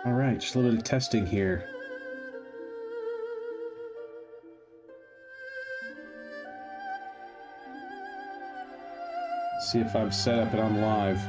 All right, just a little bit of testing here. See if I'm set up and I'm live.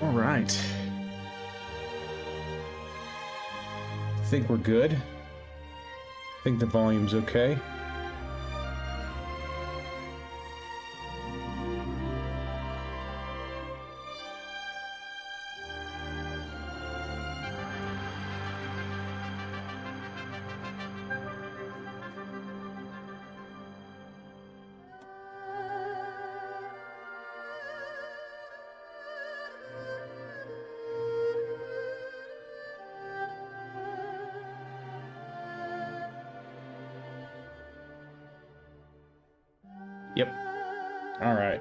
All right. I think we're good. I think the volume's okay. Yep. All right.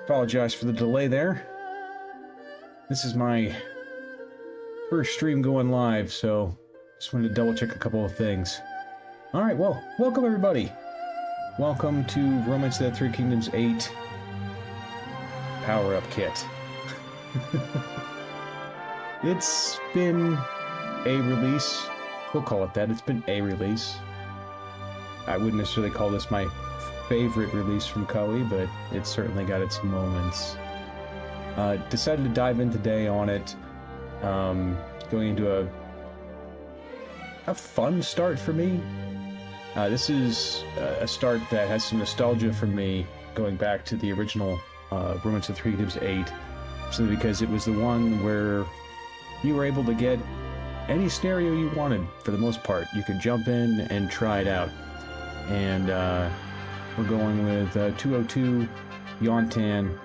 Apologize for the delay there. This is my first stream going live, so just wanted to double check a couple of things. All right, well, welcome everybody. Welcome to Remake of the Three Kingdoms 8 Power-Up Kit. It's been a release. We'll call it that. It's been a release. I wouldn't necessarily call this my favorite release from Koei, but it's certainly got its moments. Decided to dive in today on it, going into a fun start for me. This is a start that has some nostalgia for me, going back to the original Remake of the Three Kingdoms 8, simply because it was the one where you were able to get any scenario you wanted, for the most part. You could jump in and try it out. And we're going with 202 Yuan Tan,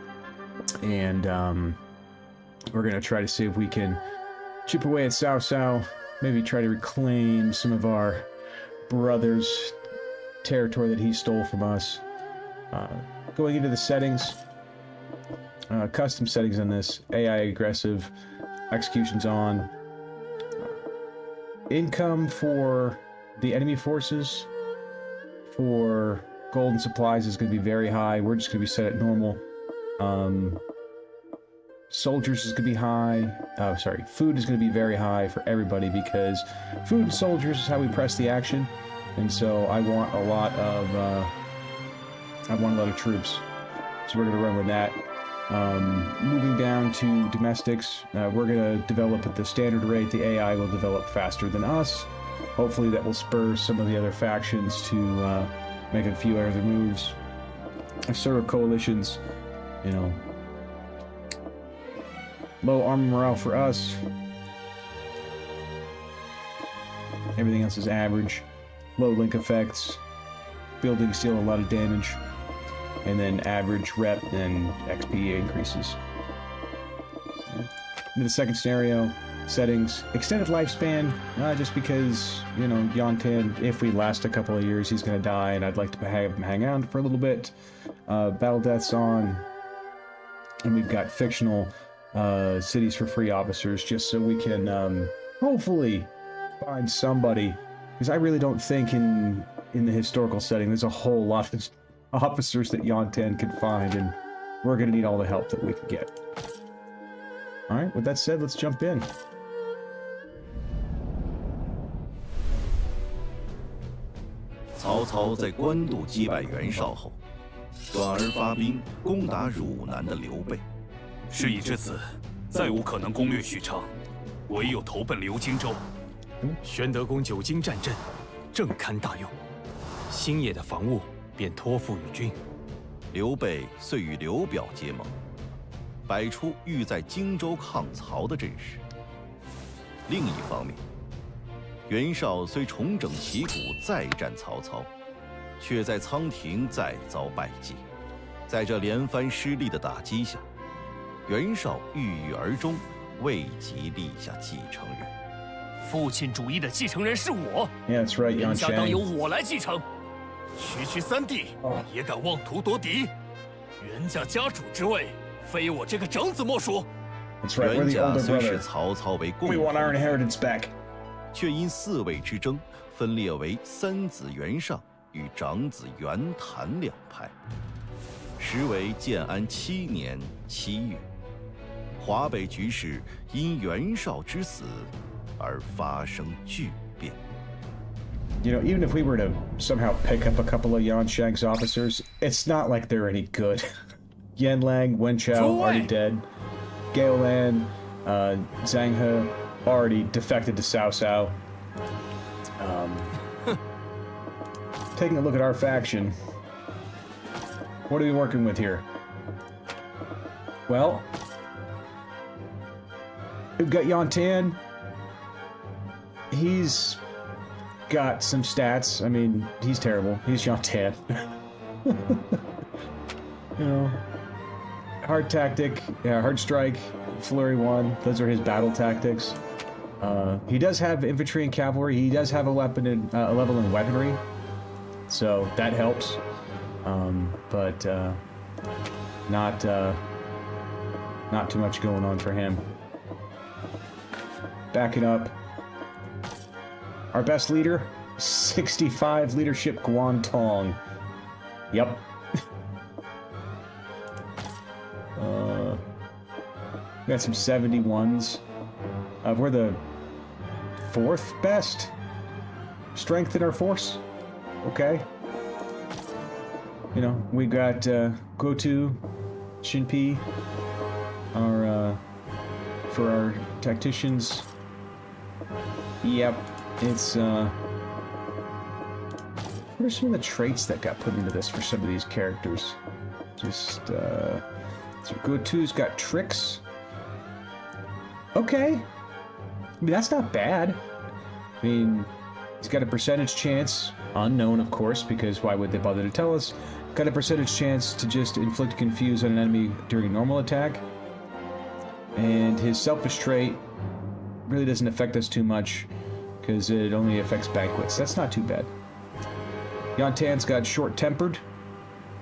and we're going to try to see if we can chip away at Cao Cao, maybe try to reclaim some of our brother's territory that he stole from us. Going into the settings, custom settings on this, AI aggressive, executions on. Income for the enemy forces for gold and supplies is going to be very high. We're just going to be set at normal. Soldiers is going to be high. Food is going to be very high for everybody, because food and soldiers is how we press the action, and so I want a lot of troops. So we're going to run with that. Moving down to domestics, we're going to develop at the standard rate. The AI will develop faster than us. Hopefully that will spur some of the other factions to make a few other moves. Sort of coalitions, you know. Low armor morale for us. Everything else is average. Low link effects. Buildings deal a lot of damage. And then average rep and XP increases. In the second scenario, settings, extended lifespan, just because, you know, Yuan Tan, if we last a couple of years, he's going to die, and I'd like to have him hang out for a little bit. Battle deaths on, and we've got fictional cities for free officers, just so we can hopefully find somebody, because I really don't think in the historical setting there's a whole lot of officers that Yuan Tan can find, and we're going to need all the help that we can get. Alright, with that said, let's jump in. Cao Cao 在官渡击败袁绍后，转而发兵攻打汝南的刘备。事已至此，再无可能攻略许昌，唯有投奔刘荆州。玄德公久经战阵，正堪大用。新野的防务便托付与君。刘备遂与刘表结盟，摆出欲在荆州抗曹的阵势。另一方面，袁绍虽重整旗鼓再战曹操，却在仓亭再遭败绩。在这连番失利的打击下，袁绍郁郁而终，未及立下继承人。父亲主义的继承人是我， Yeah, that's right, 人 Yuan 家当由 Shang. 我来继承。区三弟也敢妄图夺嫡，袁家家主之位，非我这个长子莫属。 That's right, we're 袁 the 家 older 虽是 brother. 曹操为共 We 同 want our 体， inheritance back. 却因嗣位之争分裂为三子袁尚与长子袁谭两派。时为建安7年7月，华北局势因袁绍之死而发生巨变。 You know, even if we were to somehow pick up a couple of Yuan Shang's officers, it's not like they're any good. Yan Lang, Wen Chao, already dead. Gao Lan, Zhang He, already defected to Cao Cao. Taking a look at our faction, what are we working with here? Well, we've got Yuan Tan. He's got some stats. I mean, he's terrible. He's Yuan Tan. You know, hard tactic, hard strike, flurry 1. Those are his battle tactics. He does have infantry and cavalry. He does have a weapon in, a level in weaponry, so that helps. But not too much going on for him. Backing up. Our best leader, 65 leadership Guan Tong. Yep. We got some 71s. We're the 4th best strength in our force. Okay. You know, we got Gotu, Shinpi, our for our tacticians. Yep. It's, what are some of the traits that got put into this for some of these characters? Just, so Gotu's got tricks. Okay. I mean, that's not bad. I mean, he's got a percentage chance, unknown of course, because why would they bother to tell us? Got a percentage chance to just inflict confuse on an enemy during normal attack. And his selfish trait really doesn't affect us too much, because it only affects banquets. That's not too bad. Yuan Tan's got short-tempered.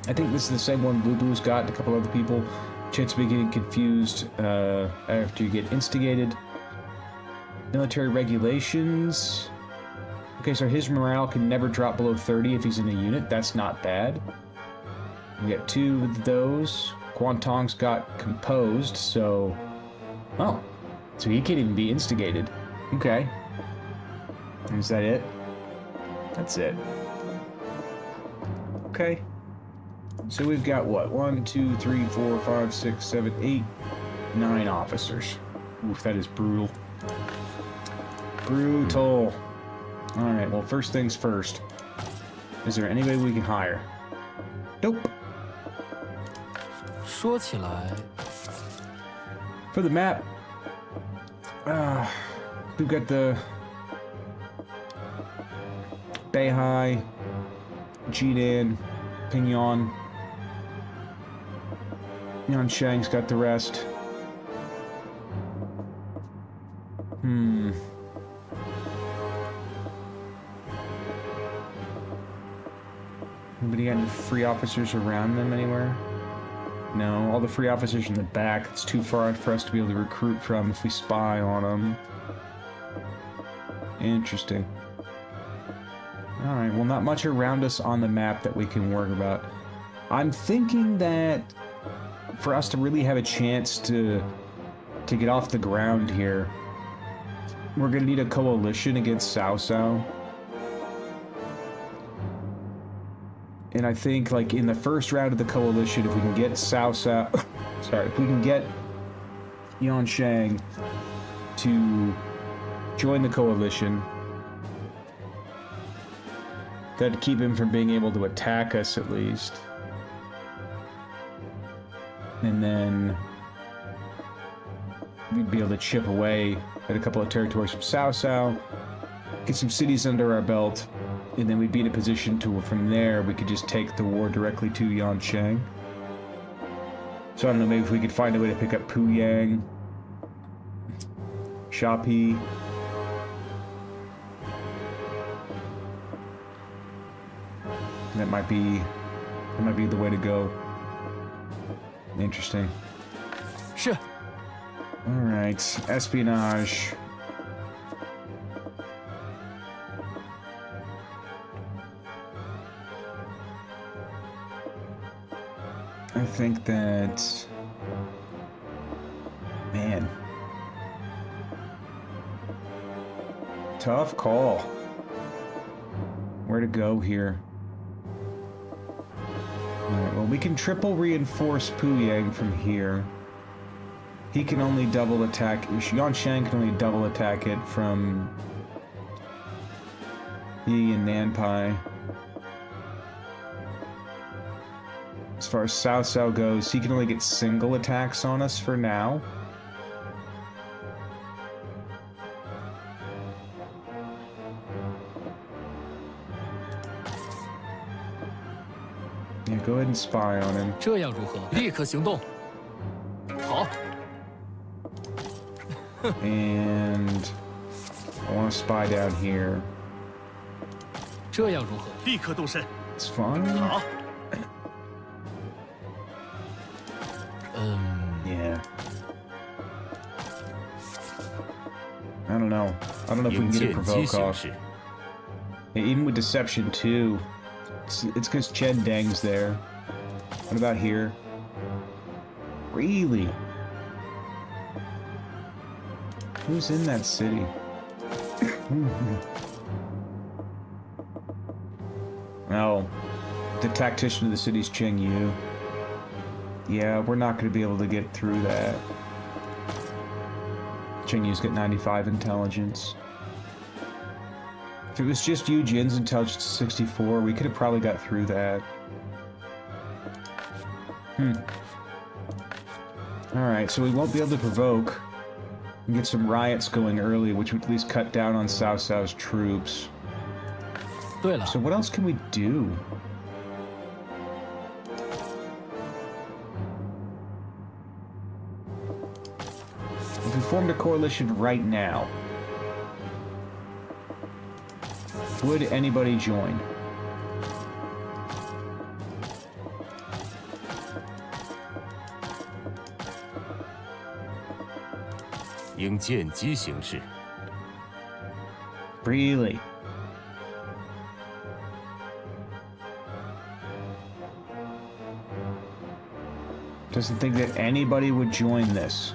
I think this is the same one Lubu's got, and a couple other people. Chance of getting confused after you get instigated. Military regulations. Okay, so his morale can never drop below 30 if he's in a unit. That's not bad. We got 2 of those. Guan Tong's got composed, so... Oh. So he can't even be instigated. Okay. Is that it? That's it. Okay. So we've got what? 1, 2, 3, 4, 5, 6, 7, 8, 9 officers. Oof, that is brutal. Brutal. Alright, well, first things first. Is there anybody we can hire? Nope. 说起来， For the map, we've got the Beihai, Jidan, Pinyon. Yuan Shang's got the rest. Anybody got any free officers around them anywhere? No, all the free officers in the back. It's too far for us to be able to recruit from if we spy on them. Interesting. Alright, well, not much around us on the map that we can worry about. I'm thinking that for us to really have a chance to get off the ground here, we're going to need a coalition against Cao Cao. And I think, like, in the first round of the coalition, if we can get Cao Cao... sorry, if we can get Yuan Shang to join the coalition, that'd keep him from being able to attack us, at least. And then we'd be able to chip away at a couple of territories from Cao Cao, get some cities under our belt, and then we'd be in a position to, from there, we could just take the war directly to Yuan Shang. So I don't know, maybe if we could find a way to pick up Puyang, Shapi, That might be the way to go. Interesting. 是。 All right, espionage. I think that, man, tough call. Where to go here? Alright, well, we can triple reinforce Puyang from here. He can only double attack. Yuan Shang can only double attack it from Yi and Nanpai. As far as Cao Cao goes, he can only get single attacks on us for now. Yeah, go ahead and spy on him. 这样如何？立刻行动。好。 And I want to spy down here. 这样如何？立刻动身。 It's fine. 好。 Yeah. I don't know. I don't know if we can get a provoke off. Yeah, even with deception too. It's because Chen Dang's there. What about here? Really? Who's in that city? Oh, the tactician of the city's Cheng Yu. Yeah, we're not going to be able to get through that. Cheng Yu's got 95 intelligence. If it was just Yu Jin's intelligence 64, we could have probably got through that. Alright, so we won't be able to provoke and get some riots going early, which would at least cut down on Cao Cao's troops. 对了， So what else can we do? If we formed a coalition right now, would anybody join? Really? Doesn't think that anybody would join this.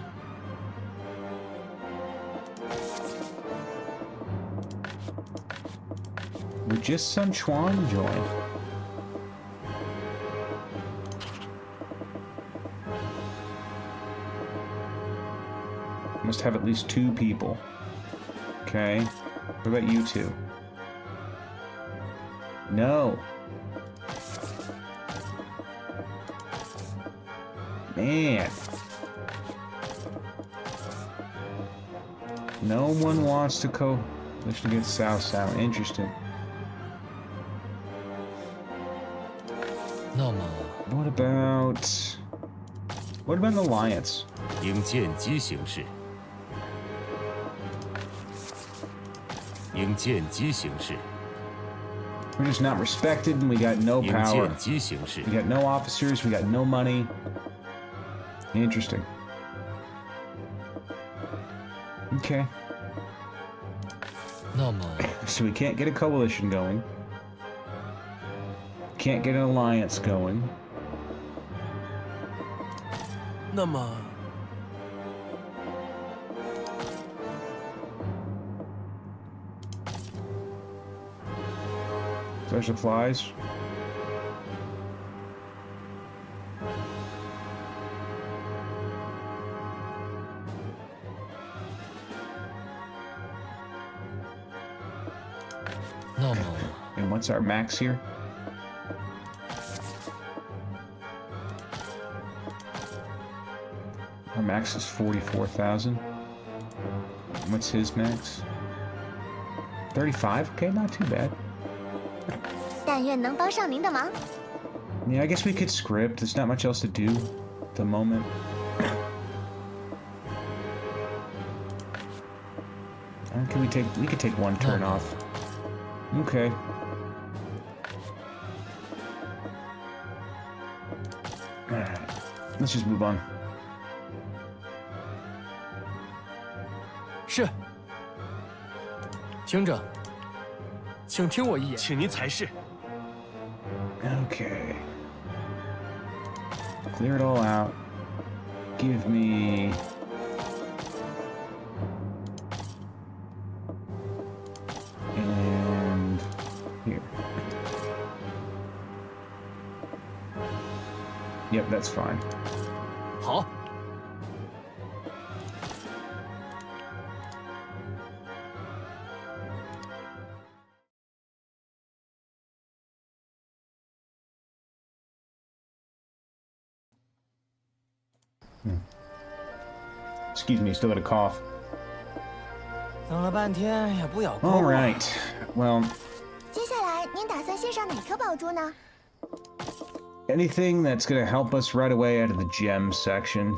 Would just Sun Quan join? Must have at least 2 people. Okay. What about you two? No. Man. No one wants to coalition against Cao Cao. Interesting. 那么 What about an alliance? 应见机行事。应见机行事。 We're just not respected and we got no 应 power. 见机行事。 We got no officers, we got no money. Interesting. Okay. 那么 So we can't get a coalition going. Can't get an alliance going. 那么 Fresh supplies. And what's our max here? Our max is 44,000. What's his max? 35? Okay, not too bad. 但愿能帮上您的忙。 Yeah, I guess we could script. There's not much else to do at the moment. We could take one turn off. Okay. let's just move on. 是。听着，请听我一言。请您裁示。 Okay. Clear it all out. Give me... And... here. Yep, that's fine. 好。 Excuse me, still got a cough. 等了半天也不咬够。 All right. Well, 接下来您打算献上哪颗宝珠呢？ anything that's gonna help us right away out of the gem section.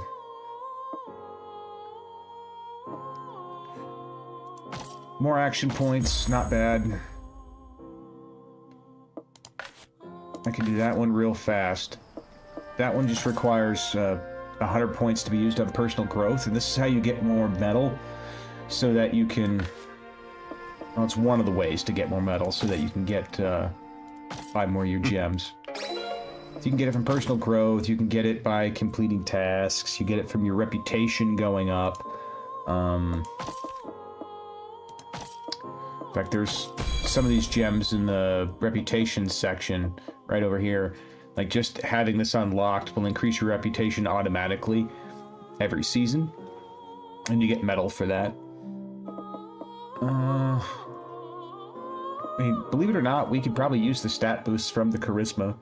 More action points, not bad. I can do that one real fast. That one just requires 100 points to be used on personal growth, and this is how you get more metal, so that you can... Well, it's one of the ways to get more metal, so that you can get 5 more of your gems. So you can get it from personal growth, you can get it by completing tasks, you get it from your reputation going up. In fact, there's some of these gems in the reputation section right over here. Like, just having this unlocked will increase your reputation automatically every season. And you get metal for that. I mean, believe it or not, we could probably use the stat boosts from the charisma.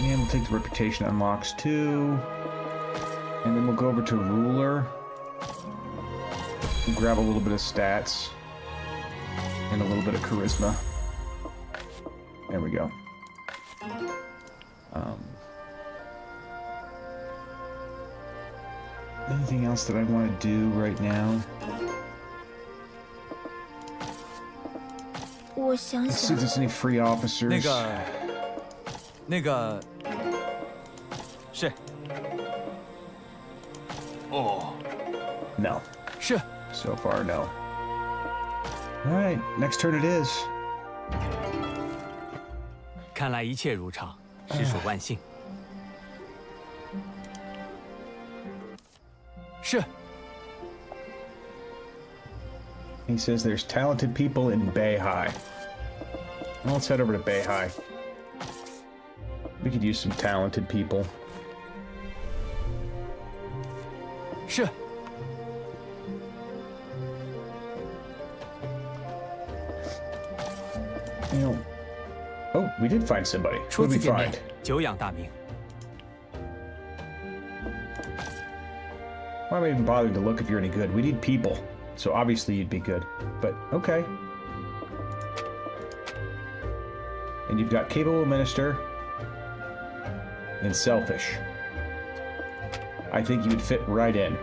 And we'll take the reputation unlocks too. And then we'll go over to ruler. We'll grab a little bit of stats. And a little bit of charisma. There we go. Anything else that I want to do right now? Let's see if there's any free officers. 那个是 哦， No. 是。 So far, no. Alright, next turn it is. 看来一切如常，实属万幸。是。 He says there's talented people in Beihai. Well, let's head over to Beihai. We could use some talented people. 是。 You know... Oh, we did find somebody. Who 初 did 次 we 见面 find?，久仰大名。 Why am I even bothering to look if you're any good? We need people. So obviously you'd be good. But, okay. And you've got capable minister. And selfish. I think you would fit right in.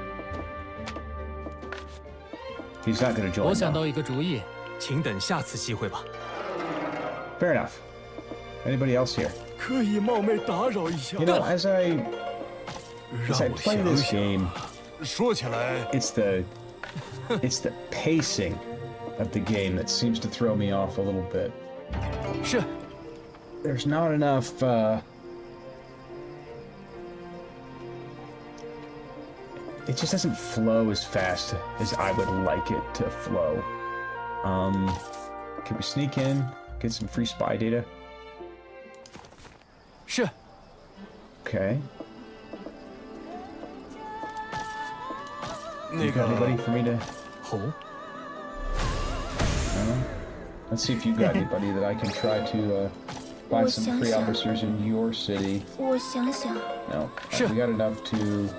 He's not going to join. 我想 though. 到一个主意， 请等下次机会吧。 Fair enough. Anybody else here? 可以冒昧打扰一下。 You know, as I 让 play 我 this 想想。 game, 说起来， it's the pacing of the game that seems to throw me off a little bit. 是。 There's not enough, it just doesn't flow as fast as I would like it to flow. Can we sneak in, get some free spy data? 是。 Okay. 那 You got 个 anybody for me to... 红， Let's see if you got anybody that I can try to find some free officers in your city. 我想想， No. Sure. We got enough to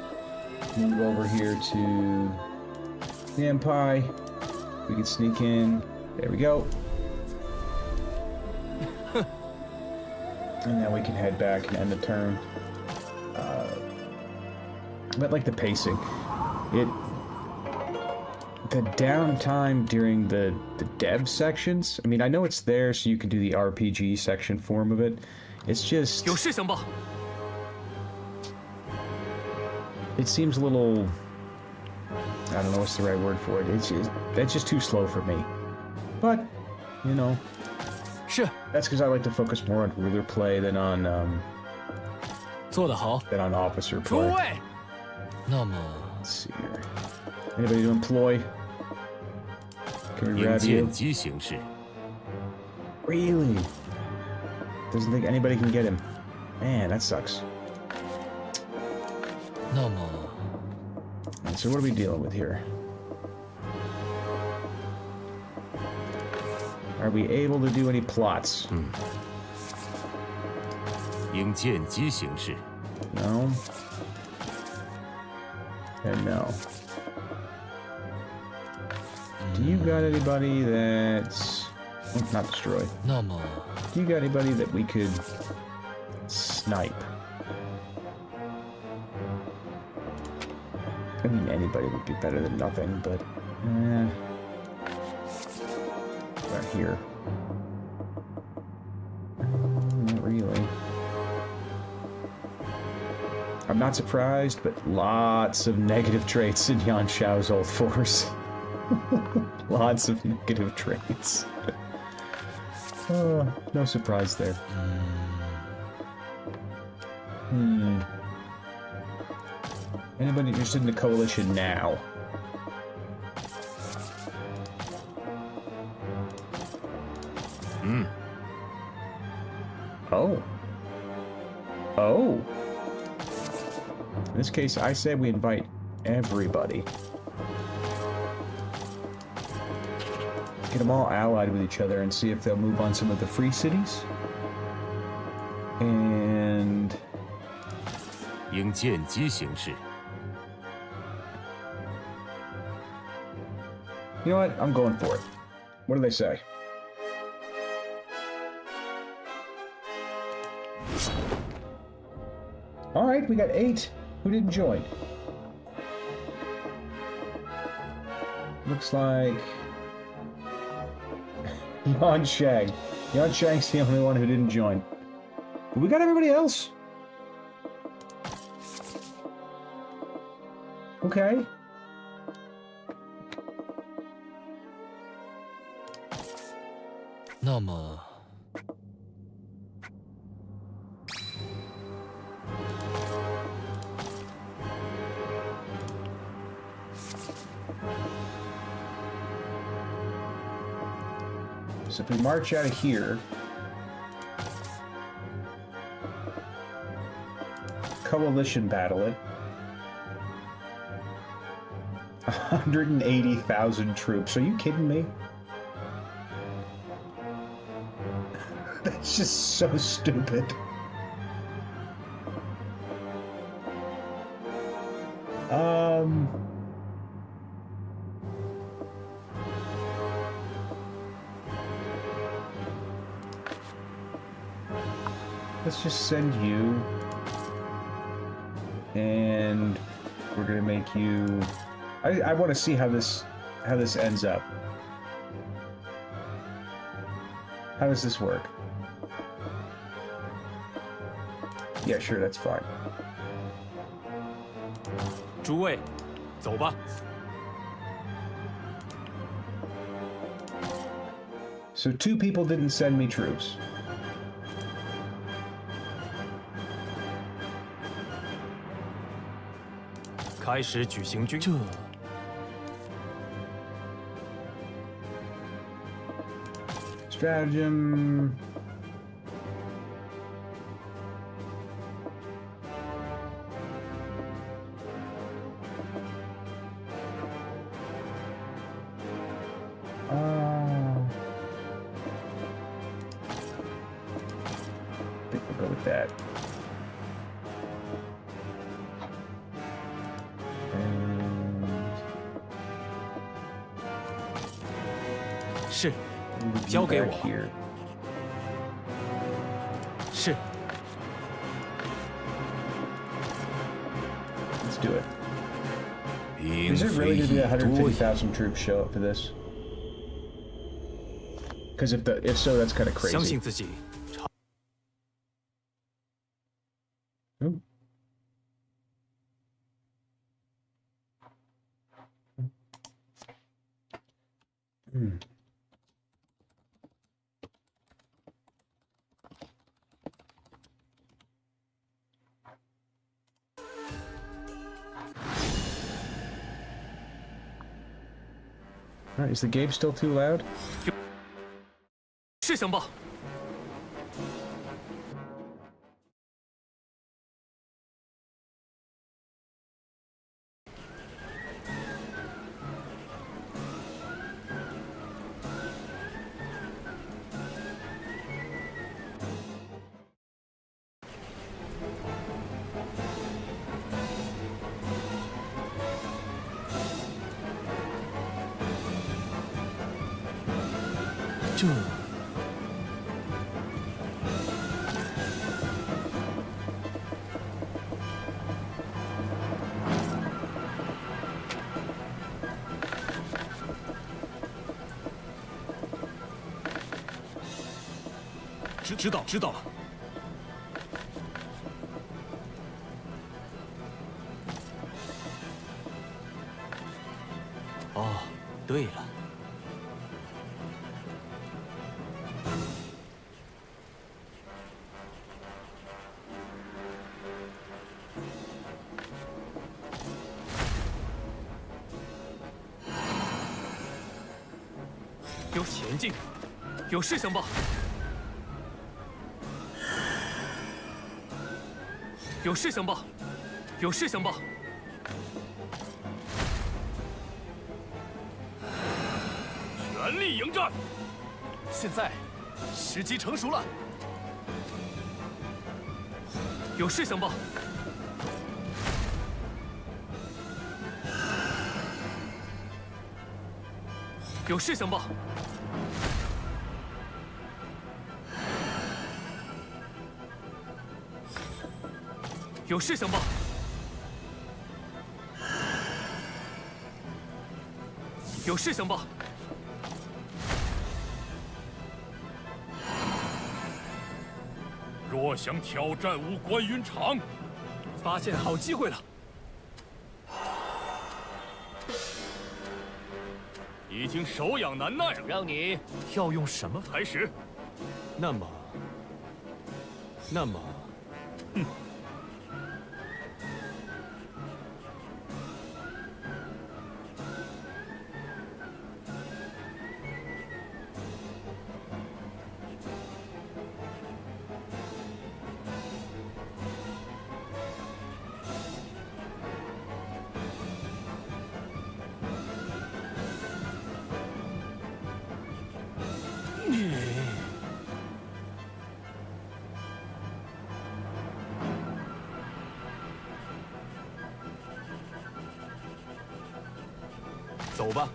Move over here to the Empire. We can sneak in. There we go. And then we can head back and end the turn. But like the pacing, the downtime during the dev sections. I mean, I know it's there so you can do the RPG section form of it. It's just, 有事相报。 it seems a little, I don't know what's the right word for it. That's just too slow for me. But, you know, 是， that's because I like to focus more on ruler play than on 做得好。 officer 诸 play. 位， 那么， Let's see here. Anybody to employ? Can we 迎 grab 见 you? 机行事， Really? Doesn't think anybody can get him. Man, that sucks. 那么， And so what are we dealing with here? Are we able to do any plots? 应见机行事， No. And no. Do you got anybody that's not destroyed? 那么， Do you got anybody that we could snipe? I mean, anybody would be better than nothing, but not here. Not really. I'm not surprised, but lots of negative traits in Yuan Shao's old force. Lots of negative traits. No surprise there. Anybody interested in the coalition now? Oh. Oh. In this case, I say we invite everybody. Get them all allied with each other and see if they'll move on some of the free cities. And 应见机行事， you know what? I'm going for it. What do they say? All right, we got 8 who didn't join. Looks like Yuan Shang. Yuan Shang's the only one who didn't join. But we got everybody else. Okay. So if we march out of here, coalition battle it. 180,000 troops. Are you kidding me? That's just so stupid. Let's just send you, and we're gonna make you. I want to see how this ends up. How does this work? Yeah, sure, that's fine. 诸位，走吧。 So 2 people didn't send me troops. "开始举行军。 Stratagem. I think we'll go with that. 是， Move you 交给 back 我。 here. 是， Let's do it. 并 Is it 非 really going to be 以多 150,000 troops show up for this? Because if so, that's kind of 相 crazy. 信自己。 Ooh. Hmm. Alright, is the game still too loud? 是想报。这知道了。哦，对了。 有前进，有事相报。有事相报，有事相报。全力迎战！现在，时机成熟了。有事相报。有事相报。有事相报。有事相报。若想挑战五关云长，发现好机会了。 已经手痒难耐了，让你要用什么开始？那么，走吧。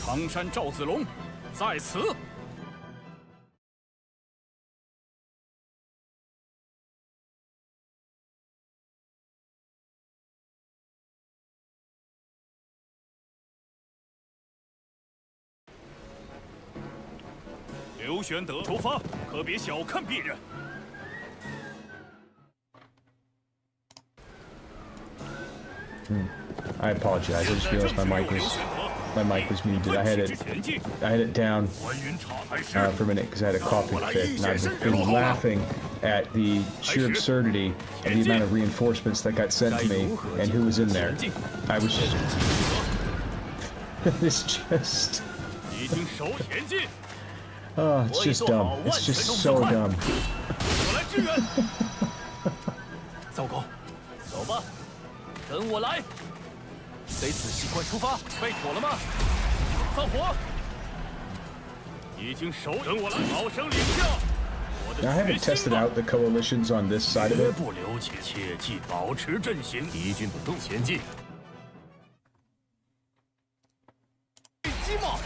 常山赵子龙，在此。刘玄德出发，可别小看鄙人。 I apologize. I just realized my mic was muted. I had it down for a minute because I had a coughing fit, and I've been laughing at the sheer absurdity of the amount of reinforcements that got sent to me and who was in there. I was just, it's just, oh, it's just dumb. It's just so dumb. 我来支援。糟糕，走吧，跟我来。 得仔细快出发，备妥了吗？放火！已经手，跟我来，老生领教。我 Now, I haven't tested out the coalitions on this side of 绝 it. 不留情，切记保持阵型。敌军不动，前进。击吗？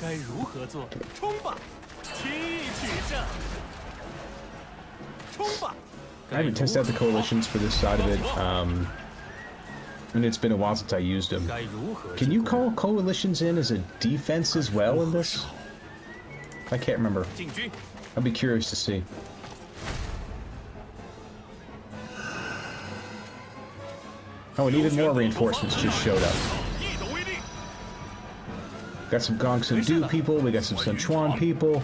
该如何做？冲吧！奇异取胜！冲吧！ I haven't tested out the coalitions for this side of it. And it's been a while since I used them. Can you call coalitions in as a defense as well in this? I can't remember. I'll be curious to see. Oh, and even more reinforcements just showed up. Got some Gong Sun-Du people, we got some Sun Quan people.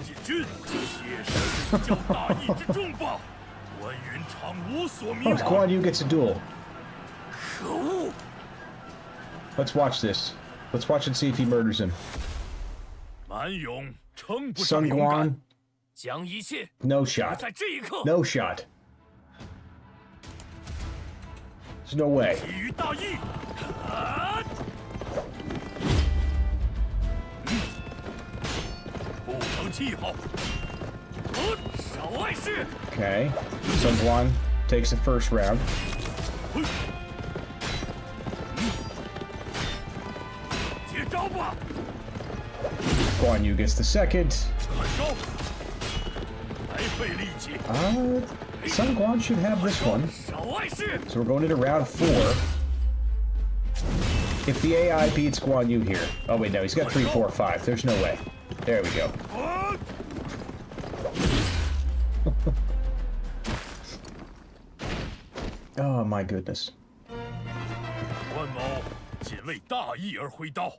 Oh, Guan Yu gets a duel. Let's watch this. Let's watch and see if he murders him. Sun Guan. No shot. No shot. There's no way. Okay. Sun Guan takes the first round. Guan Yu gets the second. Sun Guan should have this one. So we're going into round 4. If the AI beats Guan Yu here. Oh wait, no, he's got 3, 4, 5. There's no way. There we go. Oh my goodness. 关某仅为大义而挥刀。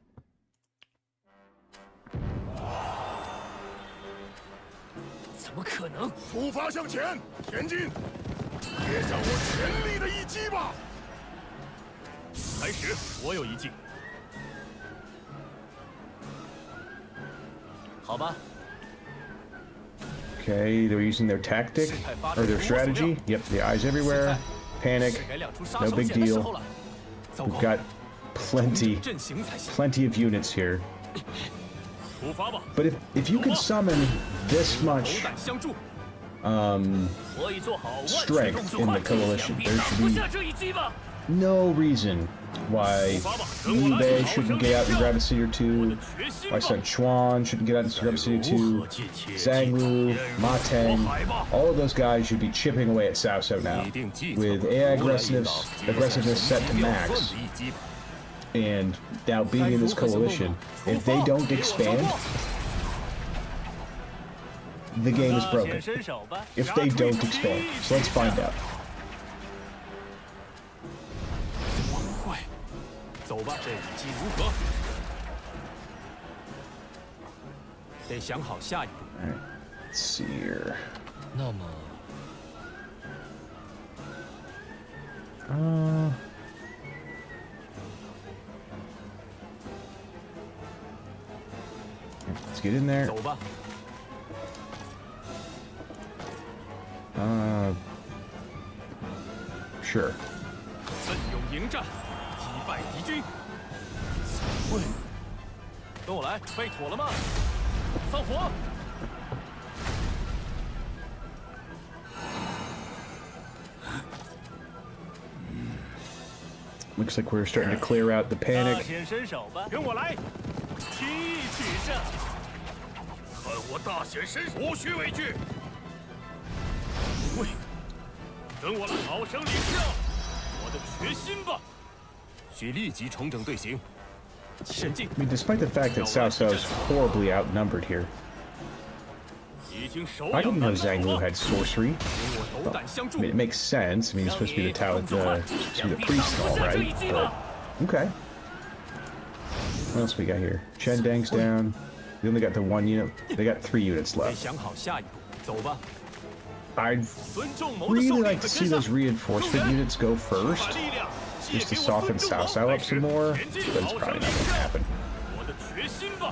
怎么可能？出发向前，前进！接下我全力的一击吧！开始，我有一计。好吧。 Okay, they're using their tactic, or their strategy. Yep, the eyes everywhere. Panic. No big deal. We've got plenty of units here. But if you can summon this much strength in the coalition, there should be no reason why Liu Bei shouldn't get out and grab a city or two, why Sun Quan shouldn't get out and grab a city or two, Zhang Lu, Ma Teng, all of those guys should be chipping away at Cao Cao now, with AI aggressiveness set to max, and now being in this coalition. If they don't expand, the game is broken. If they don't expand, so let's find out. 走吧，这一击如何？得想好下一步。Alright, let's see here. 那么，let's get in there. 走吧。Sure. 奋勇迎战。 击败敌军，怎会？跟我来，备妥了吗？放火！ Looks like we're starting to clear out the panic. 跟我来，奇异取胜！看我大显身手，无需畏惧。会，跟我来，好生领教我的决心吧！ 需立即重整队形。前进。 I mean, despite the fact that Cao Cao is horribly outnumbered here, I didn't know Zhang Lu had sorcery. Well, I mean, it makes sense. I mean, he's supposed to be the priest and all, right? But, okay. What else we got here? Chen Dang's down. We only got the 1 unit. They got 3 units left. I'd really like to see those reinforcement units go first, just to soften Cao Cao up some more, but it's probably not going to happen.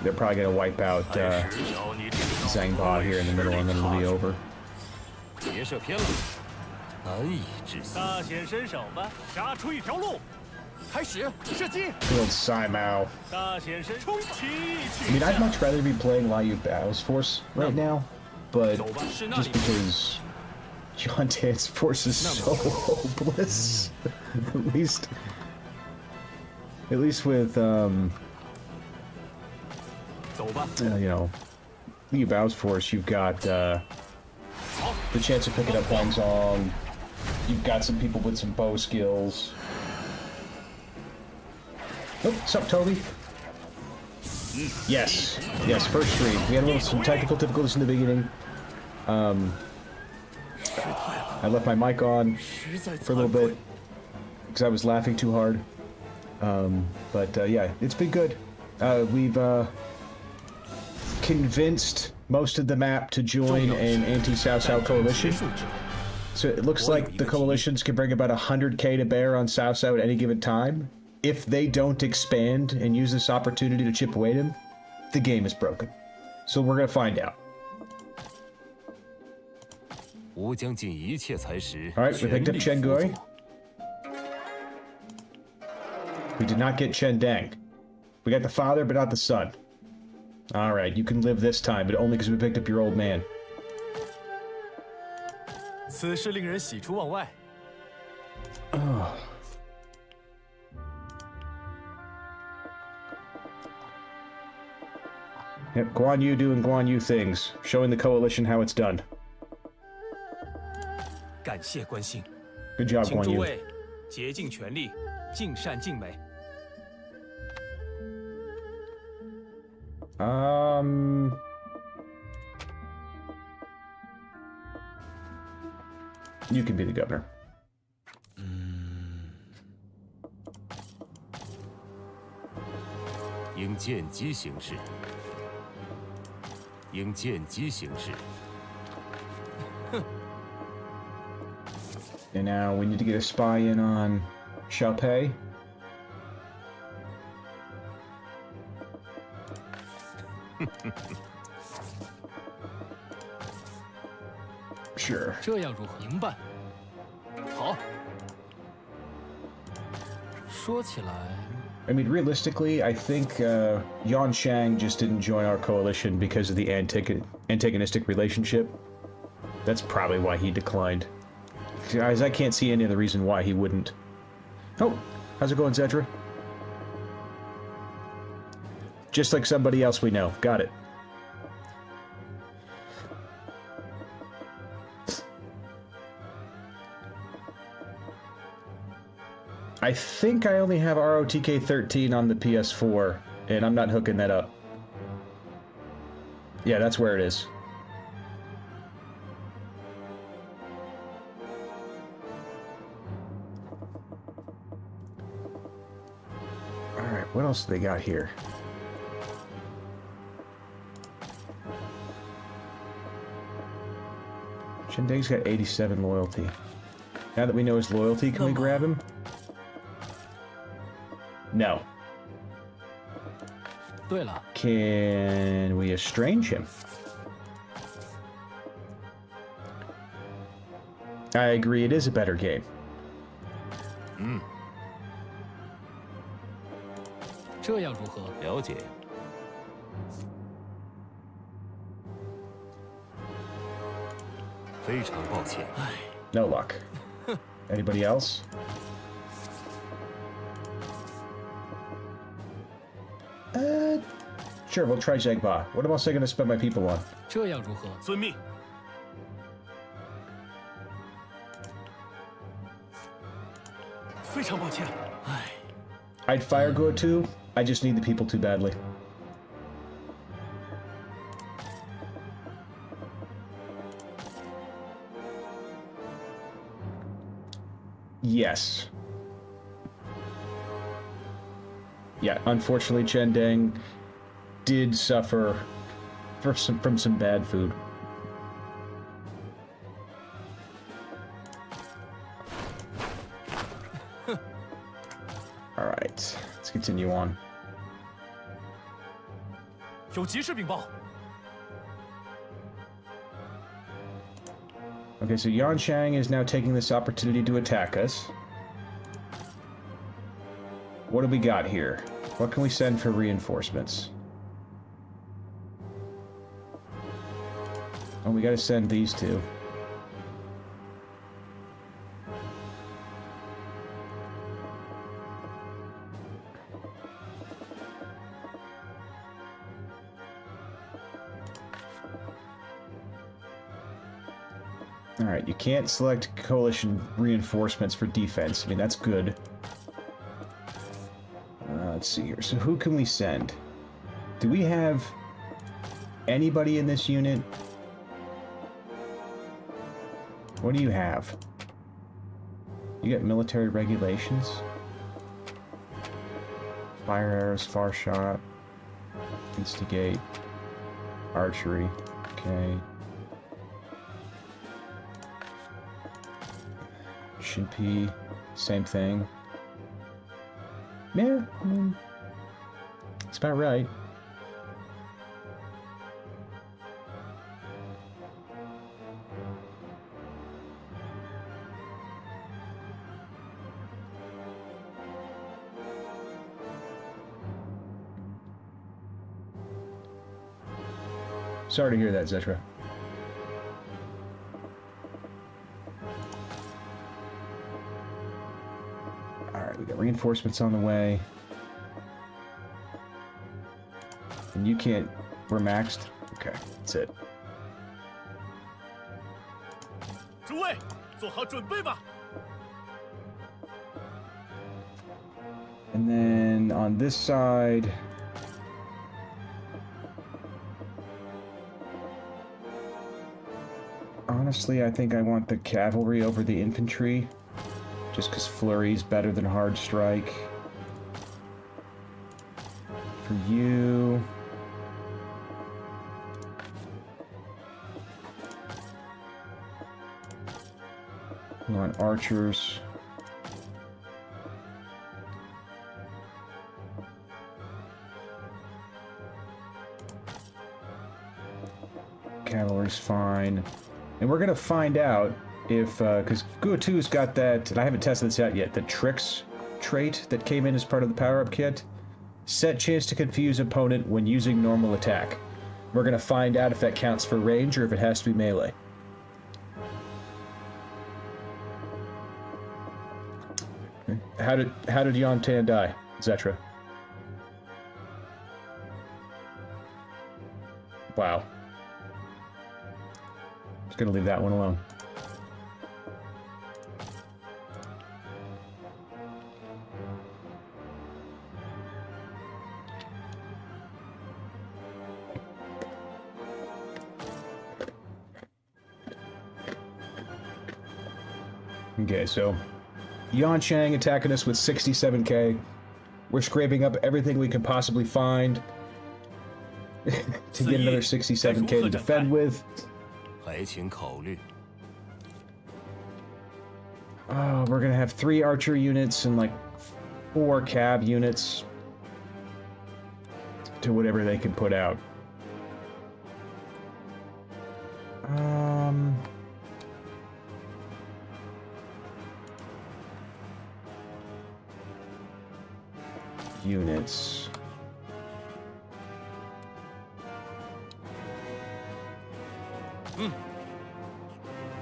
They're probably going to wipe out Zhang Ba here in the middle, and then it'll be over. 难以置信。大显身手吧，杀出一条路。开始射击。 Good Sai Mao. 大显身冲击。 I mean, I'd much rather be playing Liu Bao's force right now, but just because Yuan Tan's force is so hopeless. At least with you know, Liu Bao's force, you've got the chance of picking up Huang Zong. You've got some people with some bow skills. Oh, what's up, Toby? Yes, first stream. We had some technical difficulties in the beginning. I left my mic on for a little bit because I was laughing too hard. But yeah, it's been good. We've convinced most of the map to join an anti-Cao Cao coalition. So it looks like the coalitions can bring about 100k to bear on Cao Cao at any given time. If they don't expand and use this opportunity to chip away at him, the game is broken. So we're gonna find out. Alright, we picked up Chen Gui. We did not get Chen Deng. We got the father, but not the son. Alright, you can live this time, but only because we picked up your old man. 此事令人喜出望外。 Oh. Yep, Guan Yu doing Guan Yu things, showing the coalition how it's done. 感谢关心。 Good job, 请 Guan 诸 Yu. 位竭尽全力，尽善尽美。 You can be the governor. 应见机行事。应见机行事。 And now we need to get a spy in on Xiaopei. Sure. 这样如何？明白。好。说起来， I mean, realistically, I think Yuan Shang just didn't join our coalition because of the antagonistic relationship. That's probably why he declined. Guys, I can't see any other reason why he wouldn't. Oh, how's it going, Zedra? Just like somebody else we know. Got it. I think I only have ROTK 13 on the PS4, and I'm not hooking that up. Yeah, that's where it is. Alright, what else do they got here? Shindeg's got 87 loyalty. Now that we know his loyalty, can we grab him? No. 对了， Can we estrange him? I agree, it is a better game. 这样如何？了解。 非常抱歉。 No luck. Anybody else? Sure, we'll try Zhegba. What else am I going to spend my people on? 这样如何？遵命。非常抱歉。唉， I'd fire Go too. I just need the people too badly. Yes. Yeah, unfortunately, Chen Deng did suffer from some bad food. All right, let's continue on. 有急事禀报。 Okay, so Yuan Shang is now taking this opportunity to attack us. What do we got here? What can we send for reinforcements? Oh, we gotta send these two. Alright, you can't select coalition reinforcements for defense. I mean, that's good. Let's see here. So who can we send? Do we have anybody in this unit? What do you have? You got military regulations? Fire arrows, far shot, instigate, archery. Okay. Shinpi, same thing. Yeah, I mean, it's about right. Sorry to hear that, Zetra. Alright, we got reinforcements on the way. And you can't... We're maxed? Okay, that's it. 诸位，做好准备吧。 And then on this side... Honestly, I think I want the cavalry over the infantry. Just because flurry's better than hard strike. For you... I want archers. Cavalry's fine. And we're gonna find out if, because Guotu's got that, and I haven't tested this out yet, the Tricks trait that came in as part of the power-up kit. Set chance to confuse opponent when using normal attack. We're gonna find out if that counts for range or if it has to be melee. How did Yuan Tan die, Zetra? Wow. Just gonna leave that one alone. Okay, so Yuan Shang attacking us with 67k. We're scraping up everything we can possibly find to get another 67k to defend with. 还请考虑。 Oh, we're gonna have 3 archer units and like 4 cab units to whatever they can put out. Units.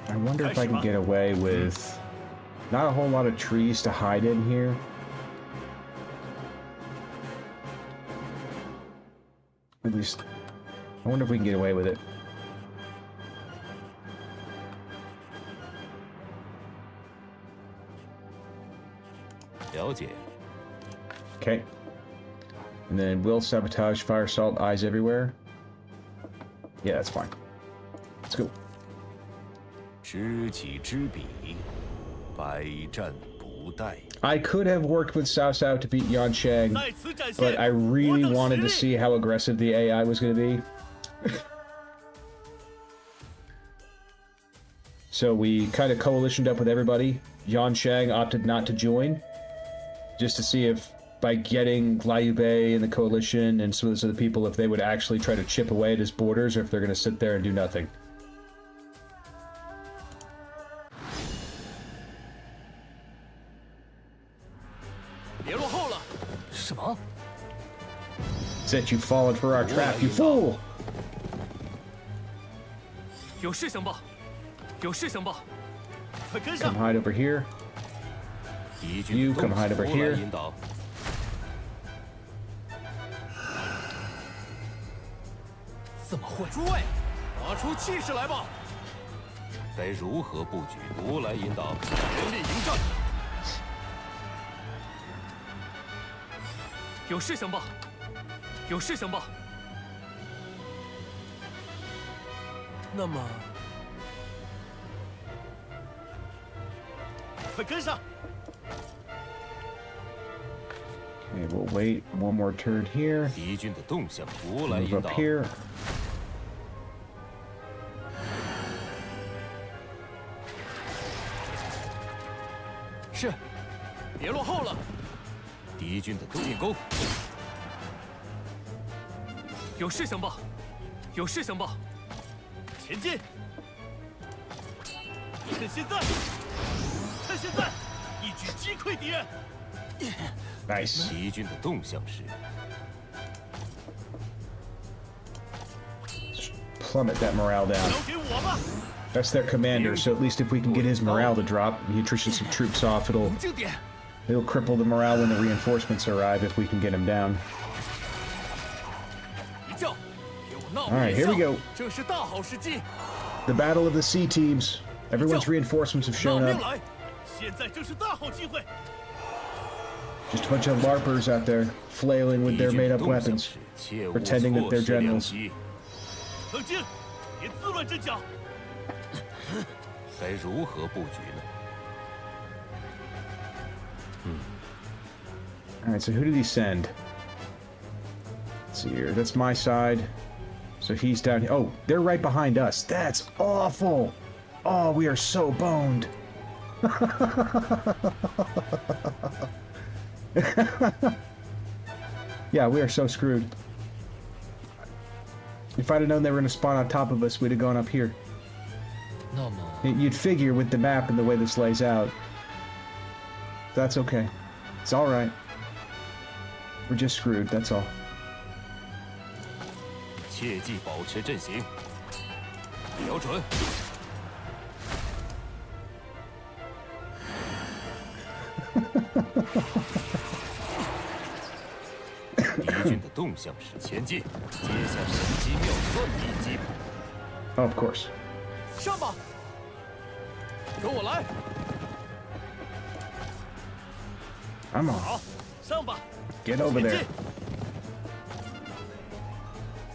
I wonder if I can get away with not a whole lot of trees to hide in here. At least, I wonder if we can get away with it. Okay. And then will sabotage, fire salt, eyes everywhere. Yeah, that's fine. Let's go. 知己知彼，百战不殆。 I could have worked with Cao Cao to beat Yuan Shang, but I really wanted to see how aggressive the AI was going to be. So we kind of coalitioned up with everybody. Yuan Shang opted not to join, just to see if by getting Liu Bei and the coalition and some of those other people, if they would actually try to chip away at his borders, or if they're going to sit there and do nothing. Said you've fallen for our trap, you fool! 有事相报，有事相报，快跟 Come 上！ hide over here. 敌军 You 的 come 动 hide over 作，我来 here. 引导。怎么会？诸位，拿出气势来吧！该如何布局？我来引导。全力迎战！有事相报，有事相报。那么，快跟上！ Okay, we'll wait one more turn here. 敌军的动向，我来 Move 引 up 导。 here. 是，别落后了。敌军的进进攻！有事相报，有事相报。前进！趁现在，趁现在，一举击溃敌人。 Nice. 敌军的动向是 Plummet that morale down. 交给我吧。 That's their commander, so at least if we can get his morale to drop, he attrition some troops off, it'll 经典。 cripple the morale when the reinforcements arrive if we can get him down. 一叫，给我闹 All right, here we go. 这是大好时机。 The battle of the sea teams. Everyone's reinforcements have 闹 shown 命 up. 来！现在正是大好机会。 Just a bunch of LARPers out there flailing with 敌 their 军的 made-up 动向 weapons. 是切勿 pretending that 错 they're 失良 generals. 机。冷静，别自乱阵脚。该如何布局呢？ All right, so who did he send? Let's see here. That's my side. So he's down here. Oh, they're right behind us. That's awful. Oh, we are so boned. Yeah, we are so screwed. If I'd have known they were going to spawn on top of us, we'd have gone up here. 那么， You'd figure with the map and the way this lays out. That's okay. It's alright. We're just screwed, that's all. 切记保持阵型，瞄准。敌军的动向是前进，接下神机妙算的一击。 Oh, of course. 上吧，跟我来。 I'm on. 好，上吧， Get over 前 there. 进。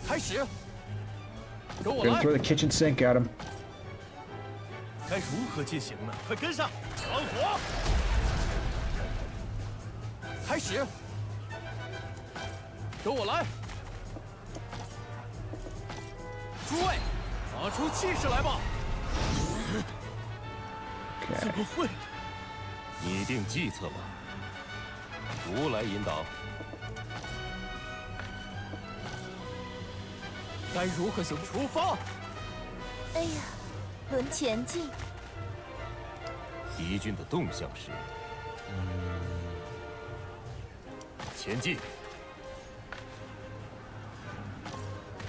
开始，跟我 Gonna 来。 throw the kitchen sink at him. 该如何进行呢？快跟上，团伙。开始，跟我来。诸位，拿出气势来吧！ Okay. 怎么会？拟定计策吧，我来引导。该如何行？出发！哎呀，轮前进。敌军的动向是，前进。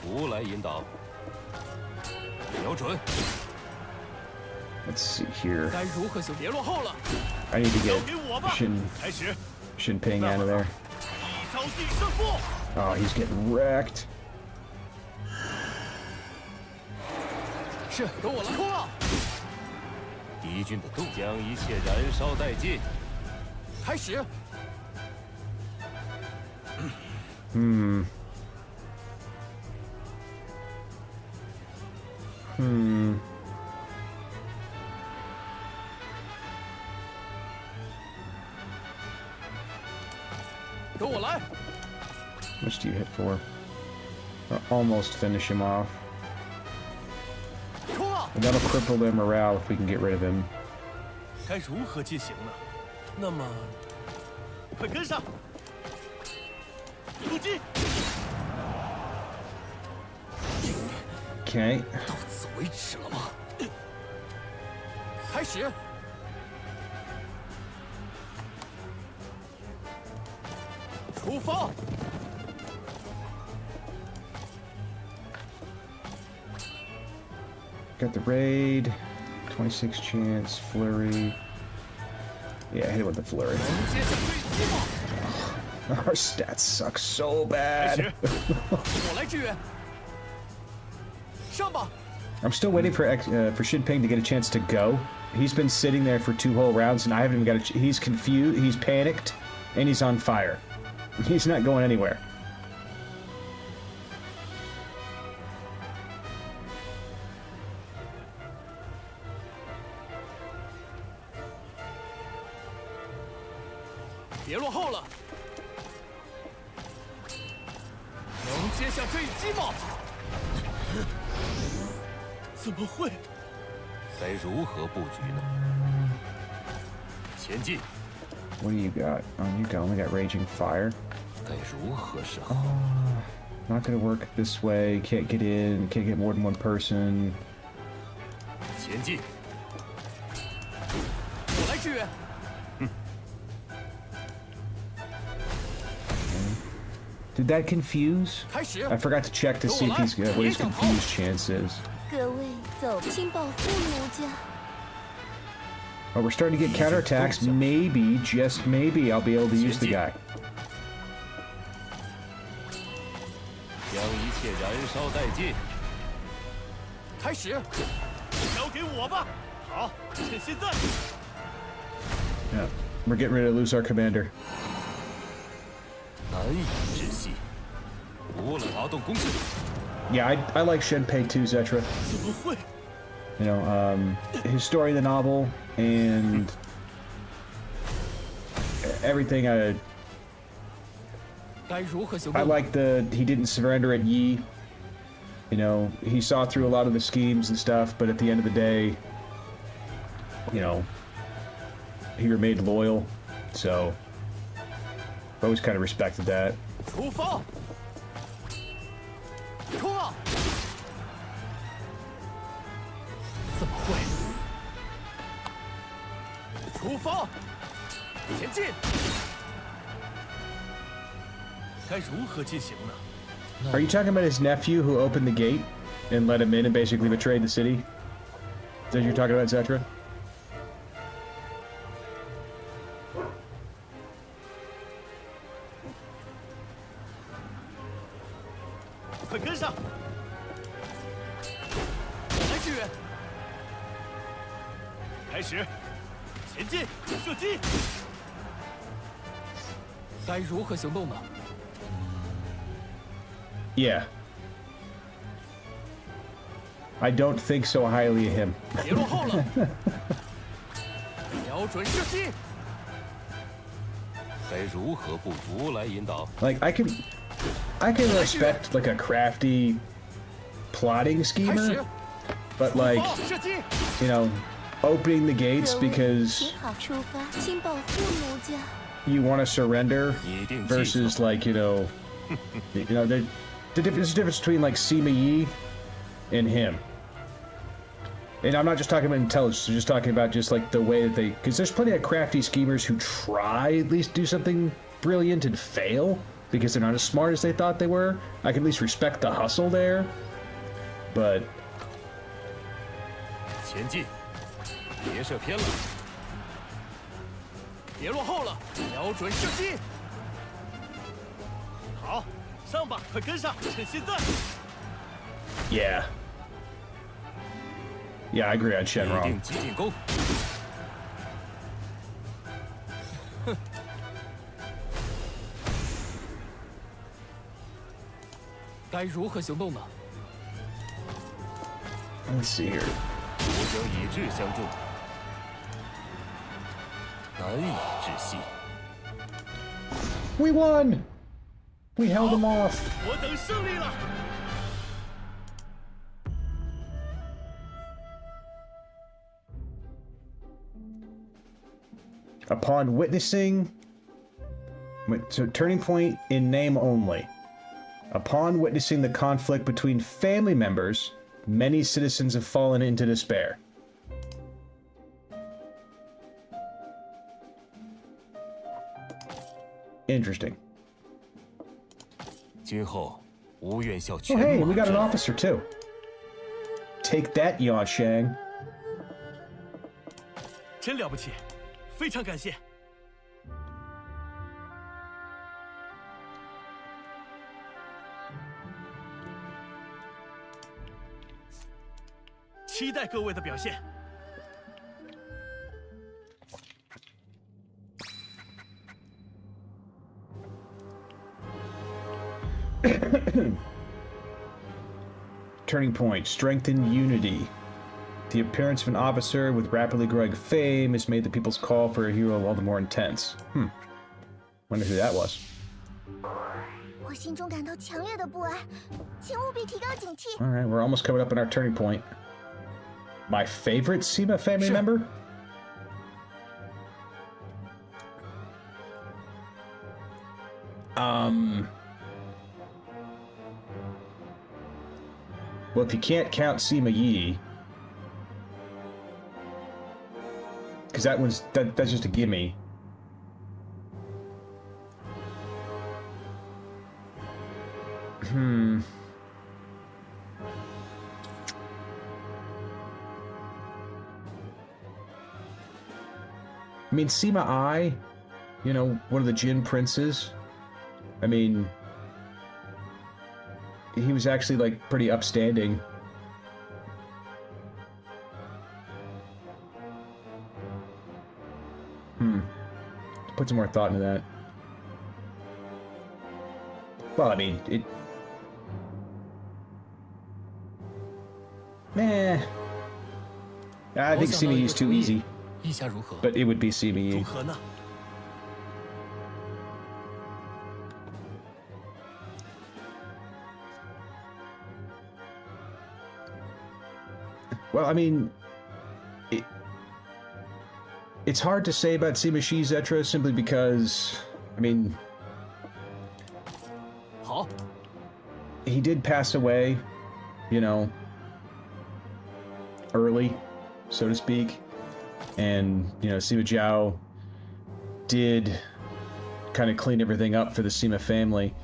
我来引导，瞄准。 Let's see here. 该如何行？别落后了， I need to 交 get 给我吧！ Shin 开始， Ping out of there. 一招定胜负。 Oh, he's getting wrecked. 是，跟我来！冲啊！敌军的动将一切燃烧殆尽。开始， Hmm. 跟我来！ How much do you hit for? Almost finish him off. 冲啊！ And that'll cripple their morale if we can get rid of him. 该如何进行呢？那么，快跟上！突击！ Okay. 到此为止了吗？开始！出发！ Got the raid. 26 chance. Flurry. Yeah, hit it with the flurry. Our stats suck so bad. I'm still waiting for Xinping to get a chance to go. He's been sitting there for 2 whole rounds, and I haven't even got a. He's confused. He's panicked, and he's on fire. He's not going anywhere. What do you got? Oh, you only got Raging Fire. Not gonna work this way. Can't get in. Can't get more than 1 person. Did that confuse? I forgot to check to see if he's what his confused chance is. Oh, we're starting to get counterattacks. Maybe, just maybe, I'll be able to use the guy. Yeah, we're getting ready to lose our commander. Yeah, I like Shenpei too, Zetra. You know, his story in the novel and everything. I like he didn't surrender at Yi. You know, he saw through a lot of the schemes and stuff, but at the end of the day, you know, he remained loyal. So I've always kind of respected that. Are you talking about his nephew who opened the gate and let him in and basically betrayed the city? Is that what you're talking about, Zetra? Yeah. I don't think so highly of him. Like, I can respect like a crafty plotting schemer, but like, you know, opening the gates because you want to surrender versus like, you know, there's a difference between like Sima Yi and him. And I'm not just talking about intelligence, I'm just talking about just like the way that they, because there's plenty of crafty schemers who try at least do something brilliant and fail because they're not as smart as they thought they were. I can at least respect the hustle there, but yeah. Yeah, I agree on Shenron. Let's see here. We won! We held him off. Upon witnessing, so turning point in name only. Upon witnessing the conflict between family members, many citizens have fallen into despair. Interesting. Oh hey, we got an officer too. Take that, Yuan Shang. 真了不起，非常感谢。期待各位的表现。Turning point, strengthen unity. The appearance of an officer with rapidly growing fame has made the people's call for a hero all the more intense. Wonder who that was. 我心中感到强烈的不安，请务必提高警惕。 Alright, we're almost coming up on our turning point. My favorite Sima family member? Well, if you can't count Sima Yi, because that's just a gimme. I mean, Sima Ai, you know, one of the Jin princes. I mean, he was actually, like, pretty upstanding. Put some more thought into that. Well, I mean, it... Meh. I think Sima Yi is too easy. 意下如何？ But it would be Sima Yi. 如何呢？ Well, I mean, it's hard to say about Sima Shi Zetra simply because, I mean, 好， he did pass away, you know, early, so to speak, and, you know, Sima Zhao did kind of clean everything up for the Sima family.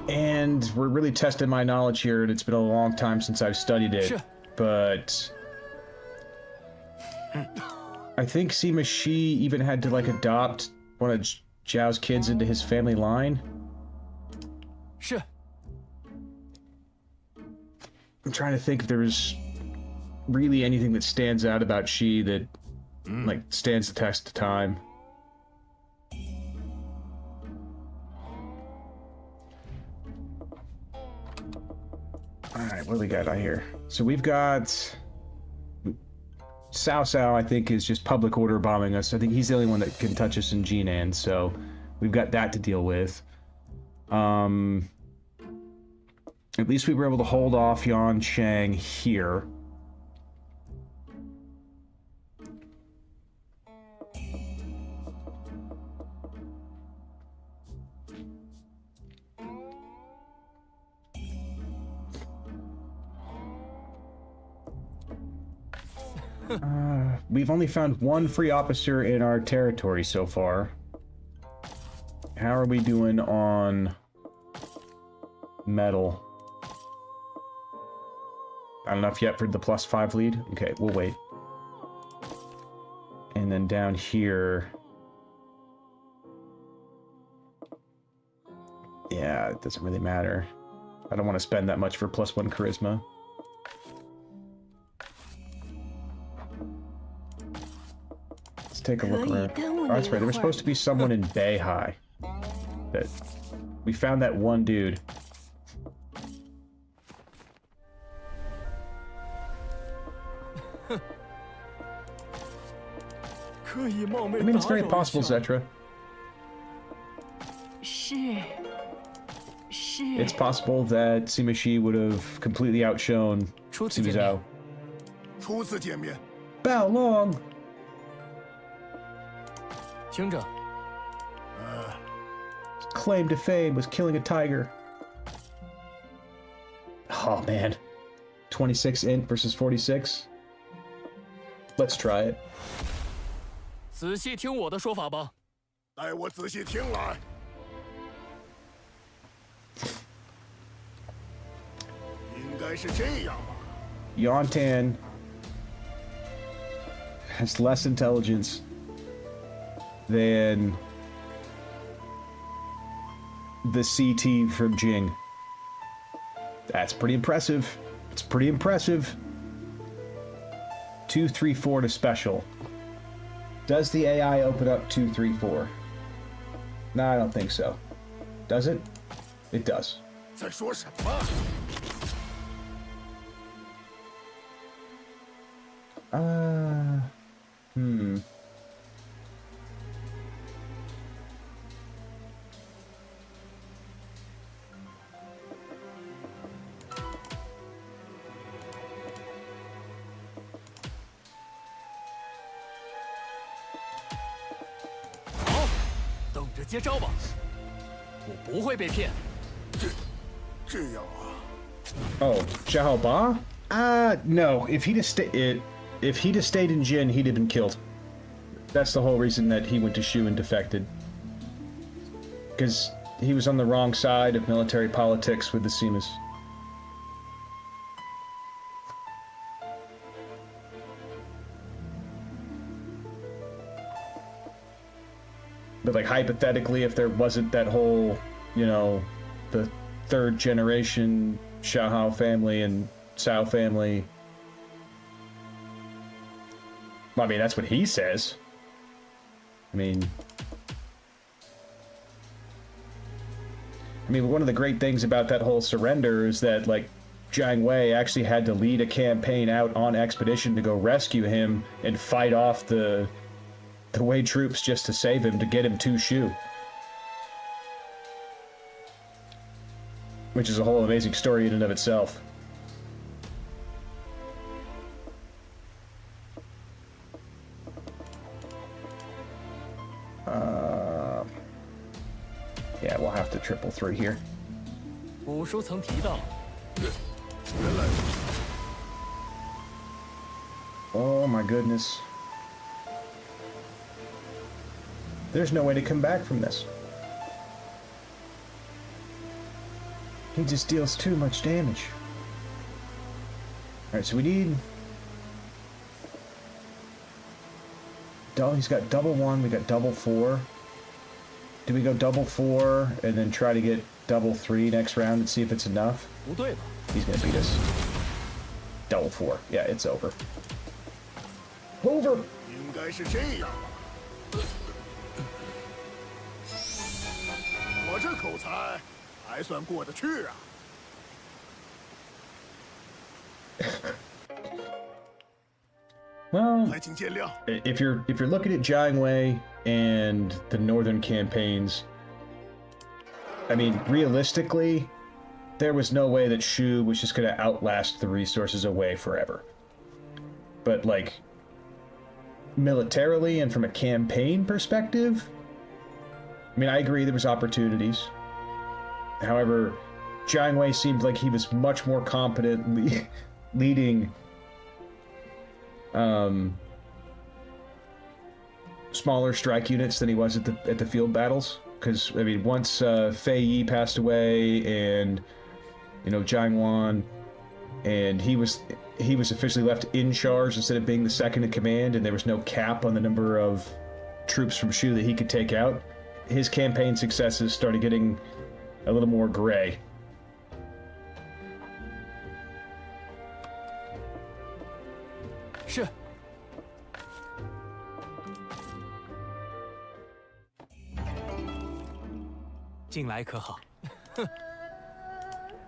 And we're really testing my knowledge here, and it's been a long time since I've studied it. Sure. But I think Sima Shi even had to, like, adopt one of Zhao's kids into his family line. 是。 I'm trying to think if there's really anything that stands out about Shi that, like, stands the test of time. Alright, what do we got out here? So we've got... Cao Cao, I think, is just public order bombing us. I think he's the only one that can touch us in Jinan, so we've got that to deal with. At least we were able to hold off Yuan Shang here. We've only found one free officer in our territory so far. How are we doing on metal? Not enough yet for the +5 lead? Okay, we'll wait. And then down here... Yeah, it doesn't really matter. I don't want to spend that much for +1 charisma. Let's take a look around. Oh, that's right. There was supposed to be someone in Beihai. That we found that one dude. I mean, it's very possible, Zetra. It's possible that Sima Shi would have completely outshone Sima Zhao. 初次见面， Bao Long! 听着， Claim to fame was killing a tiger. Oh, man. 26 int versus 46? Let's try it. 仔细听我的说法吧。待我仔细听来。应该该是这样吧。 Yuan Tan has less intelligence than the CT from Jing. That's pretty impressive. It's pretty impressive. 2, 3, 4 to special. Does the AI open up 2, 3, 4? No, I don't think so. Does it? It does. 在说什么？ 好，等着接招吧。我不会被骗。这样啊？ Oh, Zhao Ba? No. If he'd have stayed in Jin, he'd have been killed. That's the whole reason that he went to Shu and defected. Because he was on the wrong side of military politics with the Simas. But, like, hypothetically, if there wasn't that whole, you know, the third generation Xiahao family and Cao family. Well, I mean, that's what he says. I mean, one of the great things about that whole surrender is that, like, Jiang Wei actually had to lead a campaign out on expedition to go rescue him and fight off the Wei troops just to save him, to get him to Shu. Which is a whole amazing story in and of itself. Yeah, we'll have to triple through here. 古书曾提到， 原来如此。 Oh my goodness. There's no way to come back from this. He just deals too much damage. Alright, so we need... He's got double 1, we got double 4. Do we go double 4 and then try to get double 3 next round and see if it's enough? 不对吧？ He's gonna beat us. Double 4. Yeah, it's over. Over! 应该是这样吧。我这口才还算过得去啊。 Well, 还请见谅。 if you're looking at Jiang Wei and the northern campaigns, I mean, realistically, there was no way that Shu was just gonna outlast the resources of Wei forever. But, like, militarily and from a campaign perspective, I mean, I agree there was opportunities. However, Jiang Wei seemed like he was much more competent leading smaller strike units than he was at the field battles. Because, I mean, once Fei Yi passed away and, you know, Jiang Wan, and he was officially left in charge instead of being the second in command, and there was no cap on the number of troops from Shu that he could take out, his campaign successes started getting a little more gray. 是。进来可好？哼，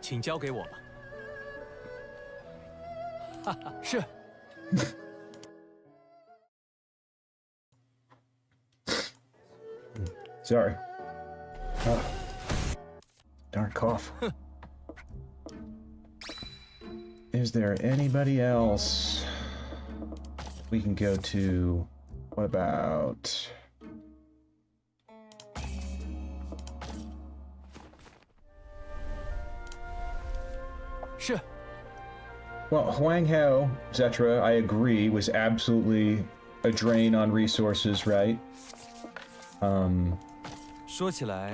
请交给我吧。哈哈，是。Sorry. Oh. Darn cough. Is there anybody else we can go to? What about... Sure. Well, Huang Hao, etc., I agree, was absolutely a drain on resources, right? 说起来，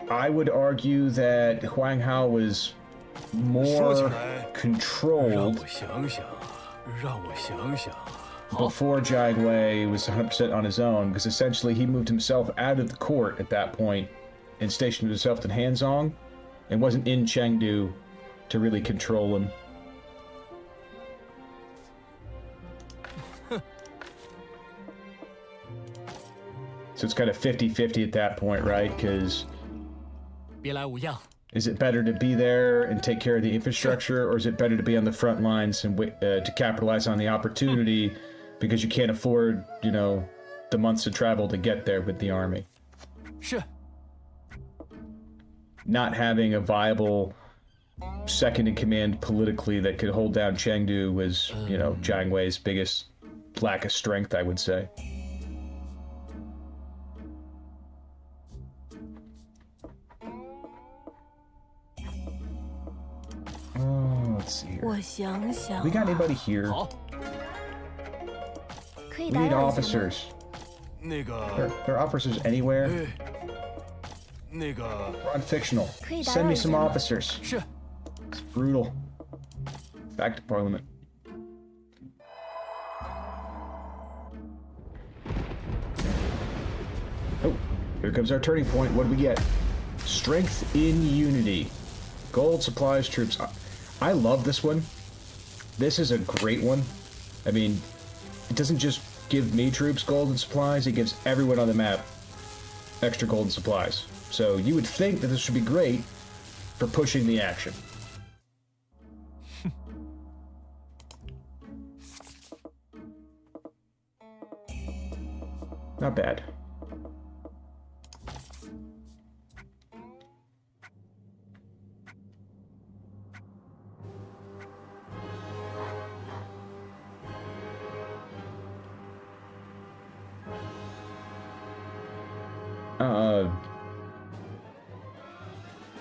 I would argue that Huang Hao was more controlled 让我想想。 before Jiang Wei was 100% on his own, because essentially he moved himself out of the court at that point and stationed himself in Hanzhong and wasn't in Chengdu to really control him. So it's kind of 50-50 at that point, right? Because is it better to be there and take care of the infrastructure, or is it better to be on the front lines and to capitalize on the opportunity because you can't afford, you know, the months of travel to get there with the army? Not having a viable second in command politically that could hold down Chengdu was, you know, Jiang Wei's biggest lack of strength, I would say. Oh, let's see here. We got anybody here? We need officers. There are officers anywhere? We're on fictional. Send me some officers. It's brutal. Back to Parliament. Oh, here comes our turning point. What do we get? Strength in unity. Gold supplies troops. I love this one. This is a great one. I mean, it doesn't just give me troops gold and supplies, it gives everyone on the map extra gold and supplies. So you would think that this would be great for pushing the action. Not bad.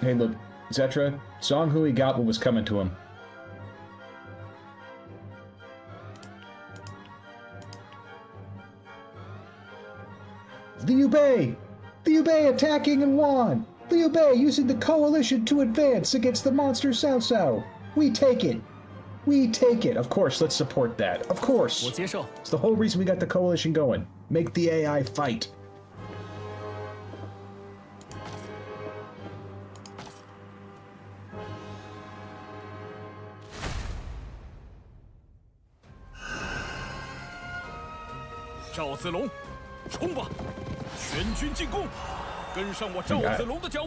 Hey, look, Zetra, Zhang Hui got what was coming to him. Liu Bei! Liu Bei attacking in Wan! Liu Bei using the coalition to advance against the monster Cao Cao! We take it! We take it! Of course, let's support that. Of course! It's the whole reason we got the coalition going. Make the AI fight.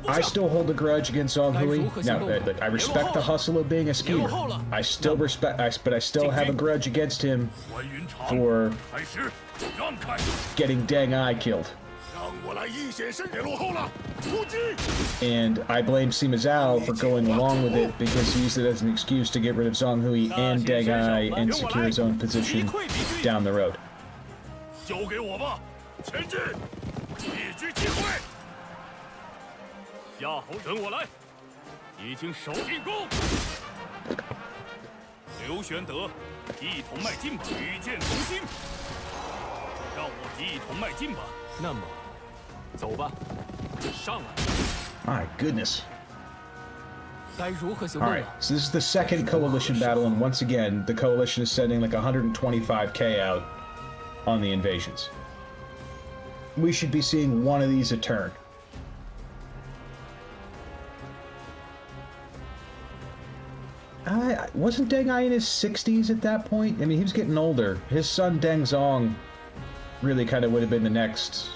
I still hold a grudge against Zhang Hui. Now, I respect the hustle of being a skier. I still respect, but I still have a grudge against him for getting Deng Ai killed. And I blame Sima Zhao for going along with it because he used it as an excuse to get rid of Zhang Hui and Deng Ai and secure his own position down the road. 交给我吧，前进，一举机会。夏侯，跟我来，已经守进攻。刘玄德，一同迈进吧，与剑同心。让我一同迈进吧。那么，走吧，上来。My goodness. Alright, so this is the second coalition battle, and once again, the coalition is sending like 125k out on the invasions. We should be seeing one of these a turn. Wasn't Deng Ai in his 60s at that point? I mean, he was getting older. His son Deng Zong really kind of would have been the next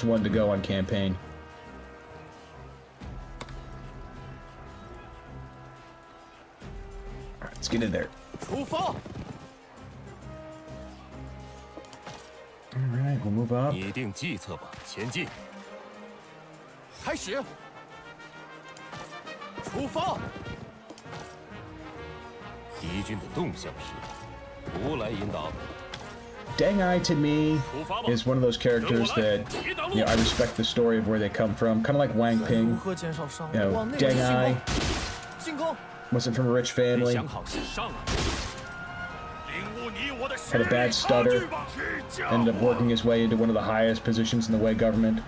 one to go on campaign. Alright, let's get in there. Alright, we'll move up. 拟定计策吧，前进。开始。出发。敌军的动向时，胡来引导。 Deng Ai to me is one of those characters that, you know, I respect the story of where they come from. Kind of like Wang Ping. You know, Deng Ai wasn't from a rich family. Had a bad stutter. Ended up working his way into one of the highest positions in the Wei government.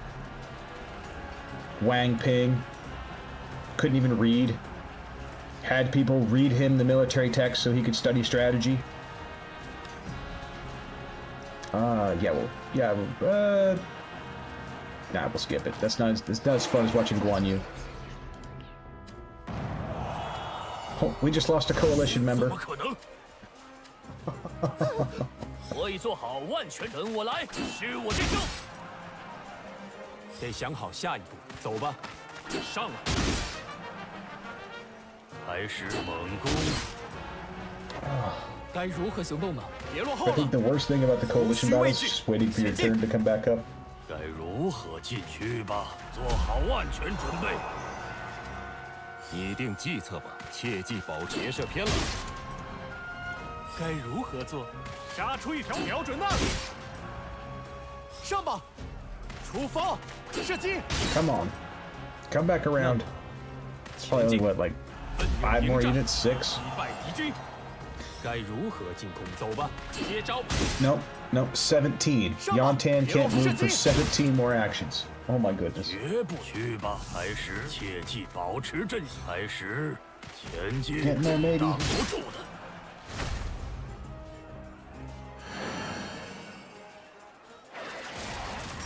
Wang Ping couldn't even read. Had people read him the military text so he could study strategy. Nah, we'll skip it. That's not as fun as watching Guan Yu. Oh, we just lost a coalition member. 怎么可能？我已做好万全，等我来，使我见证。得想好下一步，走吧。上了，开始猛攻。该如何行动呢？别落后 I 了 think。the worst thing about the coalition battle is just waiting for your turn to come back up. 该如何进去吧？做好万全准备。拟定计策吧，切记保持斜射偏了。该如何做？杀出一条瞄准那里。上吧，出发，射击。 Come on. Come back around. Probably only, what, like 5 more units? 6? 击败敌军。该如何进攻？走吧。接招。 Nope. 17. Yuan Tan can't move for 17 more actions. Oh my goodness. 绝不去吧，开始，切记保持阵型。开始，前进， Get more, maybe. 挡不住的。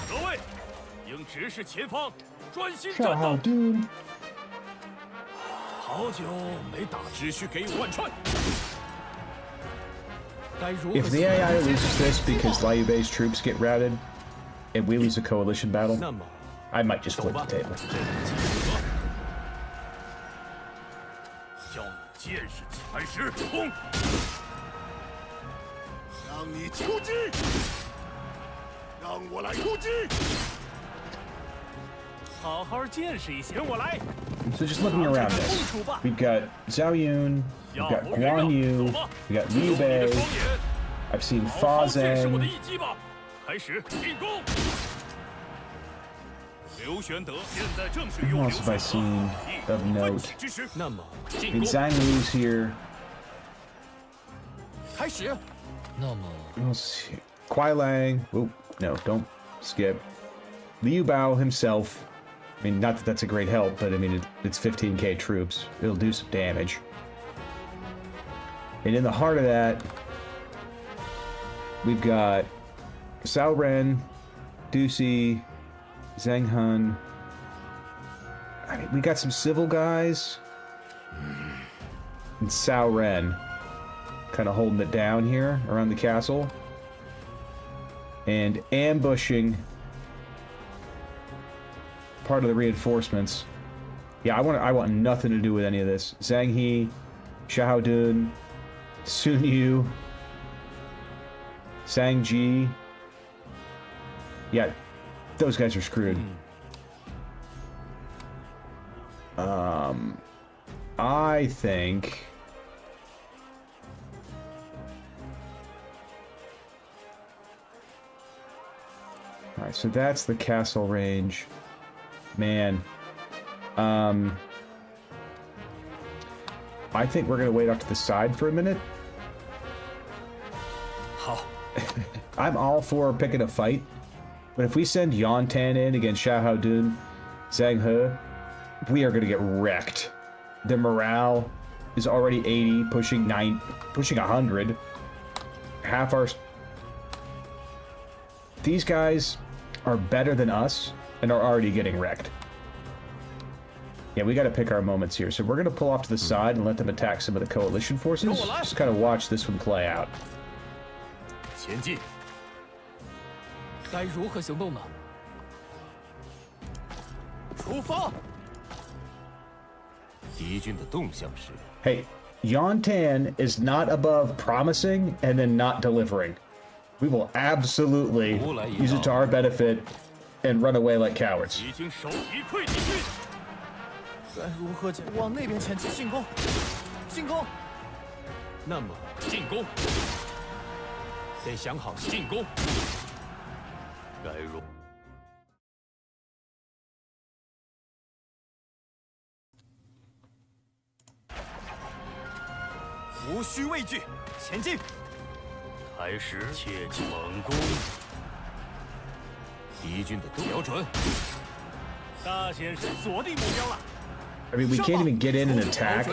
各位，应直视前方，专心战 How 斗。 dude. 好久没打，只需给我贯穿。 If the AI loses this because Liu Bei's troops get routed, and we lose a coalition battle, 那么， I might just flip the table. 叫你见识开始攻，让你出击，让我来出击。好好见识一下。跟我来， So just looking around this, we've got Zhao Yun, we've got Guan Yu, we got Liu 用你的 Bei, 双眼， I've seen 好好见识我 Fa 的 Zheng. 一击吧。开始进攻。刘玄德现在正是 Who 用 else have I seen of 奋 note? 起之时。那么 I 进 mean, 攻， Zhang Liu's here. 开始。那么 Who else is here? Kuai Lang. Oh, no, don't skip. Liu Bao himself. I mean, not that that's a great help, but I mean, it's 15k troops. It'll do some damage. And in the heart of that, we've got Cao Ren, Ducey, Zhang Hun. I mean, we got some civil guys. And Cao Ren kind of holding it down here around the castle. And ambushing part of the reinforcements. Yeah, I want nothing to do with any of this. Zhang He, Xiahou Dun, Sun Yu, Zhang Ji. Yeah, those guys are screwed. I think all right, so that's the castle range. Man, I think we're gonna wait off to the side for a minute. 好， I'm all for picking a fight, but if we send Yuan Tan in against Xiahou Dun, Zhang He, we are gonna get wrecked. Their morale is already 80, pushing 100. Half our... These guys are better than us and are already getting wrecked. Yeah, we gotta pick our moments here. So we're gonna pull off to the side and let them attack some of the coalition forces. Just kind of watch this one play out. 前进。该如何行动呢？出发。敌军的动向是 Hey, Yuan Tan is not above promising and then not delivering. We will absolutely use it to our benefit and run away like cowards. 敌军手击溃敌军，该如何往那边前进？进攻！进攻！那么进攻，得想好进攻。该如无需畏惧，前进！开始，切记猛攻，敌军的动瞄准。大先生锁定目标了， I mean, we can't even get in and attack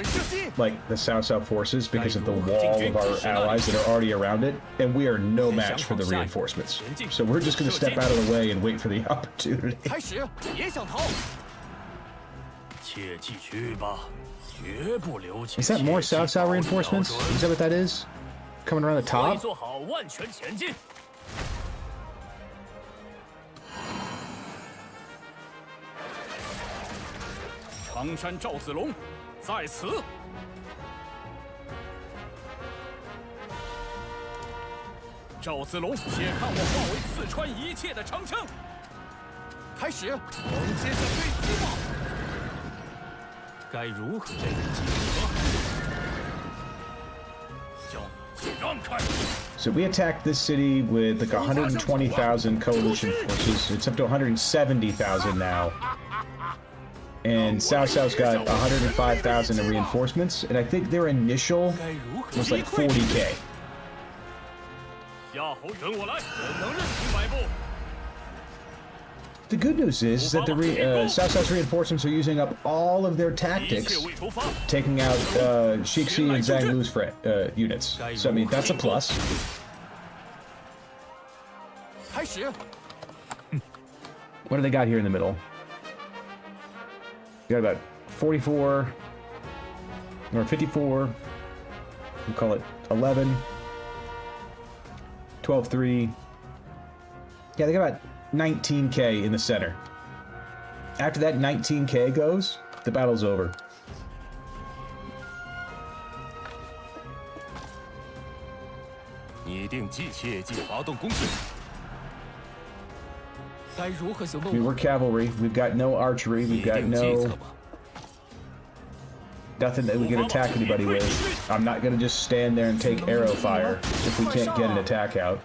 like the Cao forces because of the wall of our allies that are already around it, and we are no match for the reinforcements. So we're just going to step out of the way and wait for the opportunity. Is that more Cao reinforcements? Is that what that is? Coming around the top? 常山赵子龙在此。赵子龙，且看我化为刺穿一切的长枪。开始，能接下对击吗？该如何？这个计谋，叫你让开。 So we attacked this city with like 120,000 coalition forces. It's up to 170,000 now. And Cao Cao's got 105,000 in reinforcements, and I think their initial was like 40k. The good news is that the Cao Cao's reinforcements are using up all of their tactics, taking out Shixi and Zhang Lu's units. So I mean, that's a plus. What do they got here in the middle? We got about 44 or 54. We'll call it 11, 12-3. Yeah, they got about 19k in the center. After that 19k goes, the battle's over. I mean, we're cavalry. We've got no archery. We've got nothing that we can attack anybody with. I'm not going to just stand there and take arrow fire if we can't get an attack out.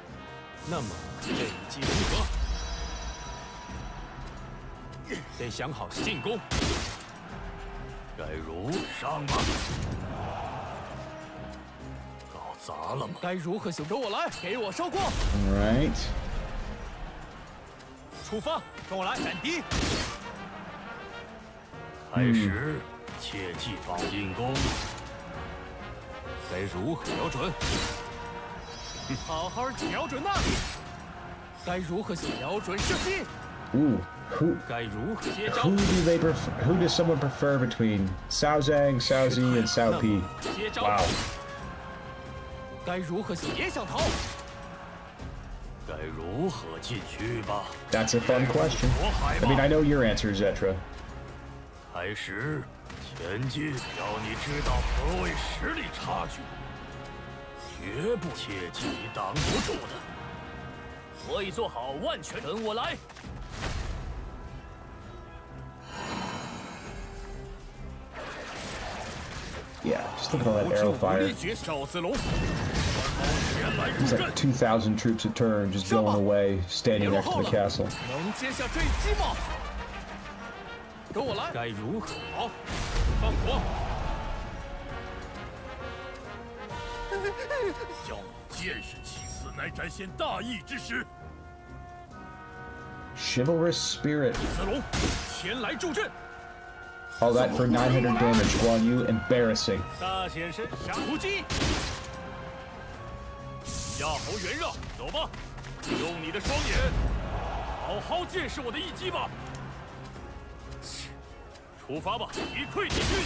Alright. 出发，跟我来，斩敌！开始，切记防进攻。该如何瞄准？好好瞄准呐！该如何瞄准射击 Ooh, who does someone prefer between Cao Zhang, Cao Zi, and Cao Pi? Wow. 该如何也想逃？ That's a fun question. I mean, I know your answer, Zetra. 开始前进，要你知道何谓实力差距，绝不切记你挡不住的。我已做好万全，跟我来。Yeah, just look at all that arrow fire. He's like 2,000 troops a turn, just going away, standing next to the castle. 能接下坠击吗？跟我来。该如何？好，放火！叫你见识其次，乃展现大义之时。 Chivalrous spirit. 子龙，前来助阵。 All that for 900 damage, Guan Yu. Embarrassing. 大显身，下突击。 夏侯元让，走吧，用你的双眼，好好见识我的一击吧。出发吧，击溃敌军，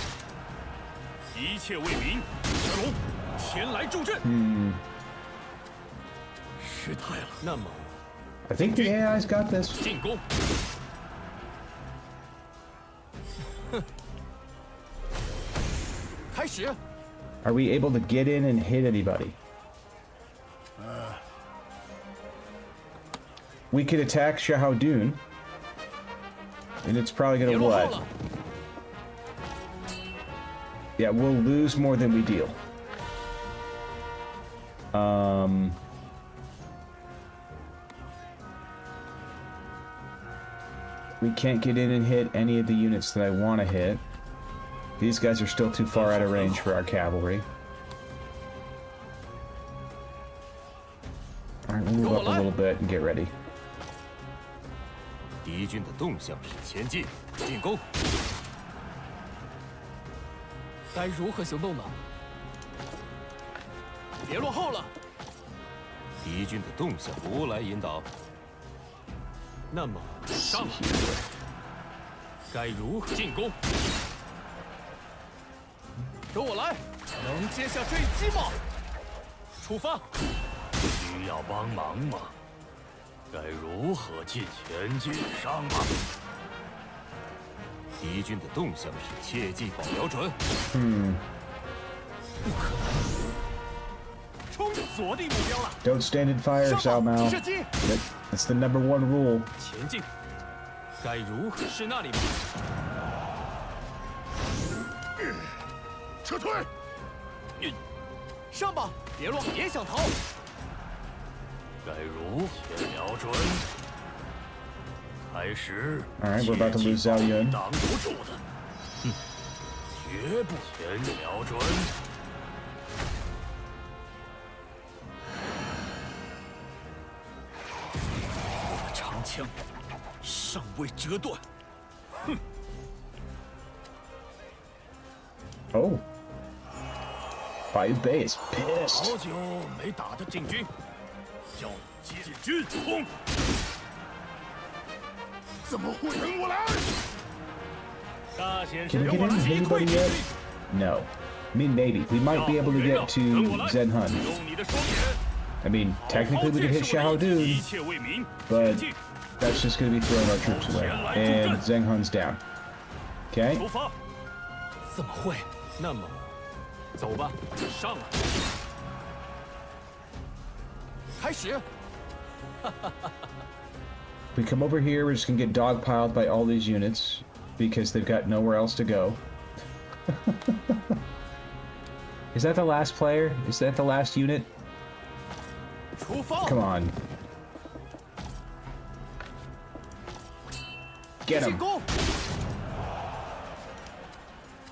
一切为民。小龙，前来助阵。失态了。那么 I think the AI's got this. 进攻。开始。 Are we able to get in and hit anybody? We could attack Shahadun, and it's probably gonna what? Yeah, we'll lose more than we deal. We can't get in and hit any of the units that I want to hit. These guys are still too far out of range for our cavalry. Alright, we'll move up a little bit and get ready. 敌军的动向是前进，进攻。该如何行动呢？别落后了。敌军的动向无来引导。那么上来，该如何进攻？由我来，能接下这一击吗？出发。需要帮忙吗？该如何进？前进，上吧！敌军的动向是切记保瞄准。冲，锁定目标了。 Don't stand and fire, Cao Mao. 射击。 That's the number one rule. 前进。该如何？是那里吗？撤退！上吧，别乱，别想逃。该如何瞄准？开始。 All right, we're about to lose Zhao Yun. 挡不住的。绝不前瞄准。我的长枪尚未折断。 Oh. Bai Bei is 好 pissed. 久没打的进军，叫接军冲！怎么会？等我来！大先 Can 生 we get 我 in 击溃 anybody 敌 yet? 军。 No. I mean, maybe. We might be able to get to Zhen Hun. 用你的双眼， I mean, 好好 technically we could 建 hit 设我 Xiahou 的一 Dun, 切为民。 but 前进， that's just going to be throwing our troops away. And Zheng Hun's down. Okay. 出发！怎么会？那么，走吧，上来。开始。 If we come over here, we're just going to get dogpiled by all these units because they've got nowhere else to go. Is that the last player? Is that the last unit? 出发。 Come on. Get 进 him. 攻。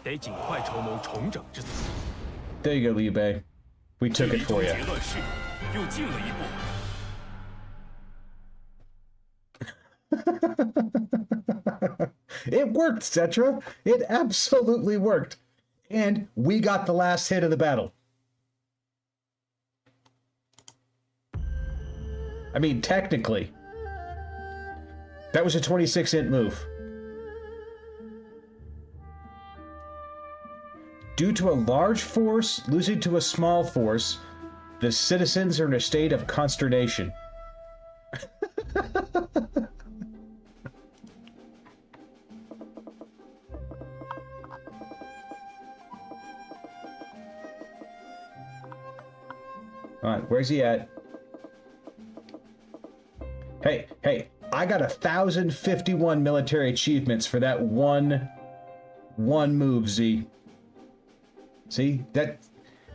得尽快筹谋重整之策。 There you go, Liu Bei. We took 距 it 离 for 终 you. 结乱世又近了一步。 It worked, Cetra. It absolutely worked. And we got the last hit of the battle. I mean, technically. That was a 26-int move. Due to a large force losing to a small force, the citizens are in a state of consternation. Alright, where's he at? Hey, I got 1,051 military achievements for that one move, Z. See? That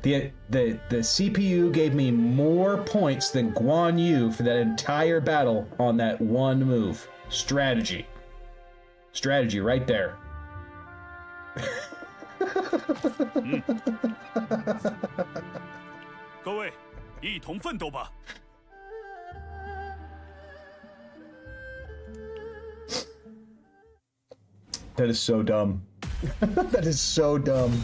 the CPU gave me more points than Guan Yu for that entire battle on that one move. Strategy. Strategy right there. 各位，一同奋斗吧！ That is so dumb. That is so dumb.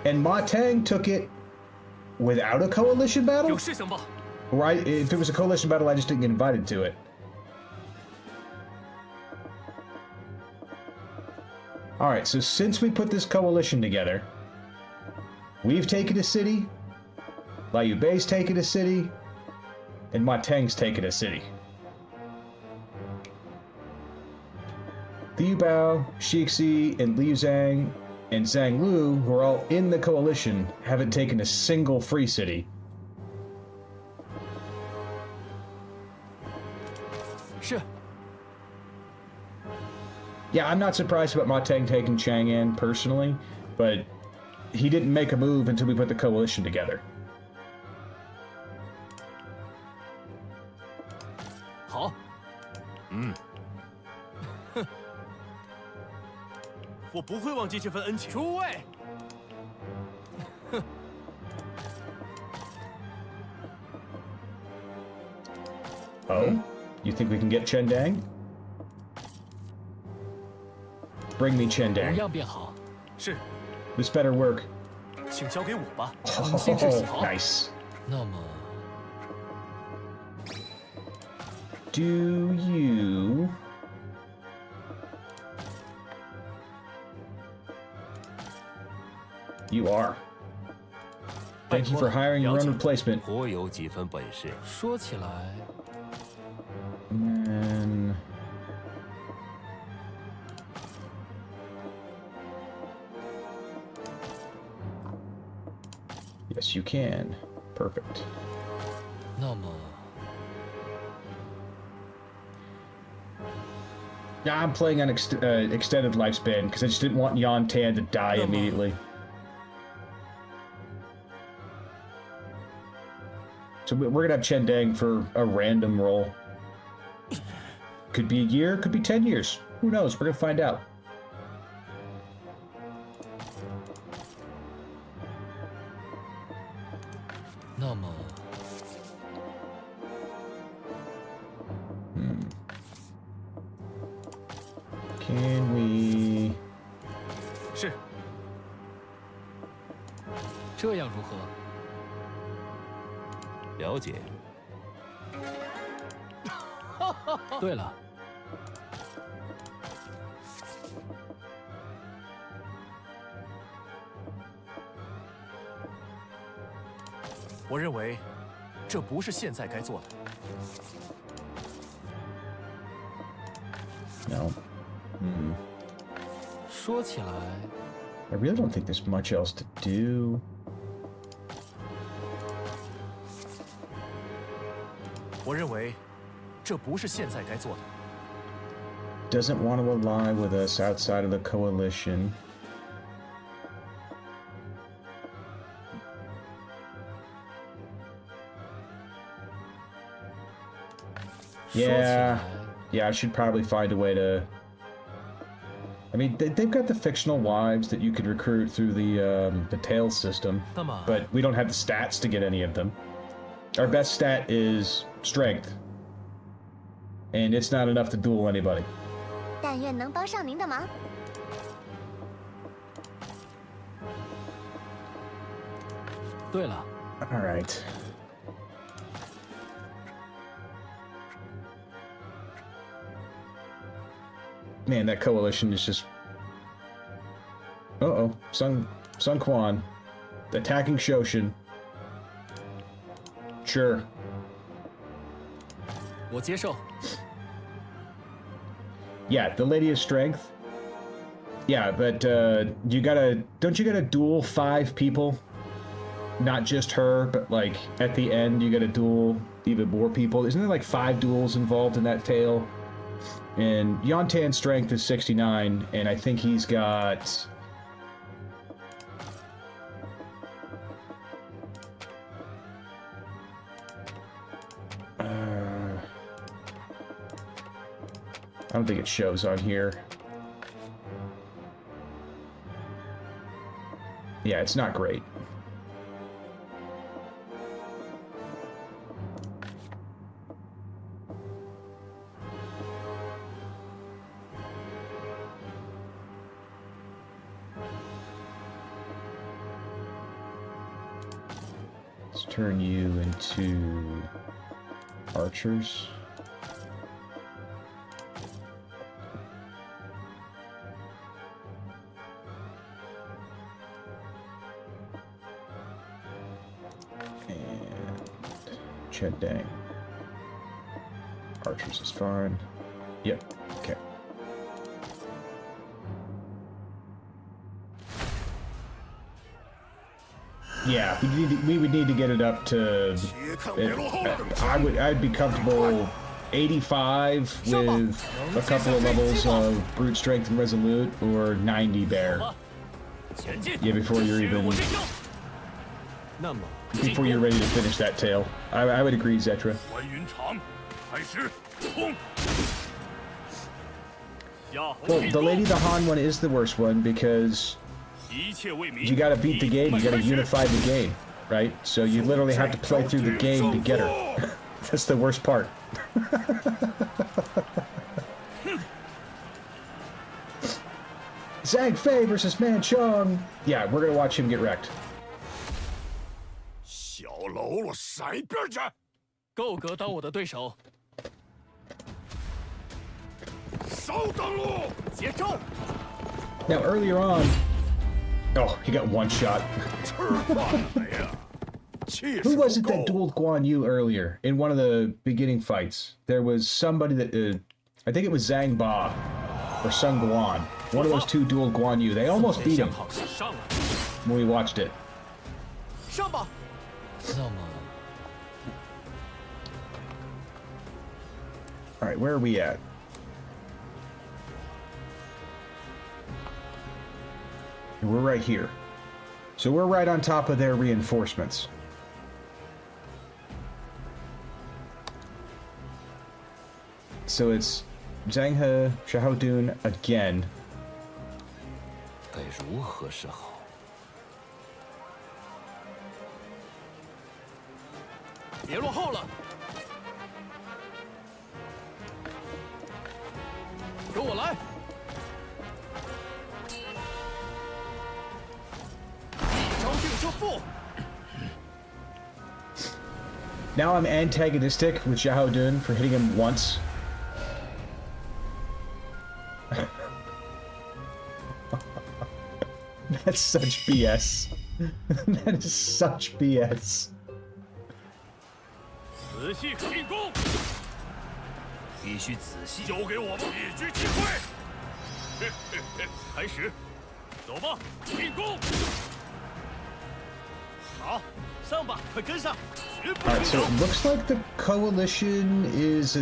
And Ma Tang took it without a coalition battle? 有事情吧？ Or if it was a coalition battle, I just didn't get invited to it. Alright, so since we put this coalition together, we've taken a city, Liu Bei's taken a city, and Ma Tang's taken a city. Liu Bao, Shixi, and Liu Zhang, and Zhang Lu, who are all in the coalition, haven't taken a single free city. 是。 Yeah, I'm not surprised about Ma Tang taking Chang'an personally, but he didn't make a move until we put the coalition together. 好。我不会忘记这份恩情。诸位。 Oh? You think we can get Chendang? Bring me 同 Chendang. 样变好。是， This better work. 请交给我吧。 Oh, nice. 那么， Do you... You are. Thank you for hiring your own replacement. 颇有几分本事。说起来， And... Yes, you can. Perfect. 那么 Yeah, I'm playing on extended lifespan because I just didn't want Yuan Tan to die immediately. So we're gonna have Chendang for a random roll. Could be a year, could be 10 years. Who knows? We're gonna find out. Can we... 是。这样如何？了解。对了，我认为这不是现在该做的。 No. 说起来， I really don't think there's much else to do. 我认为这不是现在该做的。 Doesn't want to ally with us outside of the coalition. Yeah, I should probably find a way to... I mean, they've got the fictional wives that you could recruit through the tail system, but we don't have the stats to get any of them. Our best stat is strength, and it's not enough to duel anybody. 但愿能帮上您的忙。 对了， All right. Man, that coalition is just... Uh-oh. Sun Quan. Attacking Shoshin. Sure. 我接受。 Yeah, the Lady of Strength. Yeah, but don't you gotta duel 5 people? Not just her, but like at the end you gotta duel even more people. Isn't there like 5 duels involved in that tale? And Yuan Tan's strength is 69, and I think he's got... I don't think it shows on here. Yeah, it's not great. Let's turn you into archers. Chendang. Archers is fine. Yep. Okay. Yeah, we would need to get it up to. I'd be comfortable 85 with a couple of levels of brute strength and resolute, or 90 bear. Yeah, before you're even. Before you're ready to finish that tale. I would agree, Zetra. Well, the Lady the Han one is the worst one because you gotta beat the game, you gotta unify the game, right? So you literally have to play through the game to get her. That's the worst part. Zhang Fei versus Man Chong. Yeah, we're gonna watch him get wrecked. 小喽啰，闪一边去！够格当我的对手。稍等喽！接招！ Now earlier on, oh, he got one shot. 吃饭了呀！气势 Who 不 was it 够 that dueled Guan Yu earlier in one of the beginning fights? There was somebody that I think it was Zhang Ba or Sun Guan. One of those two dueled Guan Yu. They almost beat him 上来！ when we watched it. 上吧。那么， All right, where are we at? We're right here. So we're right on top of their reinforcements. So it's Zhang He, Xiahou again. 该如何是好？ 别落后了！跟我来！一招定胜负！ Now I'm antagonistic with Xiahou Dun for hitting him once. That's such BS. That is such BS. 仔细进攻，必须仔细。交给我们，一举击溃。开始，走吧，进攻！好，上吧，快跟上！绝不 Alright, 停 so 手 it looks like the coalition is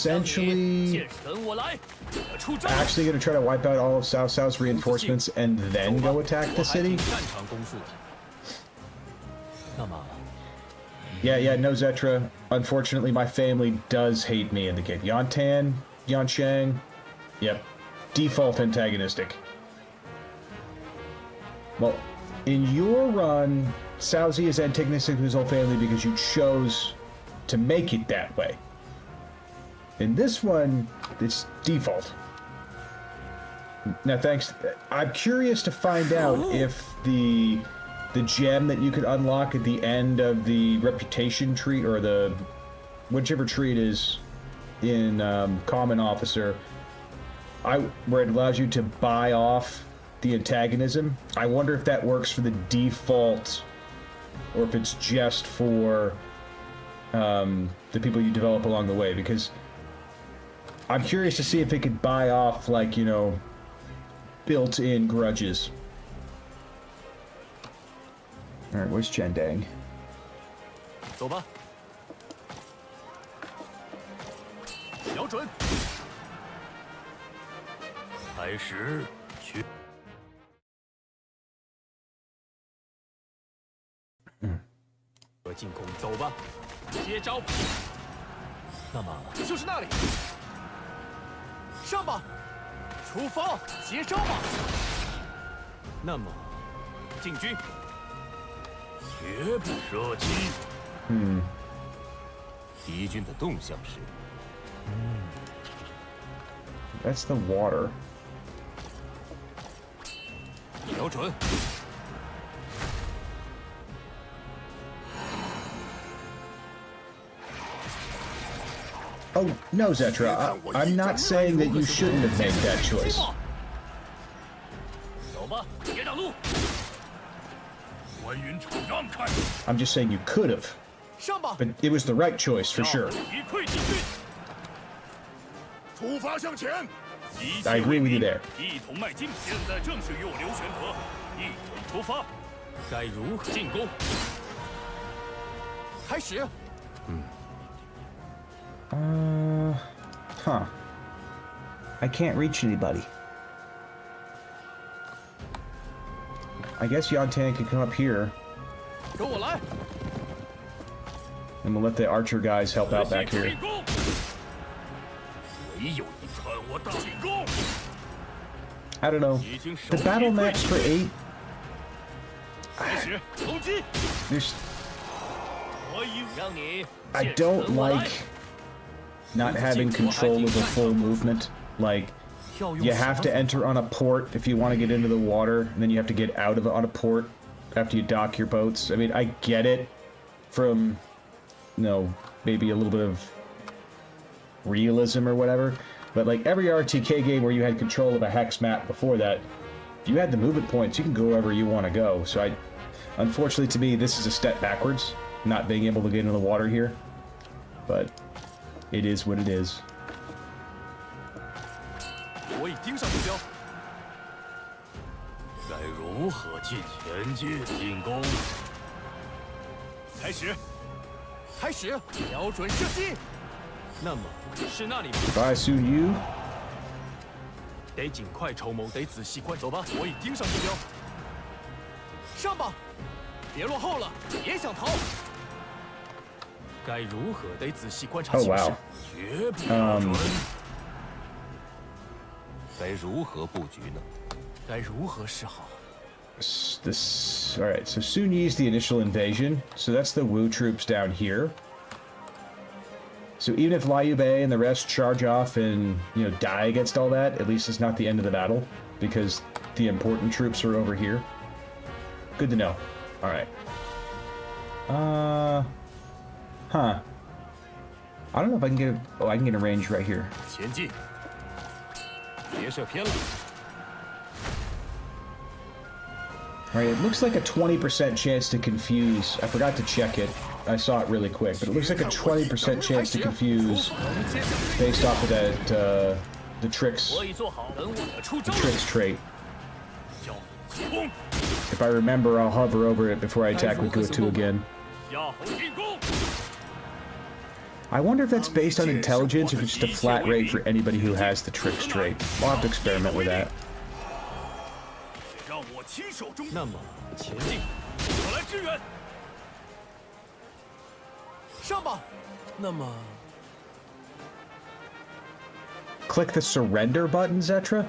让你 essentially 见神我来，我出招！ actually going to try to wipe out all of Cao Cao's reinforcements and then go attack the 我还挺 city. 擅长攻术的。那么， Yeah, no Zetra. Unfortunately, my family does hate me in the game. Yuan Tan, Yuan Shang. Yep. Default antagonistic. Well, in your run, Cao Zi is antagonistic to his whole family because you chose to make it that way. In this one, it's default. Now, thanks. I'm curious to find out if the gem that you could unlock at the end of the reputation tree, or the whichever tree it is in Common Officer, where it allows you to buy off the antagonism. I wonder if that works for the default, or if it's just for the people you develop along the way, because I'm curious to see if it could buy off, like, you know, built-in grudges. All right, where's Chendang? 走吧，瞄准，开始，去。和进攻。走吧，接招，那么，就是那里。上吧，出发，接招吧。那么，进军，绝不射击，敌军的动向是 That's the water. 瞄准。 Oh, no, Zetra. I'm not saying that you shouldn't have made that choice. 走吧，别挡路。关云长让开， I'm just saying you could have. 上吧， But it was the right choice for sure. 一溃进军，出发向前！ 一 I 切 agree 为 with you 民 there. 一同迈进。现在正是与我刘玄德一同出发，该如何进攻。开始。 Huh. I can't reach anybody. I guess Yuan Tan could come up here, 跟我来。 and we'll let the archer guys help out back here. 进攻，唯有你看我大进攻！ I don't know. 已经手 The 一 battle 溃 maps for 8, 开始攻击， there's, 我已让你 I 见 don't 神我来 like not having control of the full movement. Like, you have to enter on a port if you want to get into the water, and then you have to get out of it on a port after you dock your boats. I mean, I get it from, you know, maybe a little bit of realism or whatever, but like every RTK game where you had control of a hex map before that, if you had the movement points, you can go wherever you want to go. So unfortunately to me, this is a step backwards, not being able to get into the water here, but it is what it is. 我已盯上目标。该如何进前进？进攻！开始，开始，瞄准射击。那么是那里吗？ Goodbye, Soon Yu. 得尽快筹谋，得仔细观。走吧，我已盯上目标。上吧，别落后了，别想逃。该如何？得仔细观察 Oh 形势。 wow. 绝不瞄准。该如何布局呢？该如何是好？ This all right. So Soon Yu's the initial invasion. So that's the Wu troops down here. So even if Liu Bei and the rest charge off and, you know, die against all that, at least it's not the end of the battle, because the important troops are over here. Good to know. All right. Huh. I don't know if I can get a... Oh, I can get a range right here. 前进，别射偏了。 All right, it looks like a 20% chance to confuse. I forgot to check it. I saw it really quick, but it looks like a 20% chance to confuse based off of that, the tricks trait. If I remember, I'll hover over it before I attack with Go 2 again. I wonder if that's based on intelligence or if it's just a flat rate for anybody who has the tricks trait. I'll have to experiment with that. 那么前进，我来支援。上吧。那么 Click the surrender button, Zetra?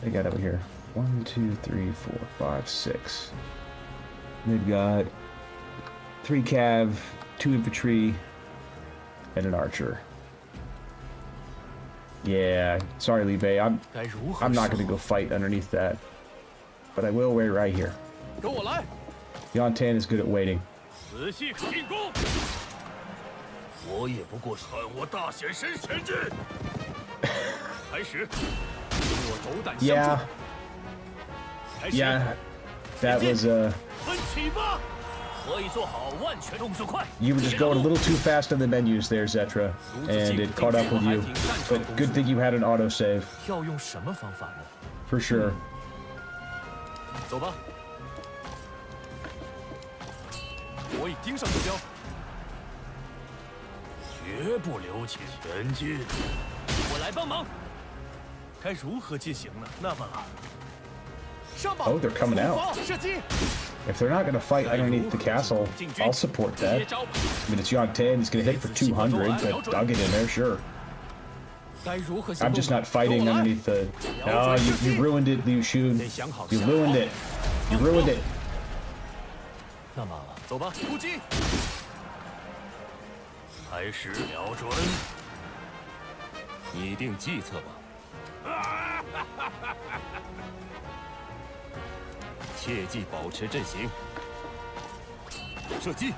They got over here 1, 2, 3, 4, 5, 6. They've got 3 cav, 2 infantry, and an archer. Yeah, sorry, Liu Bei. I'm not going to go fight underneath that, but I will wait right here. Yuan Tan is good at waiting. 仔细进攻！我也不过是看我大显身前进。开始。 Yeah. Yeah. That was you were just going a little too fast on the menus there, Zetra, and it caught up with you. But good thing you had an autosave. For sure. 走吧。我已盯上目标。绝不留情，前进！我来帮忙。 该如何进行呢？那么， Oh, they're coming out. If they're not going to fight underneath the castle, I'll support that. I mean, it's Yuan Tan. He's going to hit for 200, but I'll get in there, sure. I'm just not fighting underneath the... Oh, you ruined it, Liu Shun. You ruined it. You ruined it. 那么，走吧，突击！开始瞄准。拟定计策吧。 切记保持阵型。射击。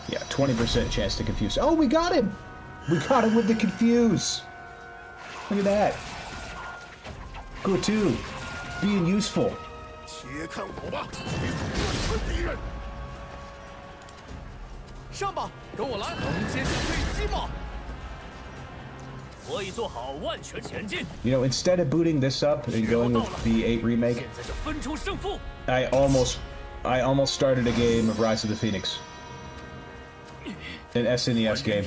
Yeah, 20% chance to confuse. Oh, we got him! We got him with the confuse. Look at that. Go 2, being useful. 且看我吧，去刺敌人。上吧，跟我来，横接小飞机嘛。 You know, instead of booting this up and going with the 8 remake, I almost started a game of Rise of the Phoenix. An SNES game.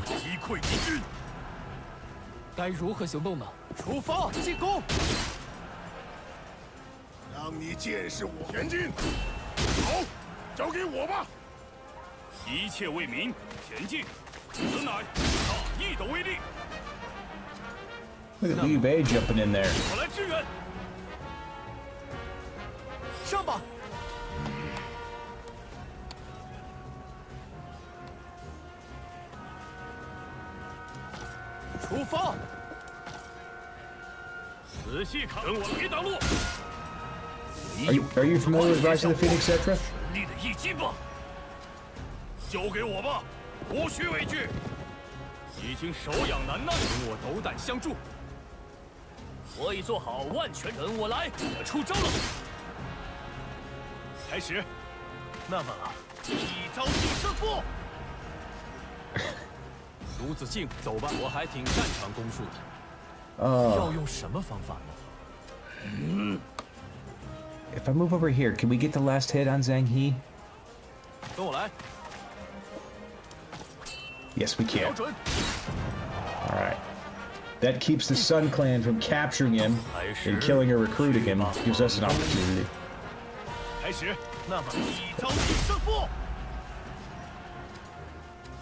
出发进攻！让你见识我前进。好，交给我吧。一切为民，前进！此乃大义的威力。 Look at Liu Bei jumping in there. 我来支援。上吧！出发！仔细看，跟我别挡路。 Are you familiar with Rise of the Phoenix, etc.？ 全力的一击吧！交给我吧，无需畏惧。已经手痒难耐，跟我斗胆相助。 我已做好万全，等我来，我出招了。开始。那么，一招定胜负。卢子敬，走吧，我还挺擅长攻术的。Oh. 要用什么方法呢？ If I move over here, can we get the last hit on Zhang He? 跟我来。 Yes, we 瞄 can. 准。 All right. That keeps the Sun Clan from capturing him and killing or recruiting him. Gives us an opportunity. 开始。那么，一招定胜负。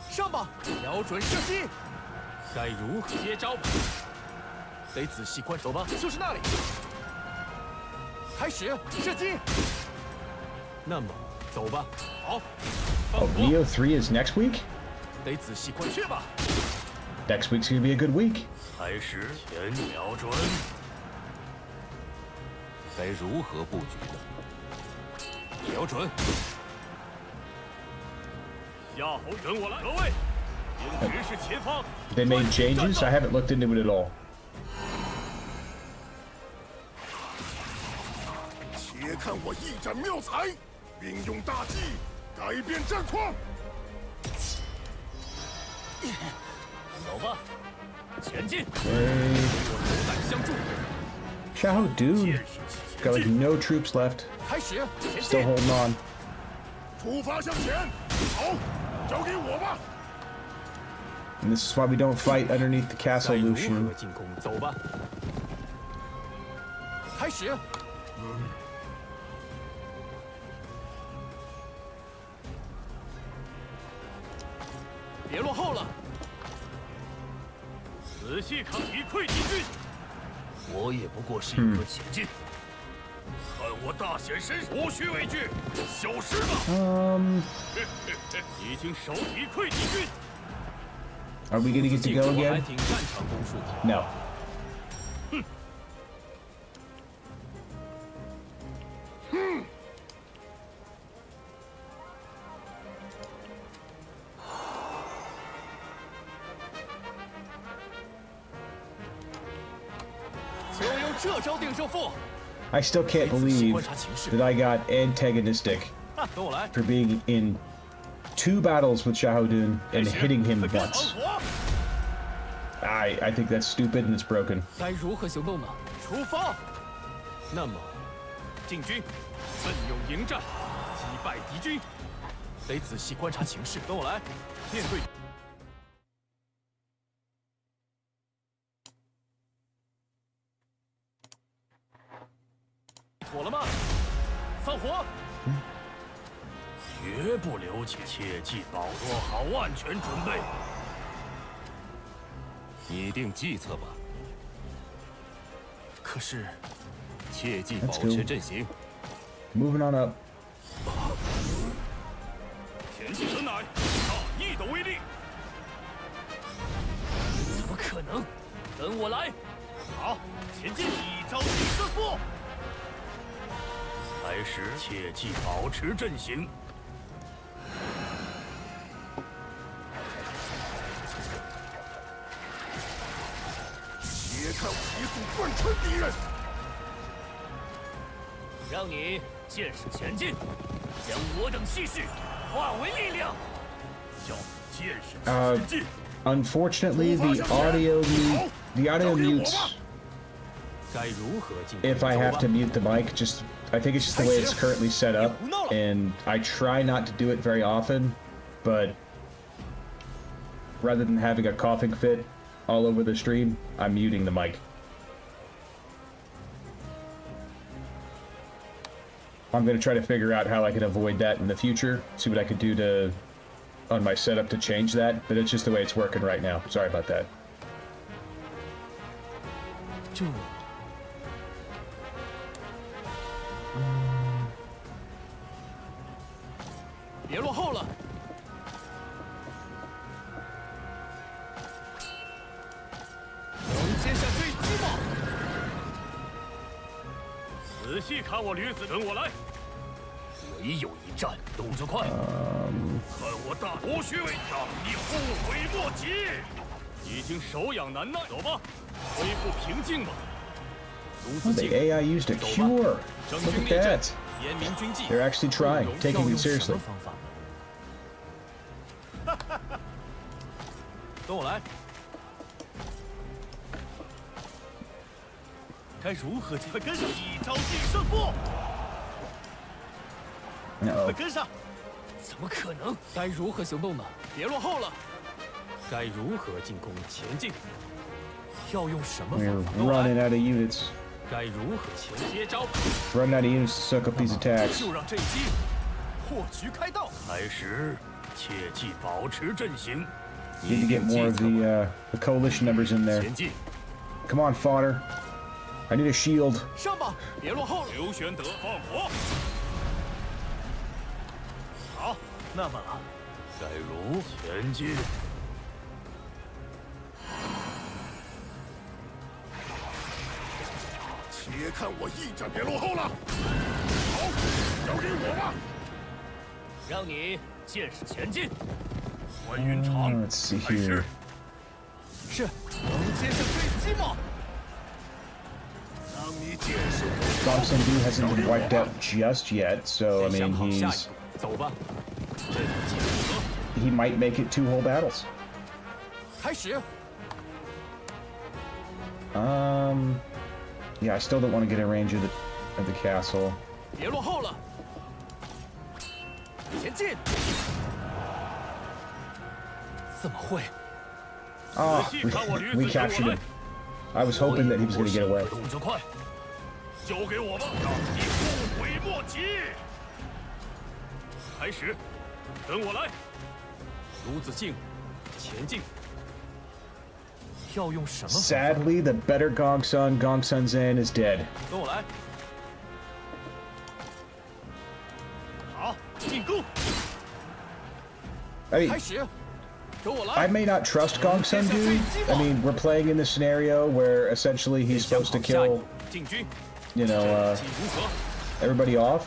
上吧，瞄准射击。该如何接招？得仔细观察。走吧，就是那里。开始射击。那么，走吧。好。 Oh, Neo 3 is next week? 得仔细观察吧。 Next week's gonna be a good week. 开始前瞄准。该如何布局呢？瞄准。夏侯，跟我来，各位，应直视前方。 They made changes? I haven't looked into it at all. 且看我一展妙才，并用大计改变战况。 走吧，前进！ 斗胆相助。 Xiahou Dun got like no troops left. 开始，前 Still 进！ holding on. 出发向前。好，交给我吧。 And this is why we don't fight underneath the 该 castle, 如 Lucian. 何进攻？走吧。开始。别落后了。 仔细看，一溃敌军。我也不过是一个前进。看我大显身手，无需畏惧，消失吧！已经手一溃敌军。 Are we gonna get to go 我还 again? 挺擅长攻术的。 No. 就用这招定胜负。 I still can't believe that I got antagonistic 跟我来。 for being in 2 battles with Xiahou Dun and hitting him once. I think that's stupid and it's broken. 该如何行动呢？出发。那么，进军，奋勇迎战，击败敌军。得仔细观察情势。跟我来，面对。妥了吗？放火！绝不留情，切记保做好万全准备。拟定计策吧，可是，切记保持阵型。 Moving on up. 前进，此乃大义的威力。怎么可能？跟我来！好，前进，一招定胜负。开始，切记保持阵型。且看我一速贯穿敌人。让你见识前进，将我等气势化为力量。叫见识 Uh, 前进。 Unfortunately, the audio mutes 该如何进攻？ if I have to mute the mic. I think it's just the way it's currently set up, and I try not to do it very often. But rather than having a coughing fit all over the stream, I'm muting the mic. I'm gonna try to figure out how I can avoid that in the future. See what I could do to on my setup to change that. But it's just the way it's working right now. Sorry about that. 这，别落后了。能接下这一击吗？仔细看我驴子，跟我来，唯有一战，动作快。看我大无须为让你后悔莫及。已经手痒难耐，走吧，恢复平静吧。卢子 The 敬， AI used a 走吧 cure. 整 Look 军 at 列阵 that. 严明军纪。 They're actually trying, 要 taking 用 it 什 seriously. 么方法呢？跟我来。该如何快跟上，一招定胜负。 快 No. 跟上！怎么可能？该如何行动呢？别落后了。该如何进攻？前进。要用什么 We're 方法？跟我 running 来。 out of units. 该如何前接招？ Running out of units to soak up these attacks. 就让这一击破局开道。开始，切记保持阵型。 Need to get more of the coalition members in there. 前进， Come on, fodder. I need a shield. 上吧，别落后了。刘玄德放火。好，那么该如前进。且看我一战，别落后了。好，交给我吧。让你见识前进。关云长， Let's see 开始 here.。是，能接上这一击吗？ 让你见识我 Gongsun hasn't been wiped out just yet, so I 想 mean 好下一 he's 步，走吧。阵结合， he might make it 2 whole battles. 开始。 Yeah, I still don't want to get in range of the castle. 别落后了。前进。怎么会？ Ah, we captured him. I was hoping that he was going to get away. 动作快，交给我吧，让你后悔莫及。开始，跟我来。卢子敬，前进。要用什么方法？ Sadly, the better Gongsun Zan, is dead. 跟我来。好，进攻。 I 开 mean, 始，跟我 I 来。 may not trust Gongsun dude. I mean, we're playing in this scenario where essentially he's 想 supposed to 好下一 kill, 步，进军。 you know, 计如何？ everybody off.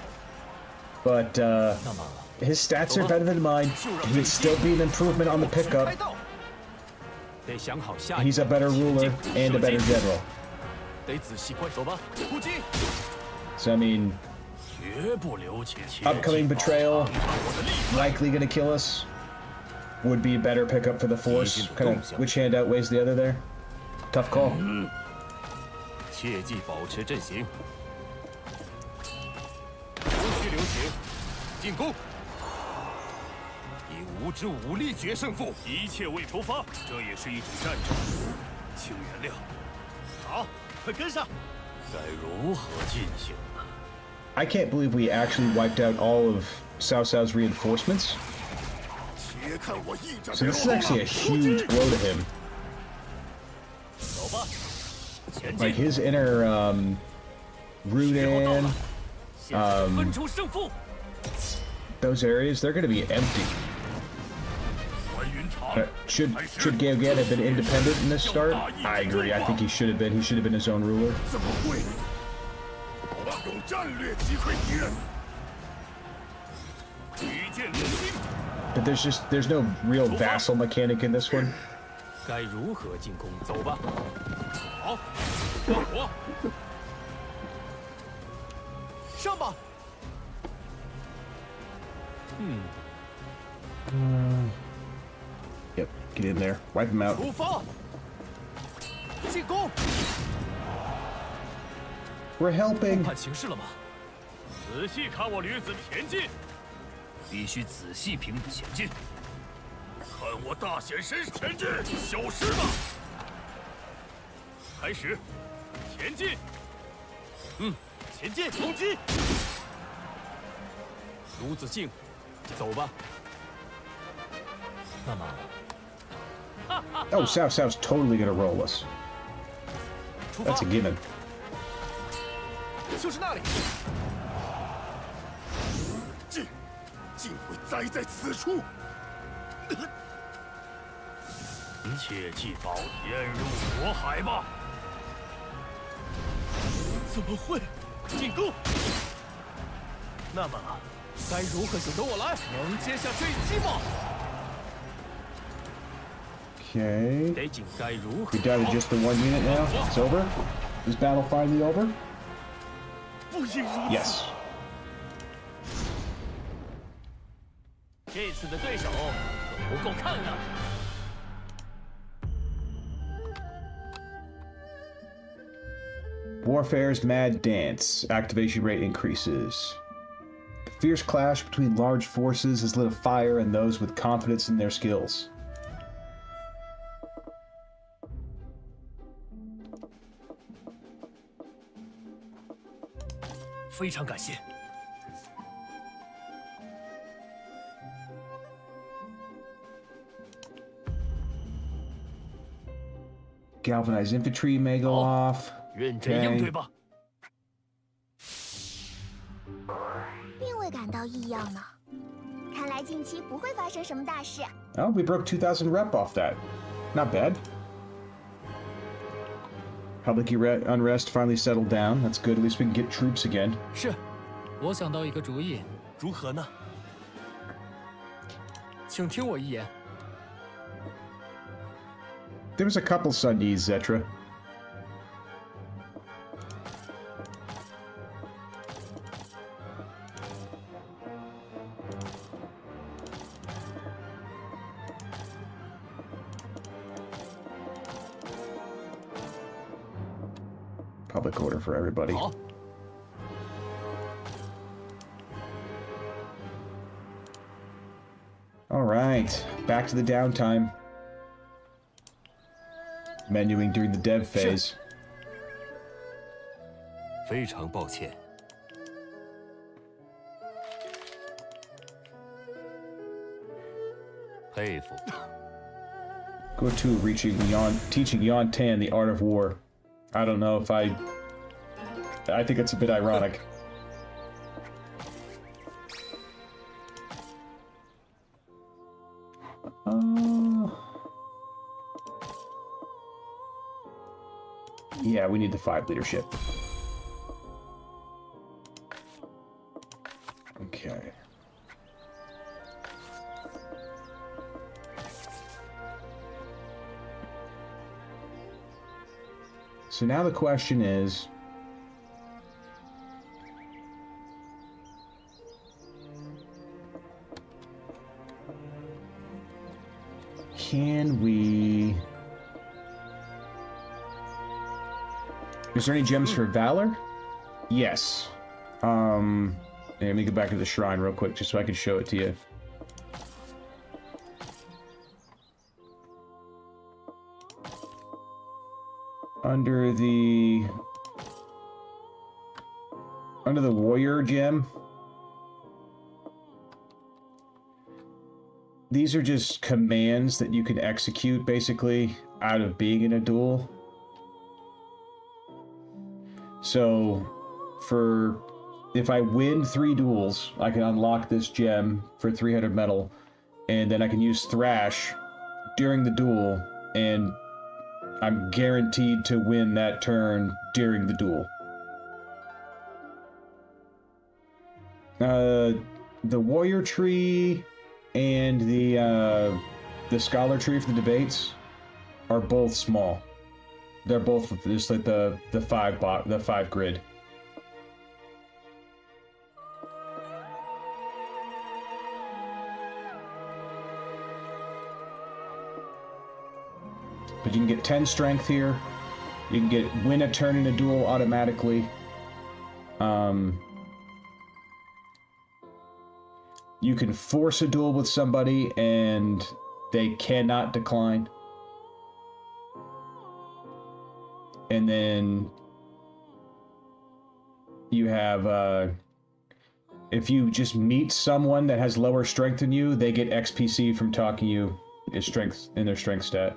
But 那么 his stats are better than mine. He'd still be an improvement on the 开 pickup. 道。得想好下一 He's a better ruler and a better general. 得仔细观，走吧，突击。 So I mean, 绝不留情。 upcoming betrayal, likely gonna kill us. Would be a better pickup for the force. Kind of which hand outweighs the other there? Tough call. 切记保持阵型。无需留情，进攻。以无知武力决胜负。一切未出发，这也是一种战争，请原谅。好，快跟上。该如何进行呢？ I can't believe we actually wiped out all of Cao Cao's reinforcements. 且看我一战， So 别 this 落 is 后 actually 了 a。huge blow to him. 走吧，前 Like 进。 his inner Rudan, 现在分出胜负。 those areas, they're gonna be empty. 关云长， Should Cao Cao have been independent in this start? I agree. I think he should have been. He should have been his own ruler. 怎么会？好吧，用战略击溃敌人。一剑定心。 But there's no real vassal mechanic in this one. 该如何进攻？走吧。好，放火。上吧。 Yep, get in there, wipe him out. 出发。进攻。 We're helping. 看形势了吗？仔细看我驴子前进，必须仔细评估前进。看我大显身手，前进，消失吧。开始，前进。前进，攻击。卢子敬，走吧。那么， Oh, Xiao's totally gonna roll us. 出发 That's a given. 就是那里。竟会栽在此处！切记保潜入火海吧！怎么会？进攻！那么，该如何由我来？能接下这一击吗？ Okay. 得紧该如何？ You're down to just the one unit now? It's over? Is battle finally over? 不应如此。 Yes. 这次的对手可不够看了。 Warfare's Mad Dance. Activation rate increases. The fierce clash between large forces has lit a fire in those with confidence in their skills. 非常感谢。 Galvanized infantry may go off. 认真应对吧。并未感到异样呢。看来近期不会发生什么大事。 Oh, we broke 2,000 rep off that. Not bad. Public unrest finally settled down. That's good. At least we can get troops again. 是，我想到一个主意，如何呢？请听我一言。 There was a couple Sundays, Zetra. Public order for everybody. 好， All right, back to the downtime. Menuing during the dev phase. 非常抱歉。佩服。 Go to teaching Yuan Tan the art of war. I don't know if I think it's a bit ironic. Yeah, we need the 5 leadership. Okay. So now the question is, can we... Is there any gems for Valor? Yes. Let me go back to the shrine real quick just so I can show it to you. Under the warrior gem, these are just commands that you can execute basically out of being in a duel. So if I win 3 duels, I can unlock this gem for 300 metal, and then I can use Thrash during the duel, and I'm guaranteed to win that turn during the duel. The warrior tree and the scholar tree for the debates are both small. They're both just like the 5 grid. But you can get 10 strength here. You can win a turn in a duel automatically. You can force a duel with somebody and they cannot decline. And then you have if you just meet someone that has lower strength than you, they get XPC from talking you in their strength stat.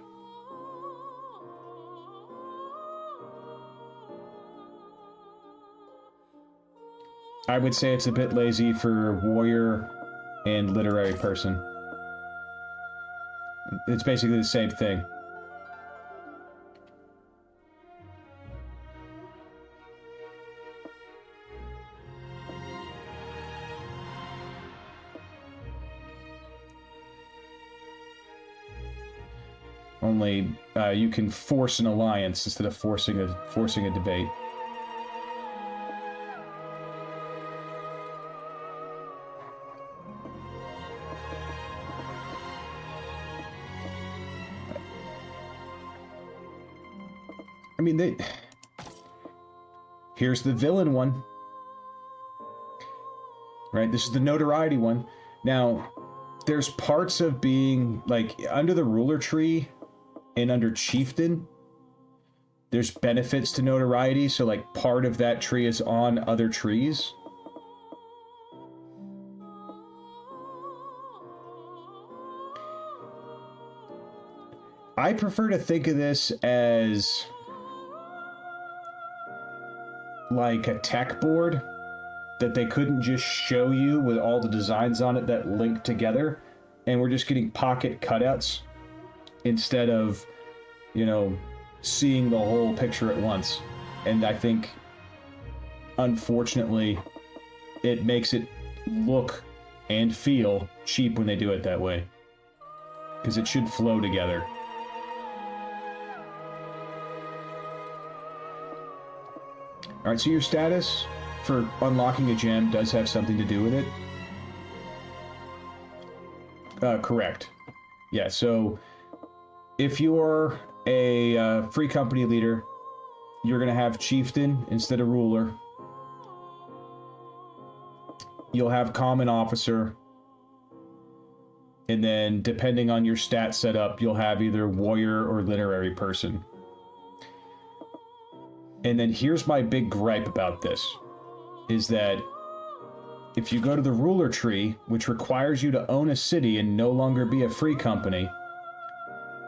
I would say it's a bit lazy for warrior and literary person. It's basically the same thing. Only you can force an alliance instead of forcing a debate. I mean, here's the villain one. Right? This is the notoriety one. Now, there's parts of being, like, under the ruler tree and under chieftain, there's benefits to notoriety, so, like, part of that tree is on other trees. I prefer to think of this as like a tech board that they couldn't just show you with all the designs on it that link together, and we're just getting pocket cutouts instead of, you know, seeing the whole picture at once. And I think, unfortunately, it makes it look and feel cheap when they do it that way, because it should flow together. Alright, so your status for unlocking a gem does have something to do with it. Correct. Yeah, so if you're a free company leader, you're going to have chieftain instead of ruler. You'll have common officer. And then, depending on your stat setup, you'll have either warrior or literary person. And then here's my big gripe about this, is that if you go to the ruler tree, which requires you to own a city and no longer be a free company,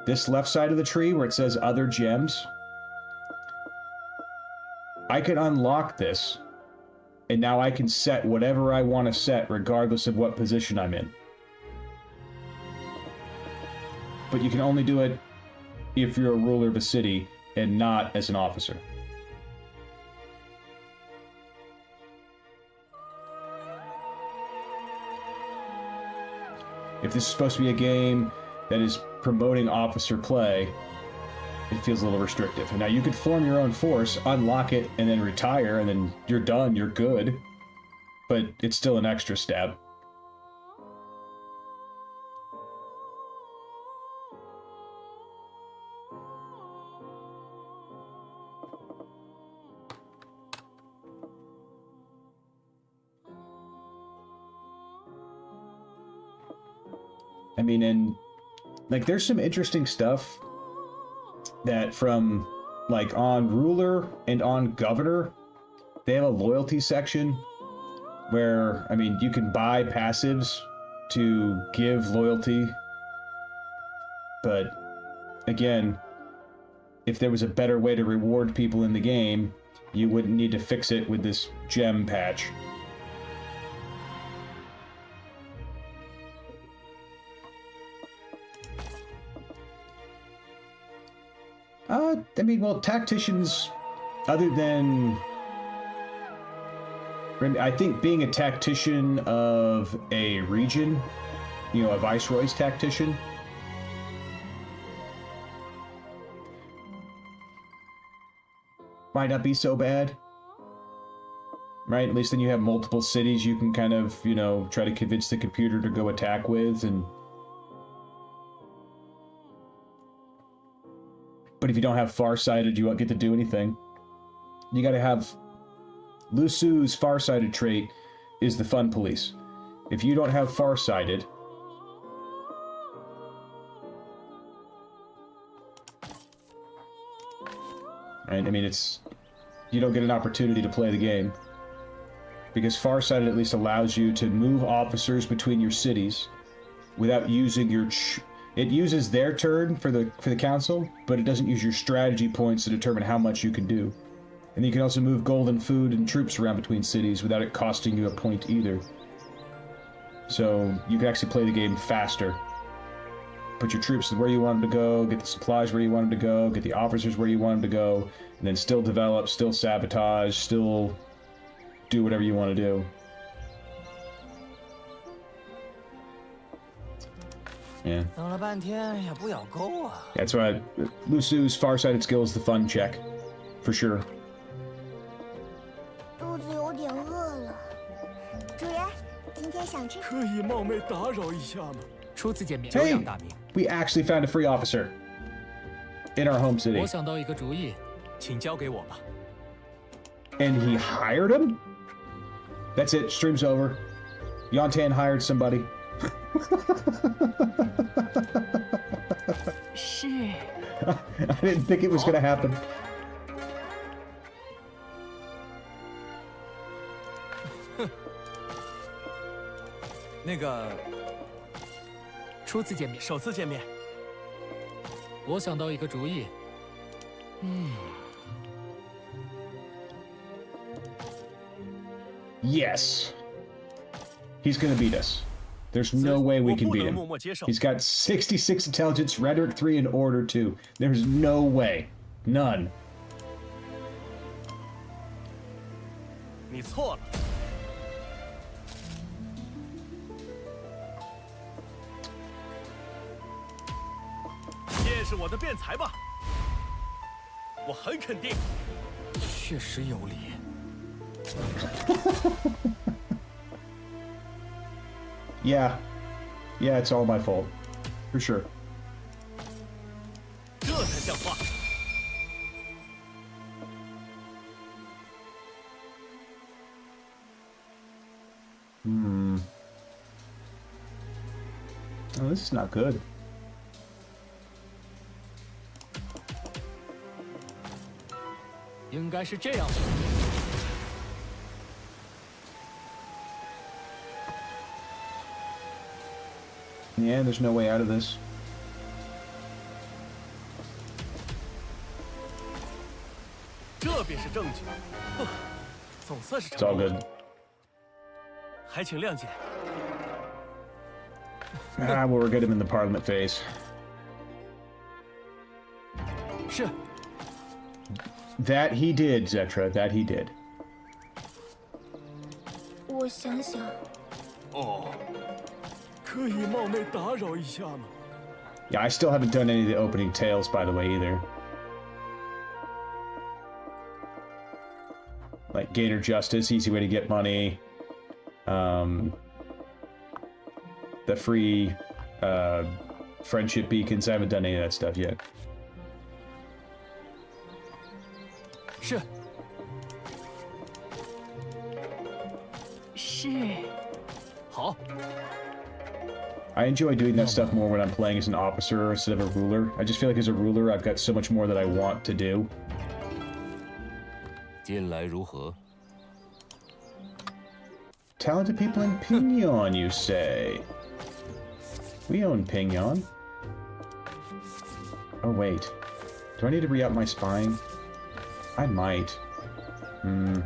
this left side of the tree where it says other gems, I can unlock this, and now I can set whatever I want to set regardless of what position I'm in. But you can only do it if you're a ruler of a city and not as an officer. If this is supposed to be a game that is promoting officer play, it feels a little restrictive. And now you could form your own force, unlock it, and then retire, and then you're done, you're good. But it's still an extra step. I mean, and like, there's some interesting stuff that from, like, on ruler and on governor, they have a loyalty section where, I mean, you can buy passives to give loyalty. But again, if there was a better way to reward people in the game, you wouldn't need to fix it with this gem patch. I mean, well, tacticians, other than... I think being a tactician of a region, you know, a viceroy's tactician, might not be so bad. Right? At least then you have multiple cities you can kind of, you know, try to convince the computer to go attack with, and... But if you don't have farsighted, you won't get to do anything. You gotta have... Lu Su's farsighted trait is the fun police. If you don't have farsighted... Right? I mean, it's... You don't get an opportunity to play the game. because Farsighted at least allows you to move officers between your cities without using your... It uses their turn for the council, but it doesn't use your strategy points to determine how much you can do. And you can also move gold and food and troops around between cities without it costing you a point either. So you can actually play the game faster. Put your troops where you want them to go, get the supplies where you want them to go, get the officers where you want them to go, and then still develop, still sabotage, still do whatever you want to do. Yeah. That's why Lusu's Farsighted skill is the fun check, for sure. 肚子有点饿了，主人，今天想吃？可以冒昧打扰一下吗？初次见面，久仰大名。 We actually found a free officer in our home city. 我想到一个主意，请交给我吧。 And he hired him? That's it. Stream's over. Yuan Tan hired somebody. 是。 I didn't think it was going to happen. 那个，初次见面，首次见面，我想到一个主意。Yes. He's going to beat us. There's no way we can beat him. He's got 66 intelligence, rhetoric 3, and order 2. There's no way. None. 你错了。见识我的辩才吧，我很肯定。确实有理。Yeah. Yeah, it's all my fault. For sure. 这才像话。Oh, this is not good. 应该是这样的。 Yeah, there's no way out of this. 这便是证据。总算是 It's 成 all 功了。 good. 还请谅解。 Ah, well, we'll get him in the parliament phase. 是。 That he did, Zetra. That he did. 我想想，哦，可以冒昧打扰一下吗？ Yeah, I still haven't done any of the opening tales, by the way, either. Like Gator Justice, easy way to get money. The free friendship beacons. I haven't done any of that stuff yet. 是。是。好。 I enjoy doing that stuff more when I'm playing as an officer instead of a ruler. I just feel like as a ruler, I've got so much more that I want to do. 近来如何? Talented people in Pignon, you say? We own Pignon. Oh, wait. Do I need to re-up my spying? I might. Hmm.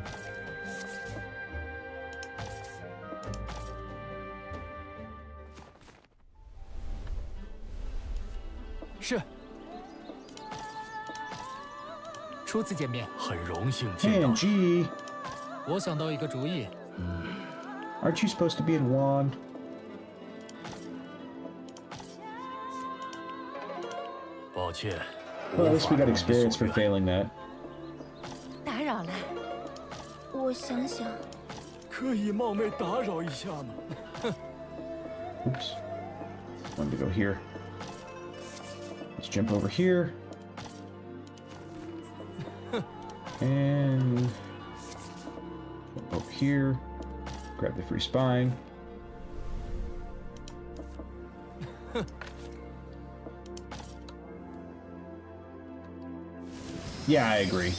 是。初次见面，很荣幸见到 Hey, 你。 G. 我想到一个主意。Aren't you supposed to be in Wand? 抱歉。 Well, at least we got experience for failing that. 打扰了。我想想，可以冒昧打扰一下吗？ Oops. Wanted to go here. Let's jump over here. And jump over here. Grab the free spine. Yeah, I agree.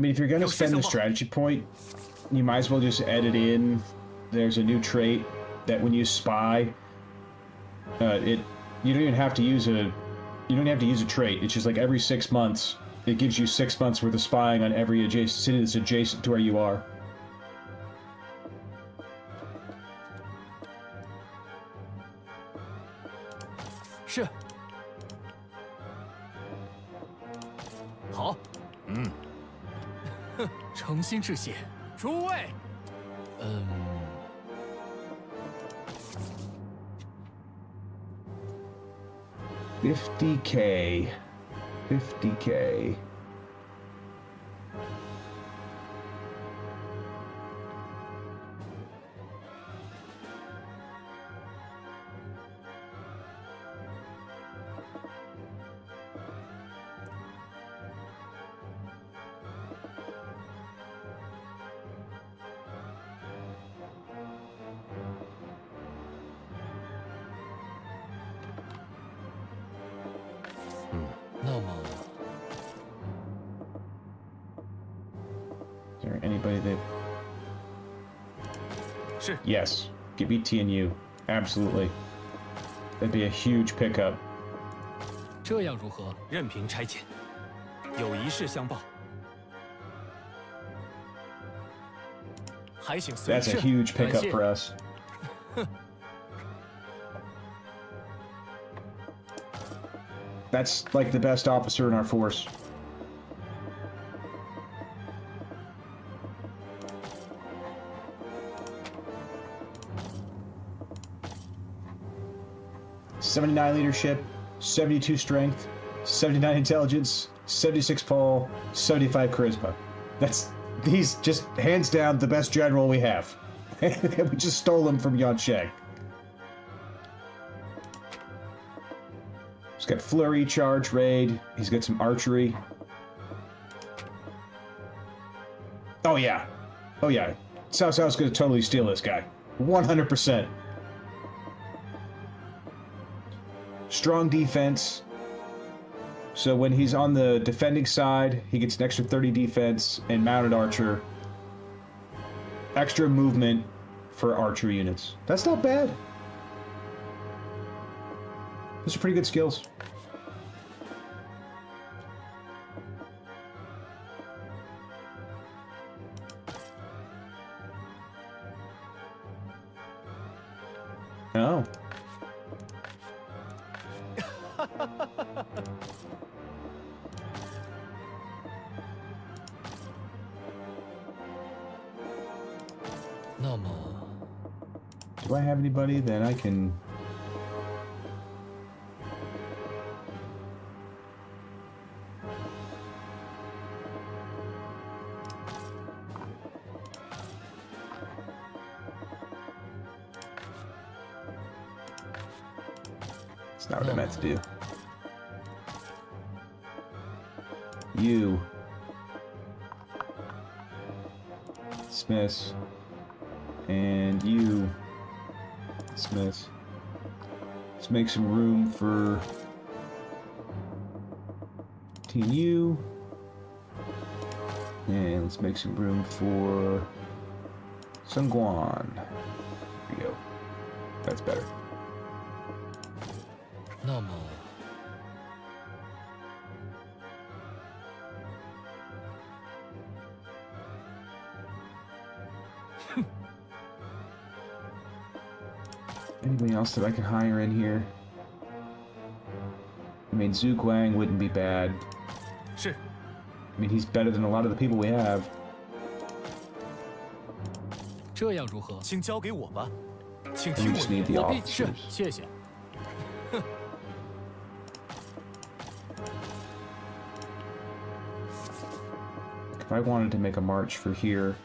I mean, if you're gonna spend the strategy point, you might as well just edit in. There's a new trait that when you spy, you don't even have to use a trait. It's just like every 6 months, it gives you 6 months worth of spying on every adjacent city that's adjacent to where you are.是。好。诚心致谢，诸位。50K. 50K. Is there anybody that... Sure. Yes. Give me T and U. Absolutely. That'd be a huge pickup. 这样如何？任凭差遣，有一事相报。还请随 That's a huge pickup for us. That's like the best officer in our force. '79 leadership, 72 strength, 79 intelligence, 76 pull, 75 charisma. He's just hands down the best general we have. We just stole him from Yuan Shang. He's got flurry, charge, raid. He's got some archery. Oh yeah. Oh yeah. Cao Cao's gonna totally steal this guy. 100%. Strong defense. So when he's on the defending side, he gets an extra 30 defense and mounted archer. Extra movement for archer units. That's not bad. Those are pretty good skills. Oh. Do I have anybody that I can... That's not what I meant to do. You. Smith. And you. Smith. Let's make some room for Team U. And let's make some room for Sun Guan. There we go. That's better. Anybody else that I can hire in here? I mean, Zhu Guang wouldn't be bad. Sure. I mean, he's better than a lot of the people we have. 这样如何？请交给我吧，请 We 听 just 我 need 言。 the 我必是， officers. 谢谢。 If I wanted to make a march for here,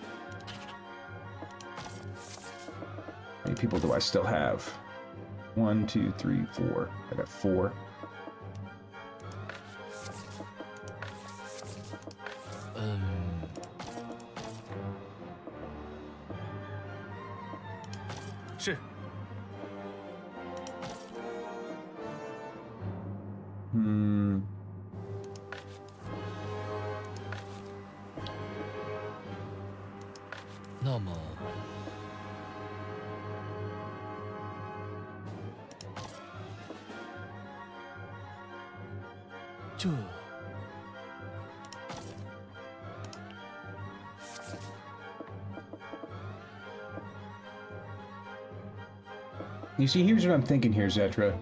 how many people do I still have? 1, 2, 3, 4. I got 4. Sure. 那么，这。 You see, here's what I'm thinking here, Zetra.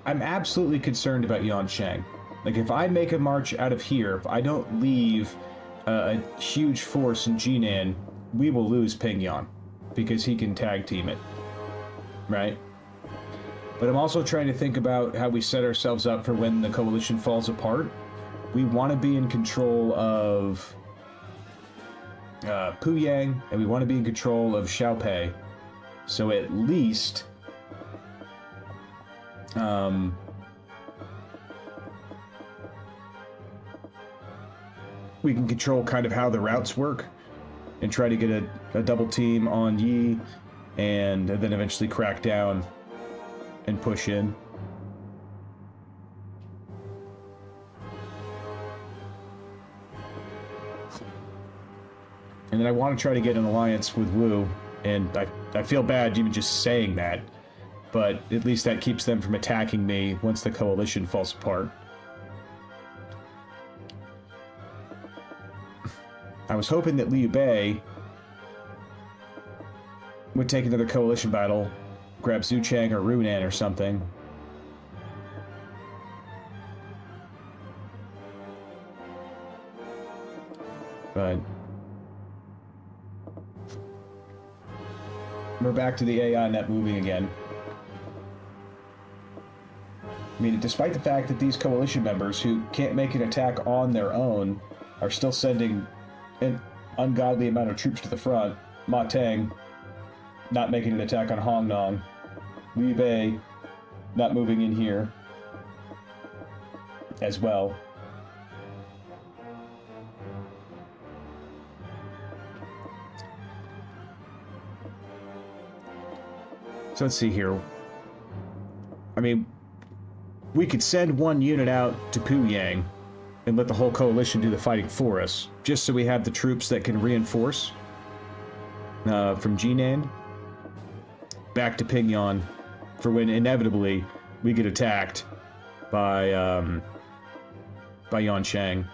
I'm absolutely concerned about Yuan Shang. Like, if I make a march out of here, if I don't leave a huge force in Jinan, we will lose Pingyang, because he can tag team it. Right? But I'm also trying to think about how we set ourselves up for when the coalition falls apart. We want to be in control of Puyang, and we want to be in control of Xiaopei. So at least... we can control kind of how the routes work and try to get a double team on Yi and then eventually crack down and push in. And then I want to try to get an alliance with Wu, and I feel bad even just saying that. But at least that keeps them from attacking me once the coalition falls apart. I was hoping that Liu Bei would take another coalition battle, grab Zhu Chang or Runan or something. But we're back to the AI net moving again. I mean, despite the fact that these coalition members who can't make an attack on their own are still sending an ungodly amount of troops to the front, Ma Teng not making an attack on Hong Nong, Liu Bei not moving in here as well. So let's see here. I mean, we could send one unit out to Puyang and let the whole coalition do the fighting for us, just so we have the troops that can reinforce from Jinan back to Pingyang for when inevitably we get attacked by Yuan Shang.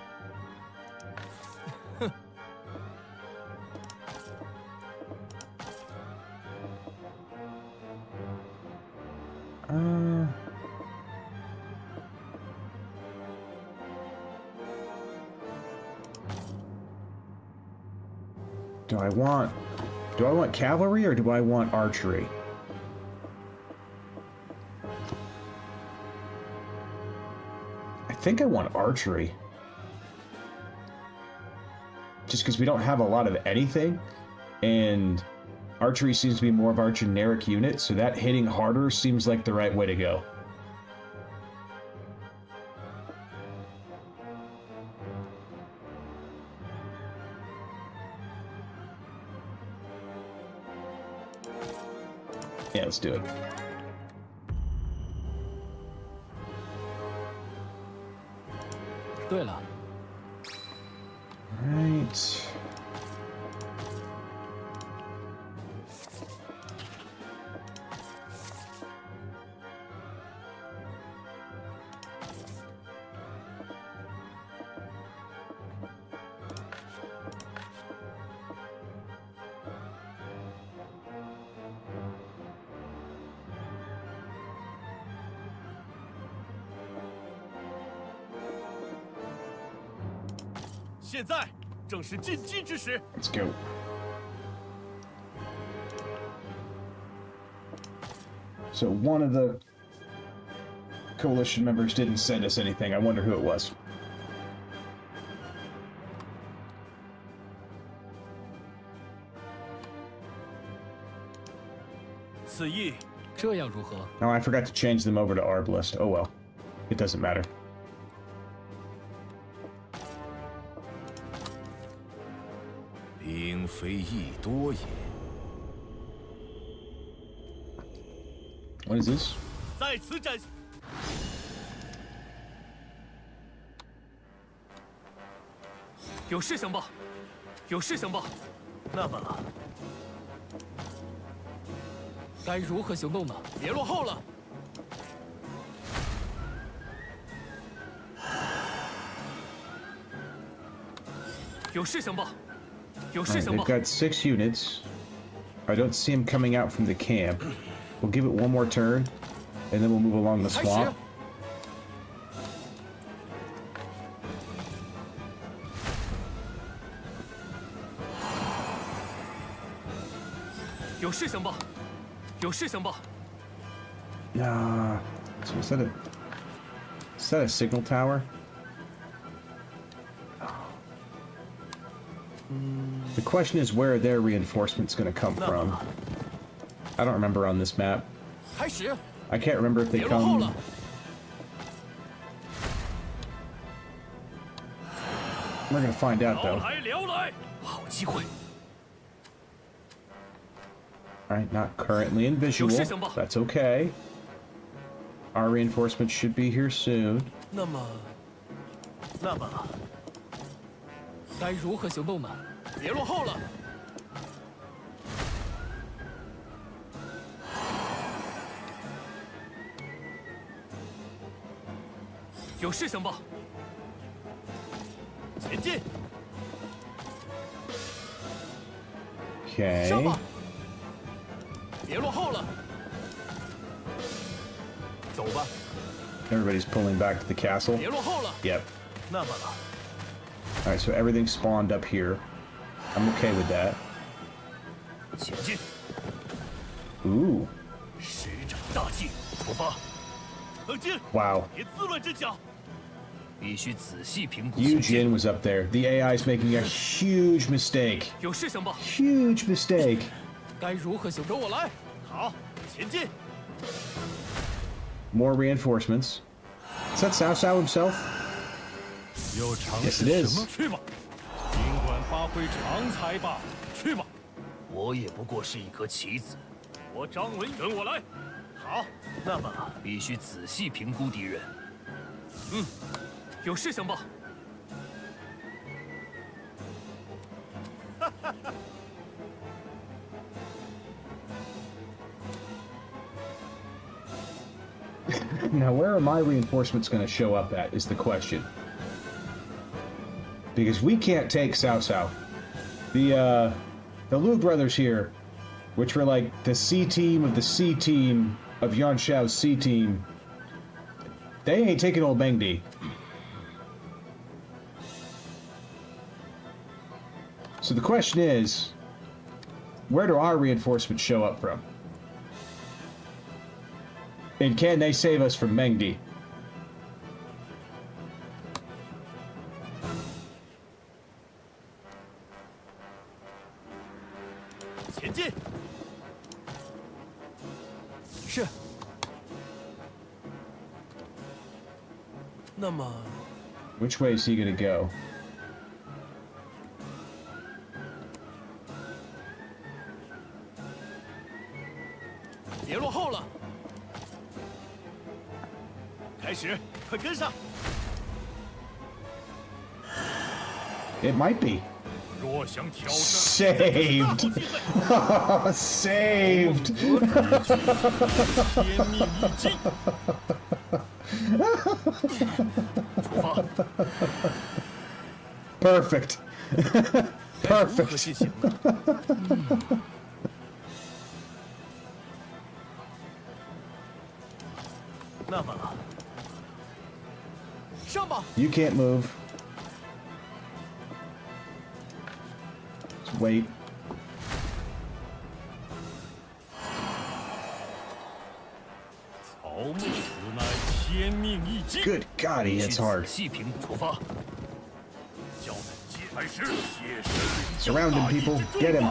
Do I want cavalry or do I want archery? I think I want archery. Just because we don't have a lot of anything, and archery seems to be more of our generic unit, so that hitting harder seems like the right way to go. Yeah, let's do it. Right. Let's go. So one of the coalition members didn't send us anything. I wonder who it was. Oh, I forgot to change them over to ARB list. Oh well. It doesn't matter. What is this? 该如何行动呢？别落后了！有事相报，有事 Alright, 相 they've 报。 got 6 units. I don't see them coming out from the camp. We'll give it one more turn, and then we'll move along the 开始。 swamp. 有事相报，有事相报。 So is that a signal tower? The question is where are their reinforcements going to come from? I don't remember on this map. 开始， I can't remember if they 别落后 come. 了。 We're going to find out 老 though. 来聊来，好机会， Alright, not currently in visual. That's okay. Our reinforcements should be here soon. 那么该如何行动呢？别落后了！有事相报，前进！ Okay. 上吧！别落后了！走吧， Everybody's pulling back to the castle. 别落后了！ Yep. 那么 Alright, so everything's spawned up here. I'm okay with that. 前进， Ooh. 施展大计，出发！冷静， Wow. 别自乱阵脚。必须仔细评估前 Yu 进。 Jin was up there. The AI's making a huge mistake. 有事相报， Huge mistake. 该如何行动？跟我来！好，前进。 More reinforcements. Is that Cao Cao himself? 要尝 Yes, 试 it 什 is. 么？去吧，尽管发挥长才吧。去吧，我也不过是一颗棋子，我张文跟我来。好，那么必须仔细评估敌人。有事相报， Now, where are my reinforcements going to show up at is the question. Because we can't take Cao Cao. The Liu brothers here, which were like the C team of the C team of Yuan Shao's C team, they ain't taking old Mengdi. So the question is, where do our reinforcements show up from? And can they save us from Mengdi? 前进。是。那么 Which way is he gonna go? 别落后了！ 开始，快跟上！ It might be. 若想挑战， Saved! Saved! 天命一击。出发， Perfect. 该如何 Perfect. 进行呢？那么上吧！ You can't move. Just wait. 草木，此乃天命一击。 Good God, he 必须 hits 仔 hard. 细评估。出发，叫开始，切实 Surround him, people. Get him.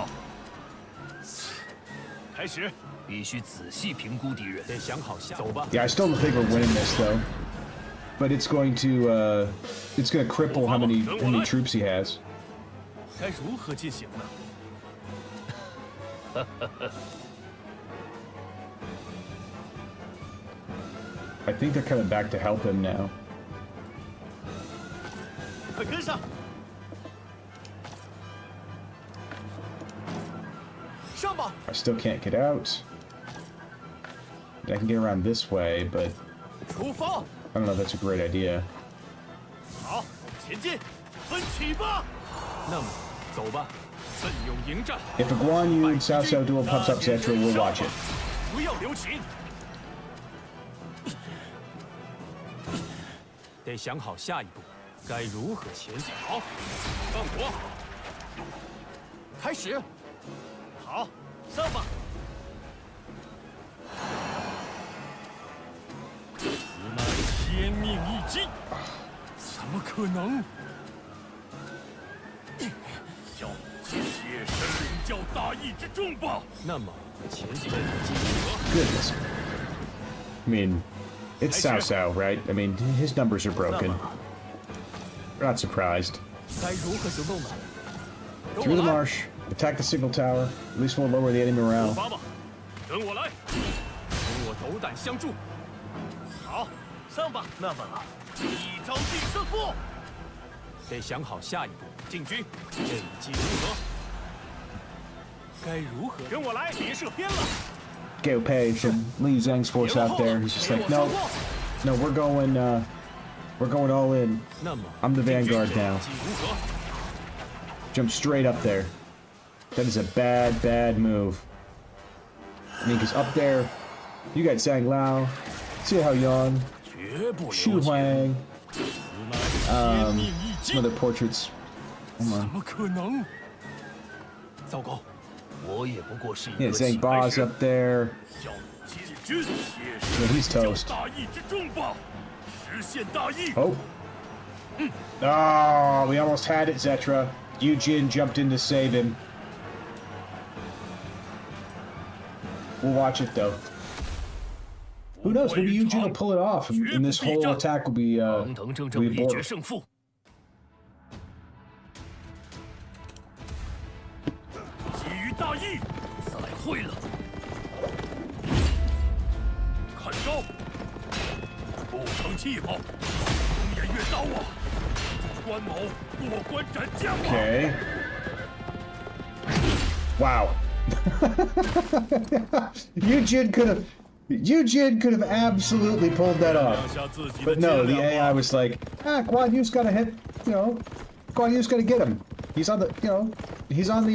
开始，必须仔细评估敌人。得想好下走吧。 Yeah, I still don't think we're winning this though. But it's going to cripple how many troops he has. 该如何进行呢？ I think they're coming back to help him now. 快跟上！ 上吧！ I still can't get out. I can get around this way, but 出发！ I don't know if that's a great idea. 好，前进，奋起吧！那么，走吧，奋勇迎战。 If a Guan Yu and Cao Cao duel pops up Zetra, we'll watch it. 不要留情。得想好下一步该如何前进。好，放火，开始。好，上吧。此乃天命一击，怎么可能？叫铁神领教大义之重吧。那么前进进如何？ Goodness. I mean, it's Cao Cao, right? I mean, his numbers are broken. We're not surprised. 该如何行动呢？ Through the marsh, attack the signal tower. At least we'll lower the enemy 出 morale. 发吧，跟我来，跟我斗胆相助。好，上吧。那么，一招定胜负。得想好下一步进军，这一击如何？该如何？跟我来，别射偏了。 Gao Pei from Li Zhang's force out there. He's just like, no, no, we're going all in. 那么， I'm the vanguard now. 击如何？ Jump straight up there. That is a bad, bad move. I mean, because up there, you got Zhang Lao, Hao Yuan, 绝不 Xu 留情。 Huang, 此乃天命一击 some other portraits. Hold 怎 on. 么可能？糟糕，我也不过是一 Yeah, 个 Zhang 棋 Ba's 牌 up there. 叫解军，铁 Yeah, he's 神 toast. 大义之重吧，实现大义。 Oh. Oh, we almost had it, Zetra. Yujin jumped in to save him. We'll watch it, though. Who knows? Maybe Yujin will pull it off, and this whole attack will be, 堂堂正正 will 一 be 决 bored. 胜负。基于大义，再会了。看招！不成气候，龙颜越刀啊！关某过关斩将啊！ Okay. Wow. Yujin could have absolutely pulled that off. 亮下自己的 But no, 肩 the 膀 AI 吧 was like, Guan Yu's gotta hit, Guan Yu's gotta get him. He's on the, he's on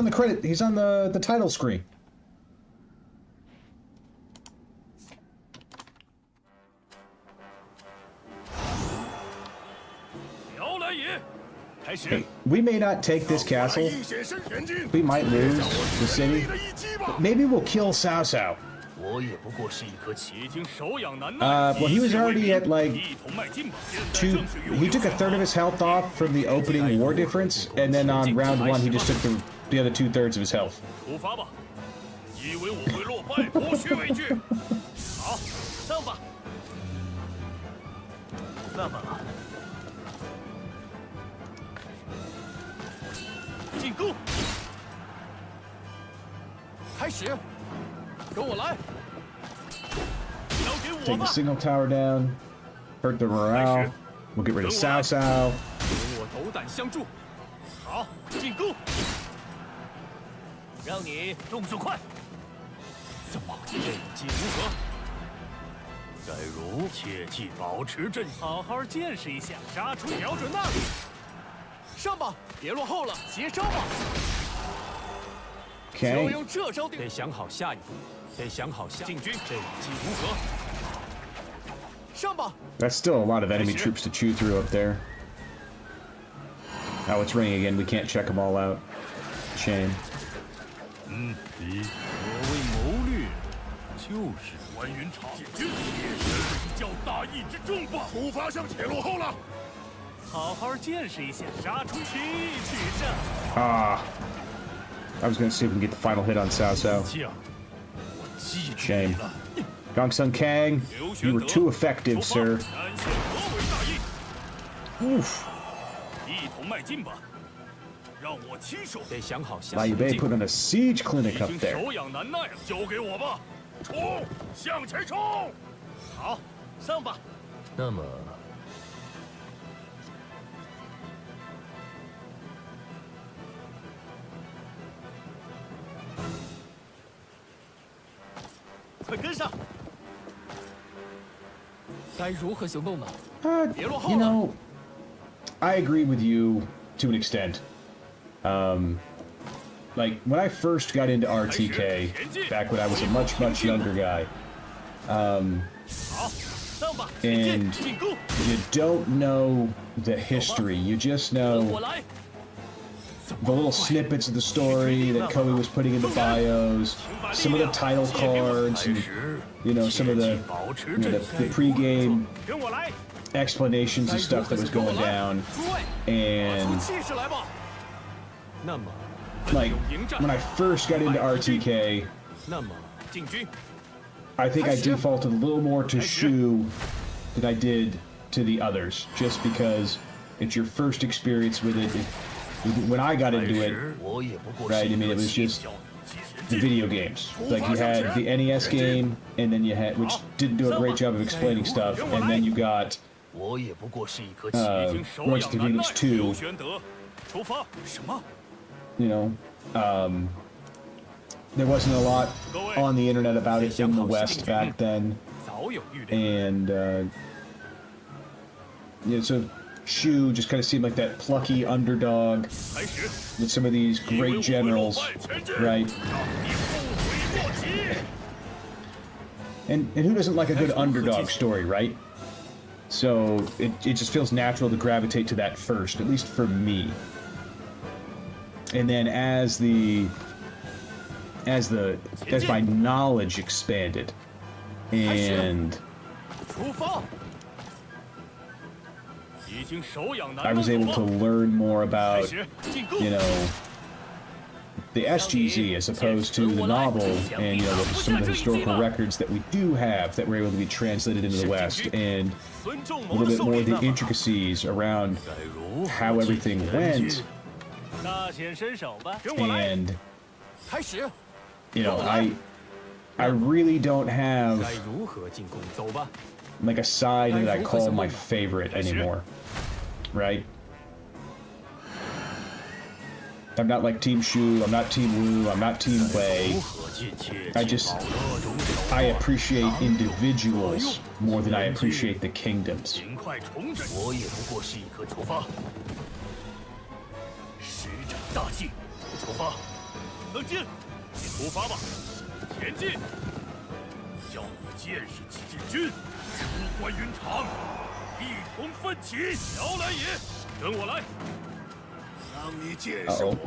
the credit, he's on the title screen. 辽来也，开始。 Hey, we may not take this castle. 一显身前进， We might lose the 全 city. 力的一击吧。 Maybe we'll kill Cao Cao. 我也不过是一颗棋，已经手痒难耐。 Well, he was already at like 一同迈进吧。现在 two. 正是用 He took a third of his health off from the opening war difference, and then on round one he just took the other 2/3 of his health. 出发吧！以为我会落败，不需畏惧。好，上吧。那么，进攻，开始，跟我来。交给我 Take the 吧。 signal tower down, hurt the morale. We'll get rid of Cao Cao. 跟我斗胆相助。好，进攻。让你动作快。怎么？这一击如何？再如，切记保持阵型，好好见识一下，杀出瞄准那里。上吧，别落后了，接招吧。就 Okay. 用这招定。得想好下一步，得想好下进军，这一击如何？上吧。 That's still a lot of enemy troops to chew through up there. Now it's ringing again. We can't check them all out. Shame. 所谓谋略，就是关云长进军，也是教大义之重吧。出发向前，落后了。好好见识一下，杀出去取胜。 Ah. I was gonna see if we can get the final hit on Cao Cao. 将，我记住 Shame. 你了。 Gongsung Kang, you were too effective, sir. 展现何为大义？ Oof. 一同迈进吧，让我亲手。得想好下 Liu Bei put on a siege 已 clinic up 经 there. 手痒难耐了，交给我吧。冲，向前冲！好，上吧。那么，快跟跟上。该如何行动呢？ You know, I agree with you to an extent. Like when I first got into RTK, back when I was a much younger guy, and you don't know the history, you just know the little snippets of the story that Koei was putting in the bios, some of the title cards, and, you know, some of the, you know, the pre-game explanations of stuff that was going down, and like when I first got into RTK, I think I defaulted a little more to Shu than I did to the others, just because it's your first experience with it. When I got into it, right, I mean, it was just the video games. Like, you had the NES game, and then you had, which didn't do a great job of explaining stuff, and then you got Royce the Venus 2. You know, there wasn't a lot on the internet about it in the West back then, and yeah, so Shu just kind of seemed like that plucky underdog with some of these great generals, right? And who doesn't like a good underdog story, right? So it just feels natural to gravitate to that first, at least for me. And then as my knowledge expanded, and I was able to learn more about, you know, the SGZ as opposed to the novel, and, you know, some of the historical records that we do have that were able to be translated into the West, and a little bit more of the intricacies around how everything went. And, you know, I really don't have like a side that I call my favorite anymore, right? I'm not like Team Shu, I'm not Team Wu, I'm not Team Wei. I appreciate individuals more than I appreciate the kingdoms. Uh-oh.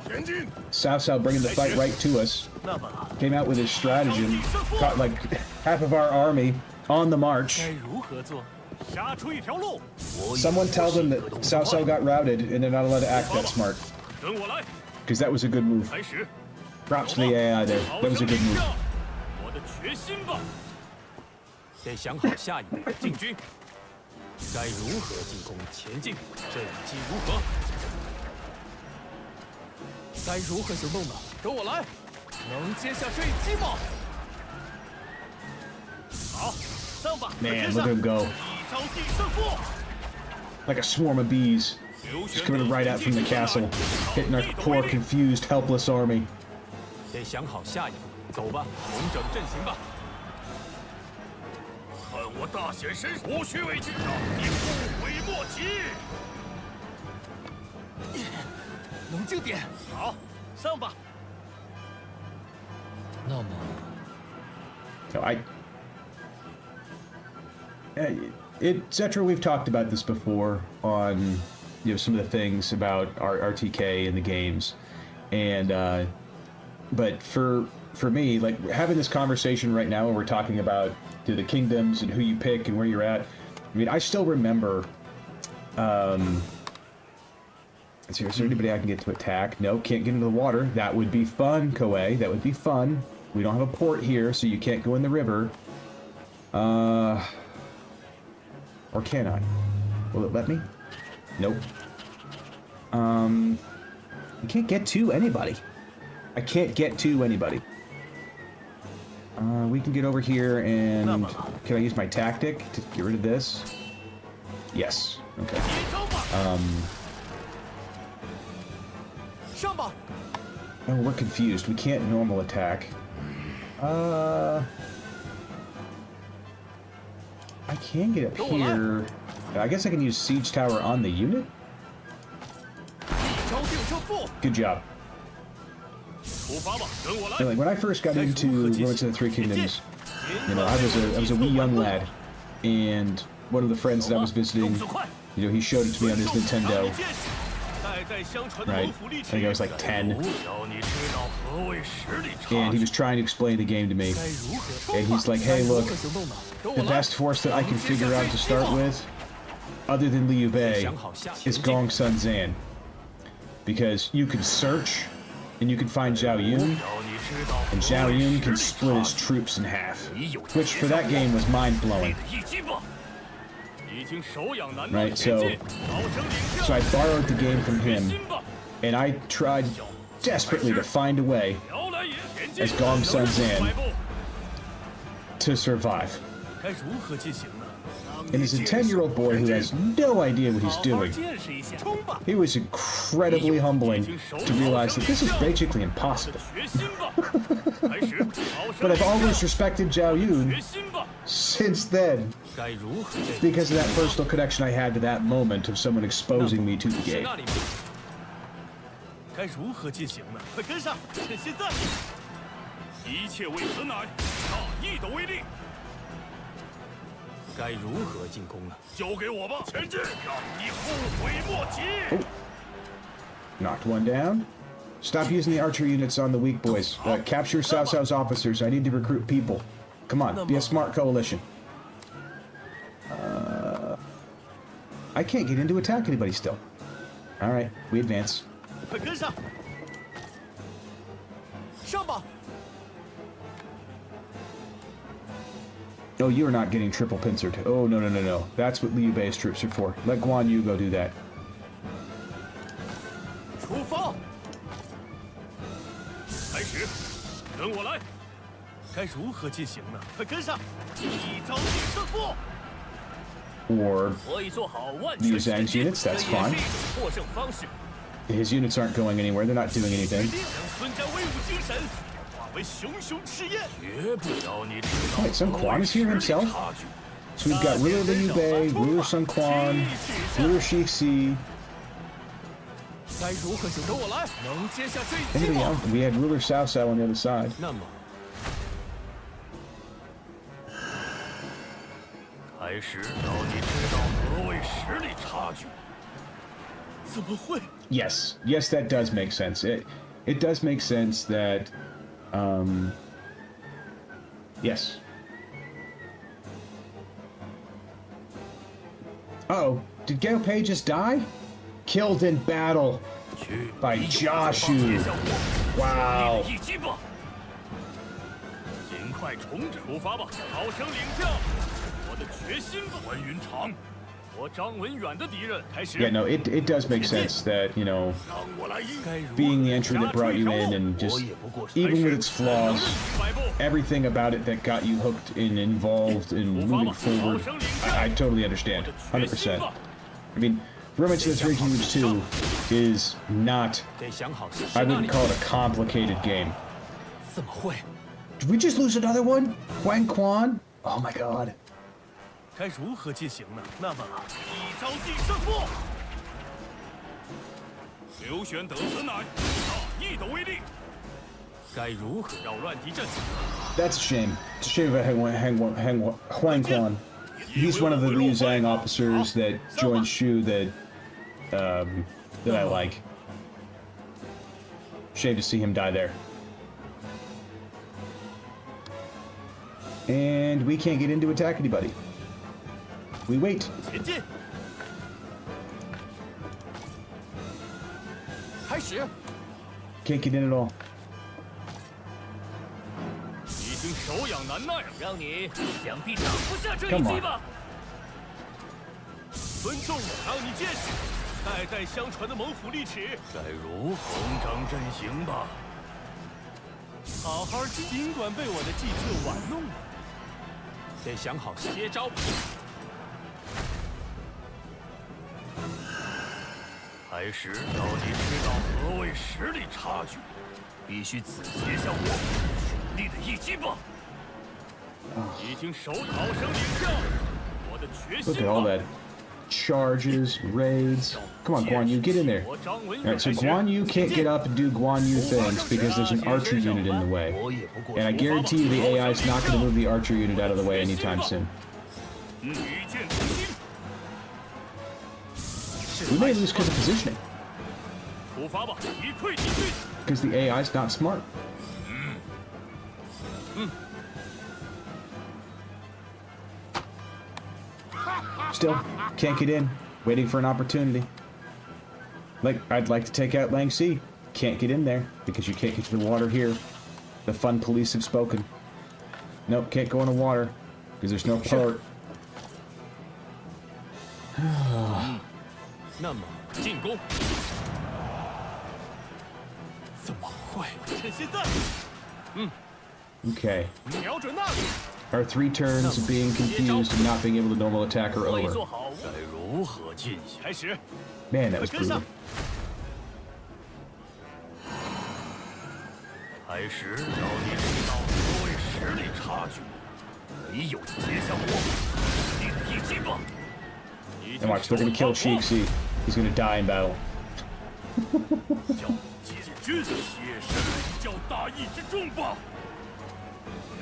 Cao Cao bringing the fight right to us. Came out with his stratagem. Caught like half of our army on the march. Someone tell them that Cao Cao got routed and they're not allowed to act that smart. Because that was a good move. Props to the AI there. That was a good move. 得想好下一步进军，该如何进攻前进？阵机如何？该如何行动呢？跟我来，能接下这一击吗？好，上吧！ Man, look at him go. Like a swarm of bees. Just coming right out from the castle, hitting our poor, confused, helpless army. 得想好下一步，走吧，重整阵型吧。 看我大显身手，无需畏惧，你不悔莫及。冷静点。好，上吧。那么， So Cetra, we've talked about this before on, you know, some of the things about our RTK and the games, and but for me, like having this conversation right now, where we're talking about the kingdoms and who you pick and where you're at. I mean, I still remember. Let's see, is there anybody I can get to attack? No, can't get into the water. That would be fun, Koei. That would be fun. We don't have a port here, so you can't go in the river. Or can I? Will it let me? Nope. I can't get to anybody. I can't get to anybody. We can get over here and... Can I use my tactic to get rid of this? Yes. Okay. Oh, we're confused. We can't normal attack. I can get up here. I guess I can use Siege Tower on the unit? Good job. Like, when I first got into Romance of the Three Kingdoms, you know, I was a wee young lad, and one of the friends that I was visiting, you know, he showed it to me on his Nintendo. Right, I think I was like 10, and he was trying to explain the game to me, and he's like, hey look, the best force that I can figure out to start with, other than Liu Bei, is Gong Sun Zan, because you can search, and you can find Zhao Yun, and Zhao Yun can split his troops in half, which for that game was mind-blowing. Right, so I borrowed the game from him, and I tried desperately to find a way as Gong Sun Zan to survive. And as a 10-year-old boy who has no idea what he's doing, it was incredibly humbling to realize that this is basically impossible. But I've always respected Zhao Yun since then, because of that personal connection I had to that moment of someone exposing me to the game. Oh. Knocked one down. Stop using the archer units on the weak boys. Capture Cao Cao's officers. I need to recruit people. Come on, be a smart coalition. I can't get in to attack anybody still. Alright, we advance. Oh, you are not getting triple pincered. Oh, no, no, no, no. That's what Liu Bei's troops are for. Let Guan Yu go do that. Or Liu Zhang's units, that's fine. His units aren't going anywhere, they're not doing anything. Wait, Sun Quan is here himself? So we've got Ruler Liu Bei, Ruler Sun Quan, Ruler Shixi. Anybody else? We had Ruler Cao Cao on the other side. Yes, yes, that does make sense. It does make sense that, yes. Uh-oh, did Gao Pei just die? Killed in battle by Joshu. Wow. Yeah, no, it does make sense that, you know, being the entry that brought you in and just, even with its flaws, everything about it that got you hooked and involved in moving forward, I totally understand, 100%. I mean, Romance of the Three Kingdoms 2 is not, I wouldn't call it a complicated game. Did we just lose another one? Huang Quan? Oh my god. That's a shame. It's a shame about Huang Quan. He's one of the Liu Zhang officers that joined Shu that I like. Shame to see him die there. And we can't get in to attack anybody. We wait. Can't get in at all. Come on. 尊重我，让你见识代代相传的猛虎利齿，该如何整阵型吧？好好尽管被我的计策玩弄了，得想好接招。还是要你知道何谓实力差距，必须仔细向我全力的一击吧。已经手好生领教。Look at all that charges, raids. Come on, Guan Yu, get in there. Alright, so Guan Yu can't get up and do Guan Yu things because there's an archer unit in the way. And I guarantee you the AI is not going to move the archer unit out of the way anytime soon. We may lose because of positioning. Because the AI is not smart. Still, can't get in. Waiting for an opportunity. Like, I'd like to take out Lang Si. Can't get in there, because you can't get to the water here. The fun police have spoken. Nope, can't go in the water, because there's no port. 那么进攻，怎么会？趁现在， Okay. 瞄准那里， Our 3 turns of being confused and not being able to normal attack are 我已 over. 做好，该如何进行？开始， Man, that was 跟上 brutal.，开始让你知道所谓实力差距，没有接下我你的一击吧。 And watch, they're gonna kill Sheik Si. He's gonna die in battle. 叫解军，切身叫大义之重吧。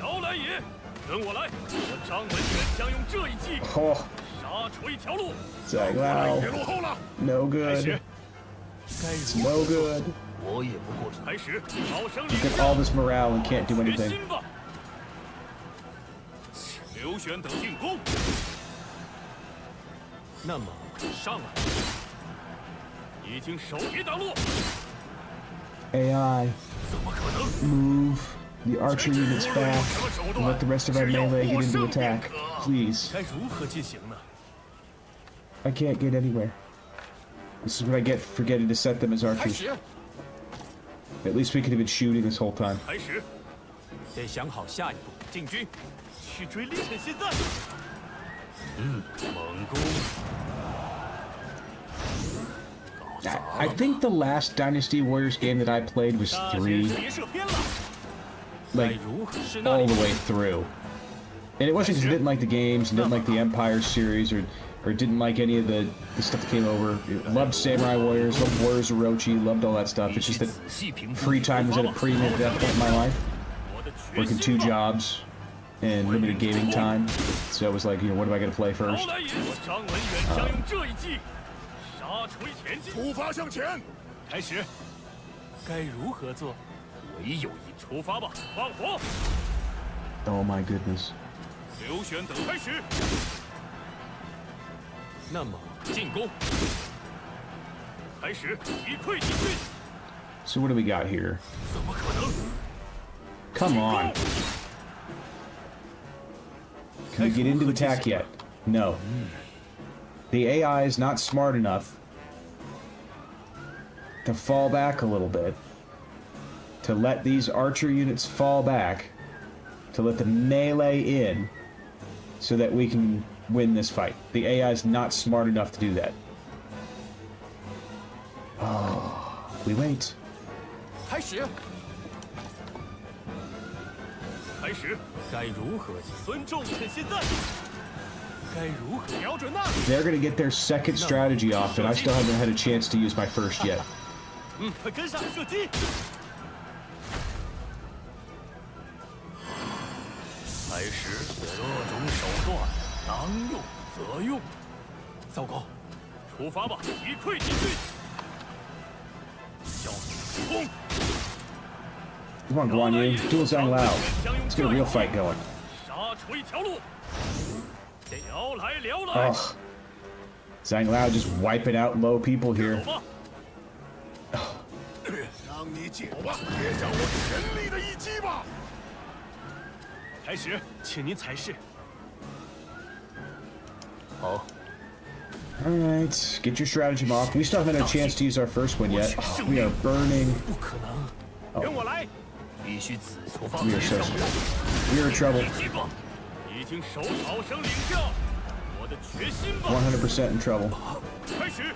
姚来也，跟我来，我张文远将用这一计 Oh, 杀出一条路。 Zhang Lao. 别落后了。 No 开 good. 始， It's no good. 我也不过是开始，好生 You 领 get all this morale and can't do 决 anything. 心吧。刘玄等进攻， 那么上来， 已经手一挡路， AI, 怎么可能？ move the archer units back and let the rest of our melee get into attack. Please. 该如何进行呢？ I can't get anywhere. This is what I get for forgetting to set them as 开 archers. 始， At least we could have been shooting this whole time. 开始， 得想好下一步进军。 去追猎，趁现在。 猛攻。 I think the last Dynasty Warriors game that I played was 大先 3, 生别射偏了， like, 如何是那 all 里 the way through. And it wasn't because I didn't like the games, and didn't like the Empire series, or didn't like any of the stuff that came over. Loved Samurai Warriors, loved Warriors of Orochi, loved all that stuff. It's just that 仔细评估 free time was at a premium at that point in my life. 我的决 Working 2心吧。 jobs and limited gaming time. So I was like, what am I going to play 姚 first? 来也，我张文远将用这一计杀锤前进。出发向前。开始，该如何做？唯有一出发吧，放火！ Oh my goodness. 刘玄等开始，那么进攻，开始，一溃一军。 So what do we got here? 怎么可能？ Come on. Can we get into attack yet? No. The AI is not smart enough to fall back a little bit, to let these archer units fall back, to let the melee in, so that we can win this fight. The AI is not smart enough to do that. Oh, we wait. 开始，开始，该如何？孙仲趁现在，该如何？瞄准那里。 They're going to get their second strategy off, and I still haven't had a chance to use my first yet. 快跟上，射击！开始各种手段，当用则用。糟糕，出发吧，一溃一军。叫攻！ Come on, Guan Yu. Duel Zhang Lao. Let's get a real fight going. 杀出一条路。聊来聊来， Oh. Zhang Lao just wiping out low people 走 here. 吧。让你解吧，接下我全力的一击吧。开始，请您裁示。好， Alright, get your stratagem off. We still haven't had a chance to use our first one yet. We are burning. 不可能！跟我来，必须此处放 We are so screwed. We are in trouble. 一击吧。已经手好生领教，我的决心吧。 100% in trouble. 开始，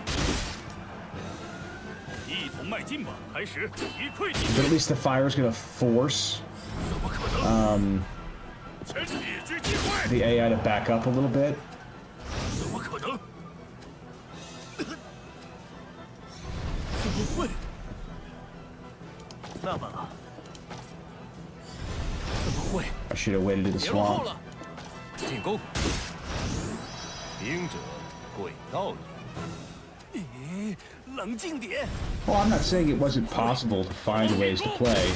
一同迈进吧。开始，一溃一 But at 军。 least the fire is going to force 怎么可能？ um, 趁列举机会。 the AI to back up a little bit. 不会。那么，怎么会？ I should have waited in the 别往后 swamp. 了。进攻！兵者，诡道也。咦，冷静点。 Well, I'm not saying it wasn't possible to find ways to play.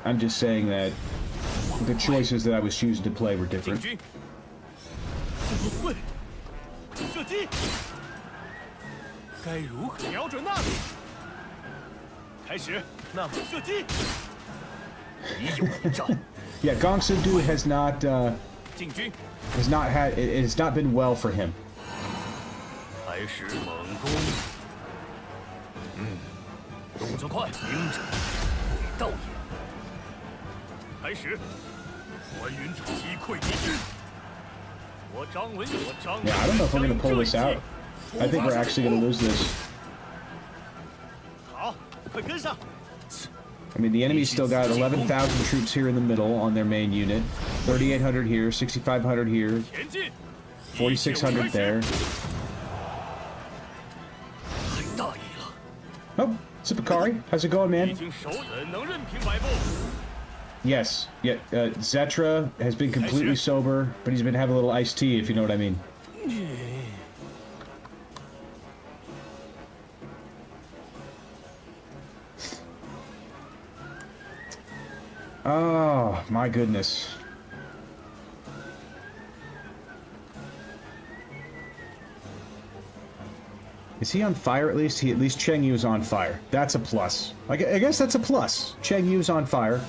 I'm just saying that the choices that I was choosing to play were 进 different. 军。怎么会？射击。该如何？瞄准那里。开始。那么射击。已有一战。 Yeah, Gong Soo-do has not 进军。 it has not been well for him. 开始猛攻。动作快，兵者，诡道也。开始。还原体击溃敌军。我张文，我张。 Yeah, I don't know if we're going to pull this out. I think we're actually going to lose this. 好，快跟上。 I mean, the enemy's still got 11,000 troops here in the middle on their main unit, 3,800 here, 6,500 here, 前进。 4,600 there. 太大意了。 Oh, Sipakari, how's it going, 已 man? 经熟人能任凭摆布。 Yes, yeah, Zetra has been completely sober, but he's been having a little iced tea, if you know what I mean. Oh, my goodness. Is he on fire at least? At least Cheng Yu's on fire. That's a plus. I guess that's a plus. Cheng Yu's on fire.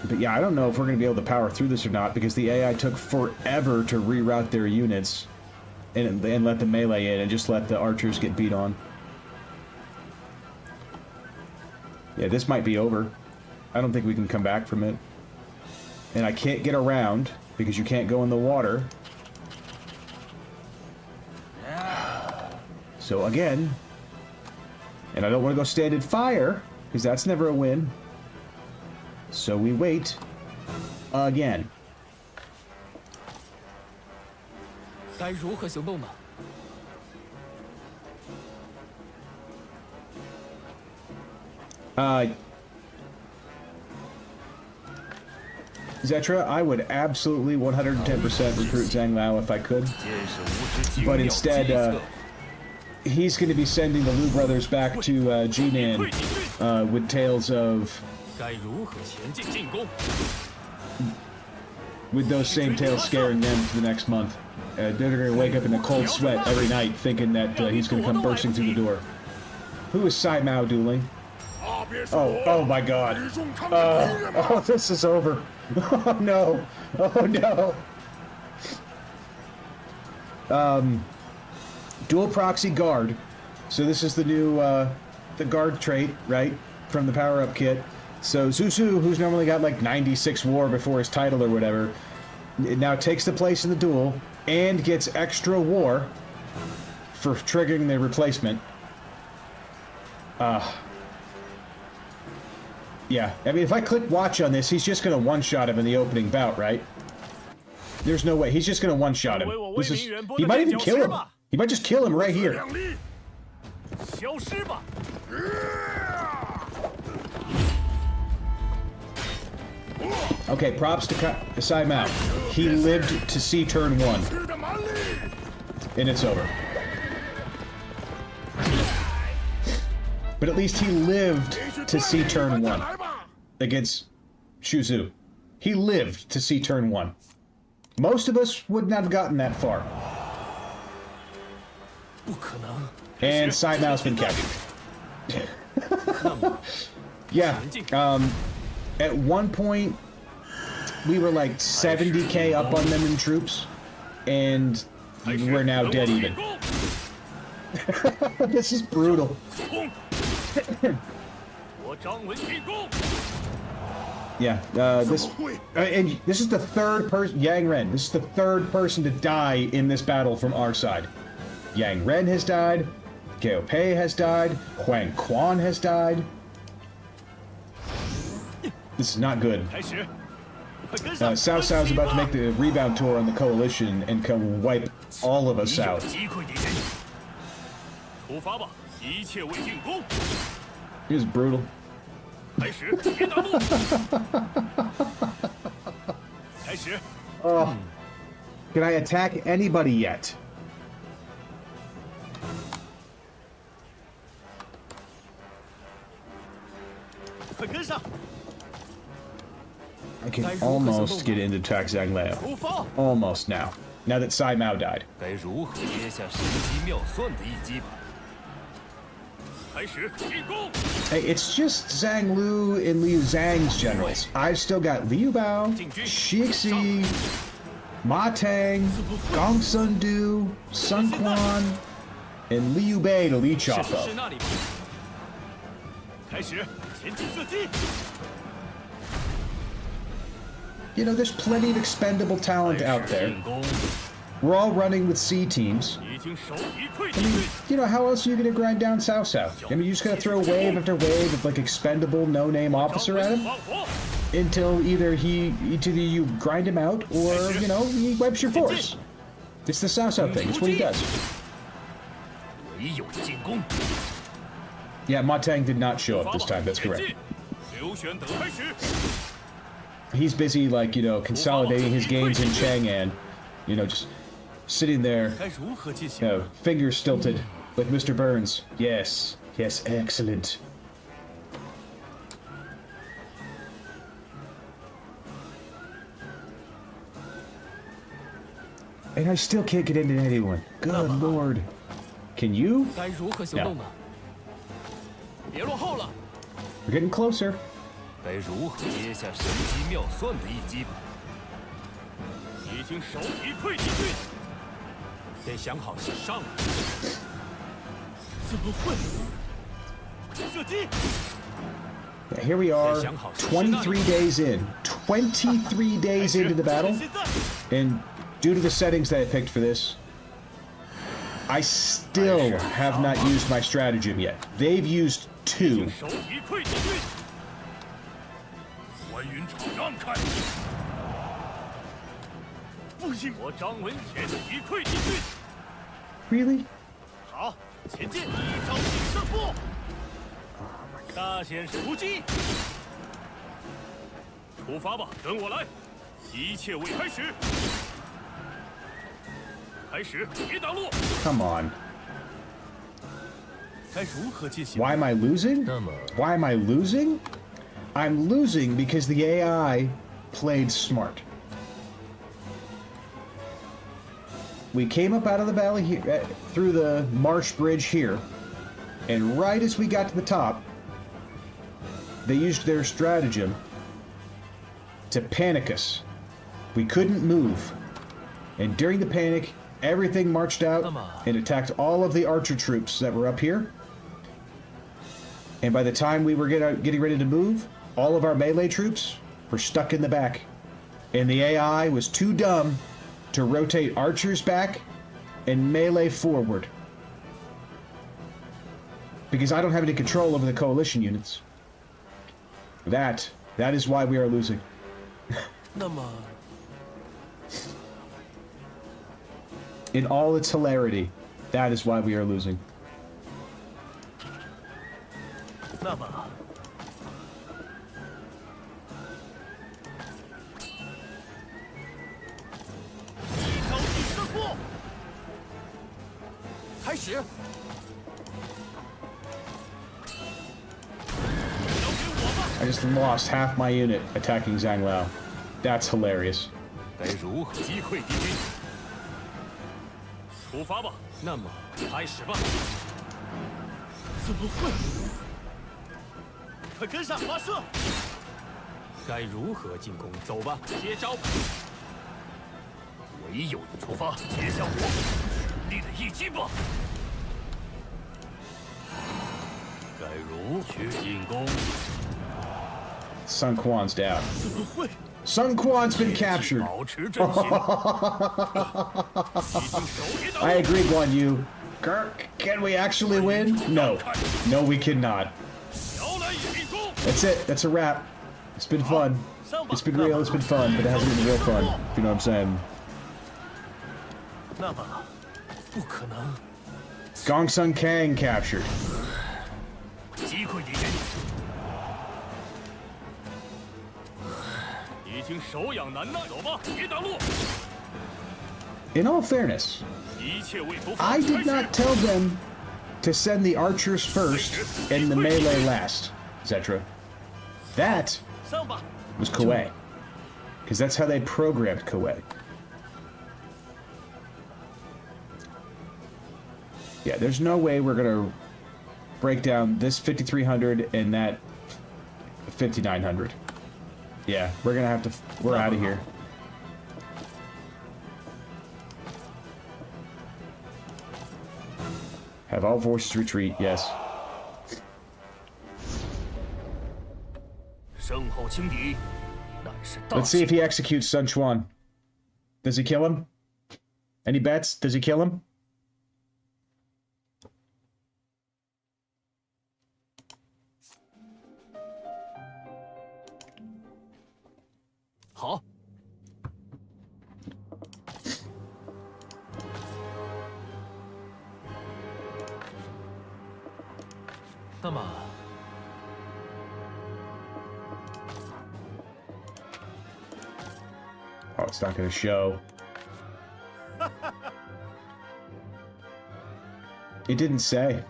But yeah, I don't know if we're going to be able to power through this or not, because the AI took forever to reroute their units and let the melee in and just let the archers get beat on. Yeah, this might be over. I don't think we can come back from it. And I can't get around, because you can't go in the water. So again, and I don't want to go stand in fire, because that's never a win. So we wait again. 该如何行动呢？ Zetra, I would absolutely 110% recruit Zhang Lao if I could. But instead, he's going to be sending the Liu brothers back to Jinan with tales of... 该如何前进进攻？ with those same tales scaring them for the next month. They're going to wake up in a cold sweat every night thinking that he's going to come bursting through the door. Who is Sai Mao dueling? Oh my god. Oh, this is over. Oh no. Oh no. Dual proxy guard. So this is the new, the guard trait, right? From the power-up kit. So Zuzu, who's normally got like 96 war before his title or whatever, now takes the place in the duel and gets extra war for triggering the replacement. Yeah, I mean, if I click watch on this, he's just going to one-shot him in the opening bout, right? There's no way. He's just going to one-shot him. This is, he might even kill him. He might just kill him right here. Okay, props to Sai Mao. He lived to see turn 1. And it's over. But at least he lived to see turn 1 against Shuzu. He lived to see turn 1. Most of us would not have gotten that far. And Sai Mao's been captured. Yeah, at one point, we were like 70k up on them in troops, and we're now dead even. This is brutal. Yeah, and this is the third person, Yang Ren, this is the third person to die in this battle from our side. Yang Ren has died, Cao Pei has died, Huang Quan has died. This is not good. Cao Cao's about to make the rebound tour on the coalition and come wipe all of us out. 击溃敌人。出发吧，一切为进攻。 He was brutal. 开始，别挡路。开始。 Oh, can I attack anybody yet? 快跟上！ I can almost get into attack Zhang Liao. 出发！ Almost now. Now that Sai Mao died. 该如何接下神机妙算的一击吧？ 开始进攻！ Hey, it's just Zhang Lu and Liu Zhang's generals. I've still got Liu Bao, Shixi, Ma Tang, Gong Sun Du, Sun Quan, and Liu Bei to leech off 是 of. 那里吧。开始，前进射击！ You know, there's plenty of expendable talent out there. 进攻！ We're all running with C teams. 已经手一溃 I 敌 mean, 军。 you know, how else are you going to grind down Cao Cao? I mean, you're just going to throw wave after wave of, like, expendable, no-name officer at him? 放火！ Until either you grind him out, or, you know, he wipes your force. It's the Cao Cao thing. It's what he does. 唯有进攻！ Yeah, Ma Tang did not show up this time. That's 前 correct. 进！刘玄德开始。 He's busy, like, you know, consolidating his gains in Chang'an. You know, just sitting there, 该如何进 you 行？ know, fingers stilted, like Mr. Burns. Yes, yes, excellent. And I still can't get into anyone. Good lord. Can you? 该如何行动呢？别落后了！ We're getting closer. 该如何接下神机妙算的一击吧？ 已经手一溃敌军。 得想好上来。 怎么会？射击！ Here we are, 23 days in. 23 days into the battle. 现在 And due to the settings that I picked for this, I still have not used my stratagem yet. They've used 2. 手一溃敌军。关云长让开！不行，我张文铁一溃敌军。 Really? 好，前进！一招定胜负。大显出击！出发吧，跟我来！一切为开始。开始，别挡路！ Come on. 该如何进行？ Why am I losing? 那么 Why am I losing? I'm losing because the AI played smart. We came up out of the valley here, through the marsh bridge here, and right as we got to the top, they used their stratagem to panic us. We couldn't move. And during the panic, everything marched out and attacked all of the archer troops that were up here. And by the time we were getting ready to move, all of our melee troops were stuck in the back. And the AI was too dumb to rotate archers back and melee forward. Because I don't have any control over the coalition units. That is why we are losing. 那么， In all its hilarity, that is why we are losing. 那么，一招定胜负。开始！ 交给我吧！ I just lost half my unit attacking Zhang Lao. That's hilarious. 该如何击溃敌军？ 出发吧！那么，开始吧！ 怎么会？快跟上，发射！该如何进攻？走吧，接招！唯有你出发，接下我全力的一击吧！该如何进攻？ Sun Quan's down. 怎么会？ Sun Quan's been captured. 保持阵型。已经手一挡。 I agree, Guan Yu. Kirk, can we actually win? No. No, we cannot. 摇篮引弓。 That's it. That's a wrap. It's been fun. It's been real, it's been fun, but it hasn't been real fun, if you know what I'm saying. 那么，不可能。 Gongsun Kang captured. 击溃敌人，已经手痒难耐，走吧，别挡路。 In all fairness, 一切为头发。 I did not tell them to send the archers first and the melee last, etc. That 上吧。 was Koei. Because that's how they programmed Koei. Yeah, there's no way we're gonna break down this 5300 and that 5900. Yeah, we're gonna have to. We're out of here. Have all forces retreat. Yes. 身后轻敌，乃是大 Let's see if he executes Sun Quan. Does he kill him? Any bets? Does he kill him? 好。那么， Oh, it's not going to show. It didn't say.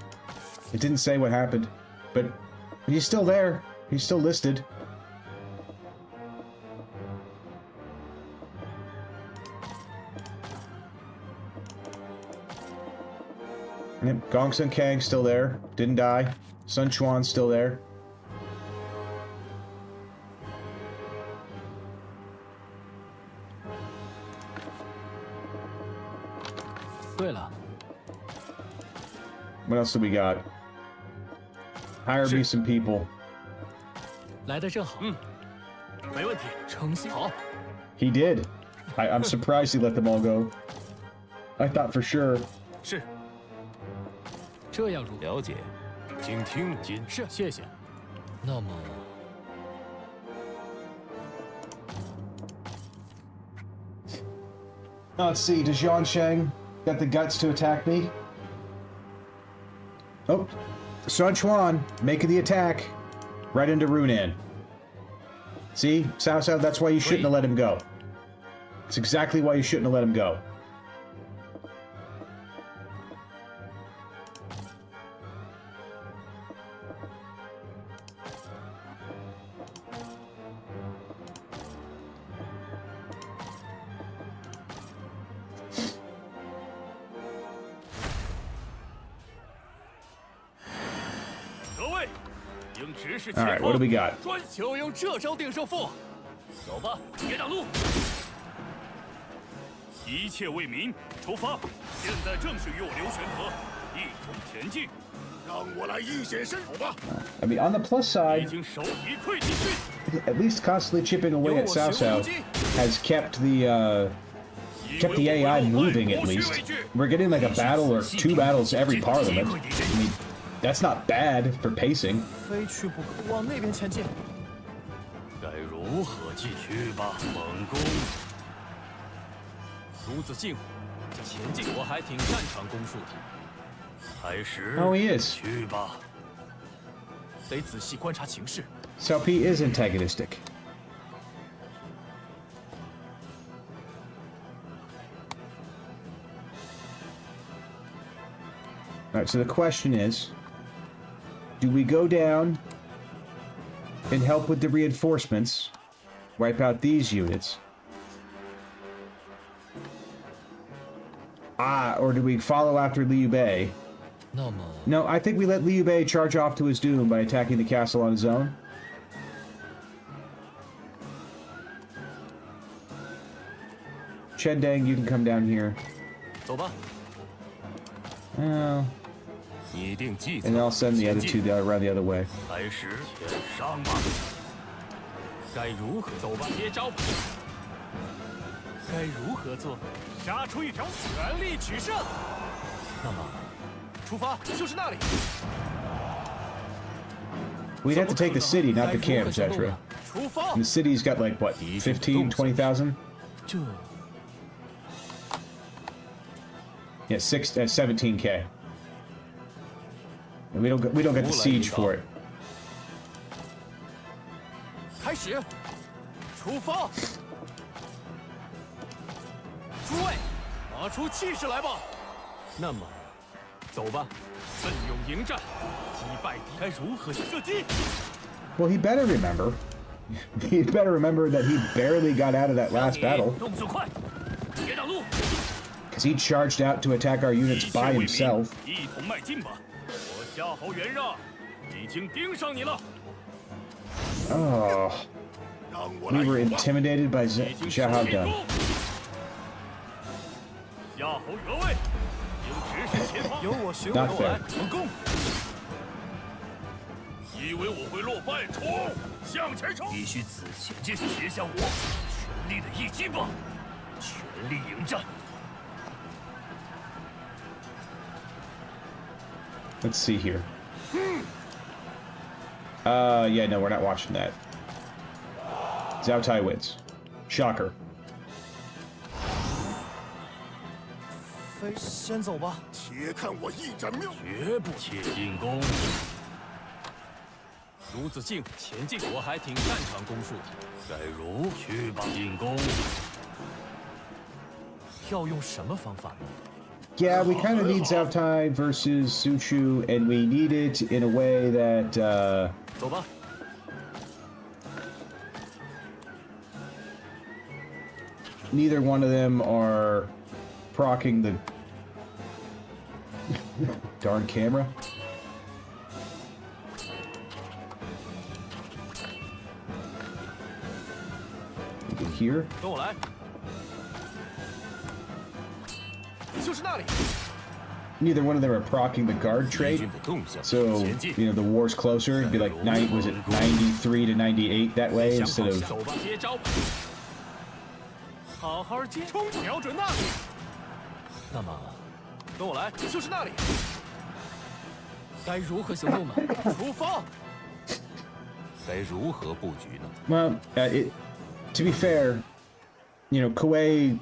It didn't say what happened. But he's still there. He's still listed. Yep, Gongsun Kang still there. Didn't die. Sun Quan still there. 对了， What else do we got? Hire me some people. 来的正好。没问题。诚心好。 He did. I'm surprised he let them all go. I thought for sure. 是。这样如了解，请听我。谨是，谢谢。那么， Now let's see. Does Yuan Shang got the guts to attack me? Oh, Sun Quan making the attack right into Runan. See, Cao Cao, that's why you shouldn't have let him go. It's exactly why you shouldn't have let him go. All right, what do we got? 就用这招定胜负。走吧，别挡路。一切为民，出发！现在正是与我刘玄和一同前进。让我来一显身手吧。 I mean, on the plus 已 side, 经手已溃敌军。 at least constantly chipping away at Cao Cao has kept the AI moving at least. We're getting like a battle or two battles every parliament. I mean, that's not bad for pacing. 非去不可，往那边前进。该如何继续吧，猛攻。孺子进，前进，我还挺擅长攻术的。开始。 Oh, he is. 去吧。得仔细观察情势。 Cao Pi is antagonistic. All right, so the question is, do we go down and help with the reinforcements, wipe out these units? Or do we follow after Liu Bei? 那么， No, I think we let Liu Bei charge off to his doom by attacking the castle on his own. Chendang, you can come down here. 走吧。 Oh. 拟定计策。 And I'll send the other two around the other way. 开始，前上吧。该如何走吧？接招！该如何做？杀出一条，全力取胜！那么，出发，就是那里。 We'd have to take the city, not the camp, etc. 出发！ And the city's got like, what, 15, 20,000? 这 Yeah, 17K. And we don't get the siege for it. 开始，出发！诸位，拿出气势来吧！那么，走吧，奋勇迎战，击败敌。该如何射击？ Well, he better remember. He better remember that he barely got out of that last battle. 动作快，别挡路！ Because he charged out to attack our units by himself. 一同迈进吧！我夏侯元让已经盯上你了。 Oh, we were intimidated by Xiahou Dun. 夏侯越位，应直视前方。由我巡，Not 逻 fair. 来成功。以为我会落败？冲，向前冲！必须此前进，接向我，全力的一击吧！全力迎战。 Let's see here. Yeah, no, we're not watching that. Zhao Tai wins. Shocker. 非先走吧，且看我一展妙。绝不切进攻。卢子敬前进，我还挺擅长攻术的。该如去吧，进攻。要用什么方法呢？ Yeah, we kind of need Zhao Tai versus Su Chu, and we need it in a way that, 走吧。 neither one of them are proccing the darn camera. Here. 跟我来。就是那里。 Neither one of them are proccing the guard trait, so you know the war's closer. It'd be like was it 93 to 98 that way instead of. 走吧，接招。好好接，冲，瞄准那里。那么，跟我来，就是那里。该如何行动呢？出发。该如何布局呢？ Well, to be fair, you know, Kuei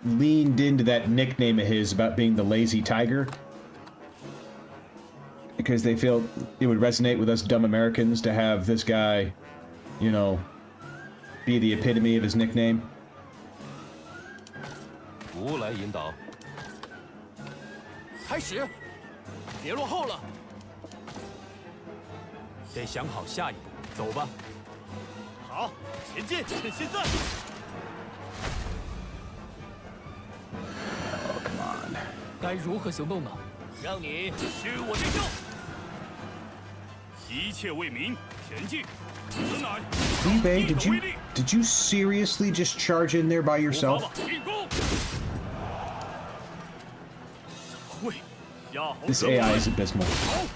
leaned into that nickname of his about being the lazy tiger because they felt it would resonate with us dumb Americans to have this guy, you know, be the epitome of his nickname. 吾来引导。开始，别落后了。得想好下一步，走吧。好，前进，趁现在。 该如何行动呢？让你吃我这招！一切为民，前进！此乃 Liu did you seriously just charge in there by yourself? 进攻！会，夏侯 This AI is abysmal. 好，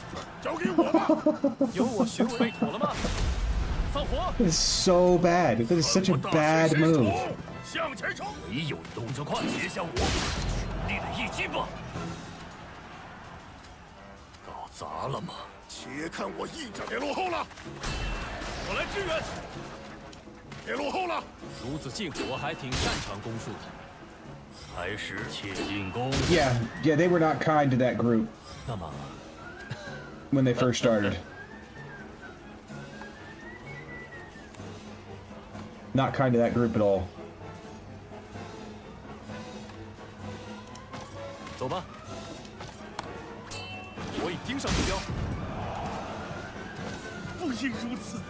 交给我吧。由我巡卫妥了吗？放火！ That is so bad. That is such a bad move. 向前冲！没有动作快，接向我，全力的一击吧！搞砸了吗？且看我一展。别落后了，我来支援。别落后了。卢子敬，我还挺擅长攻术的。开始切进攻。Yeah, they were not kind to that group 那么， when they first started. Not kind to that group at all. 走吧。我已盯上目标。不应如此。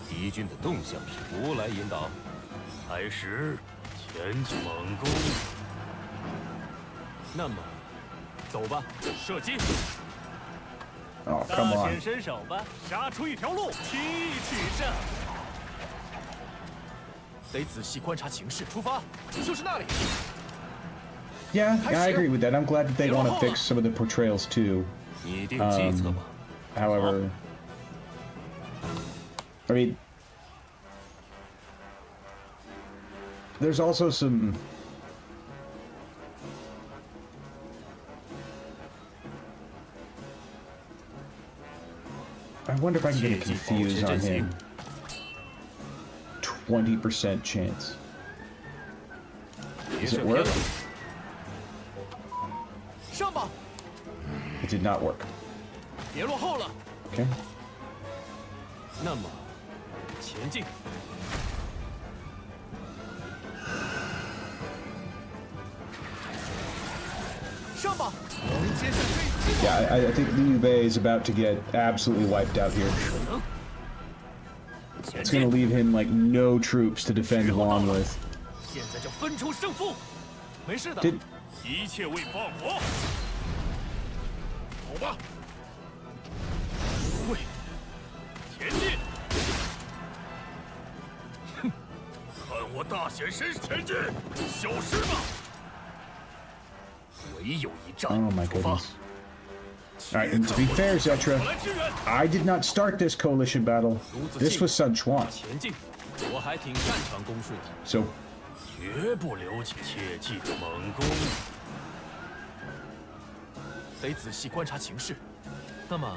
敌军的动向是吾来引导。开始前进猛攻。那么，走吧。射击！ Oh, 大 come on. 显身手吧，杀出一条路，轻易取胜。得仔细观察情势，出发，就是那里。 Yeah, I agree with that. I'm glad that they want to fix some of the portrayals too. 拟定计策吧。 However, I mean, there's also some. I wonder if I can get a confuse on him. 20% chance. Does it work? 上吧。 It did not work. 别落后了。 Okay. 那么，前进。上吧。能接下这一击吗？ Yeah, I think Liu Bei is about to get absolutely wiped out here. It's gonna leave him like no troops to defend Yuan with. 现在就分出胜负。没事的， Did 一切为放火。走吧，会前进！哼，看我大显身手！前进，消失吧！唯有一战。 oh my goodness. All right, and to be fair, Zetra, 我来支援。 I did not start this coalition battle. This was Sun Quan. 前进。我还挺擅长攻术的。 So 绝不留情，切记的猛攻。得仔细观察形势。那么，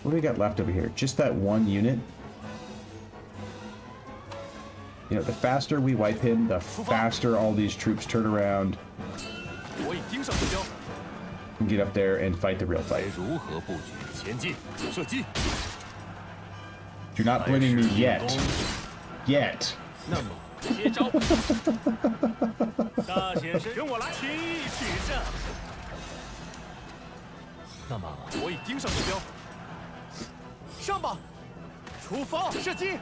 what do we got left over here? Just that one unit. You know, the faster we wipe him, the faster all these troops turn around 我已盯上目标。 and get up there and fight the real 该 fight. 如何布局？前进，射击。 You're not blaming me yet. Yet. 那么，接招。大显身，跟我来，轻易取胜。那么，我已盯上目标。上吧，出发，射击。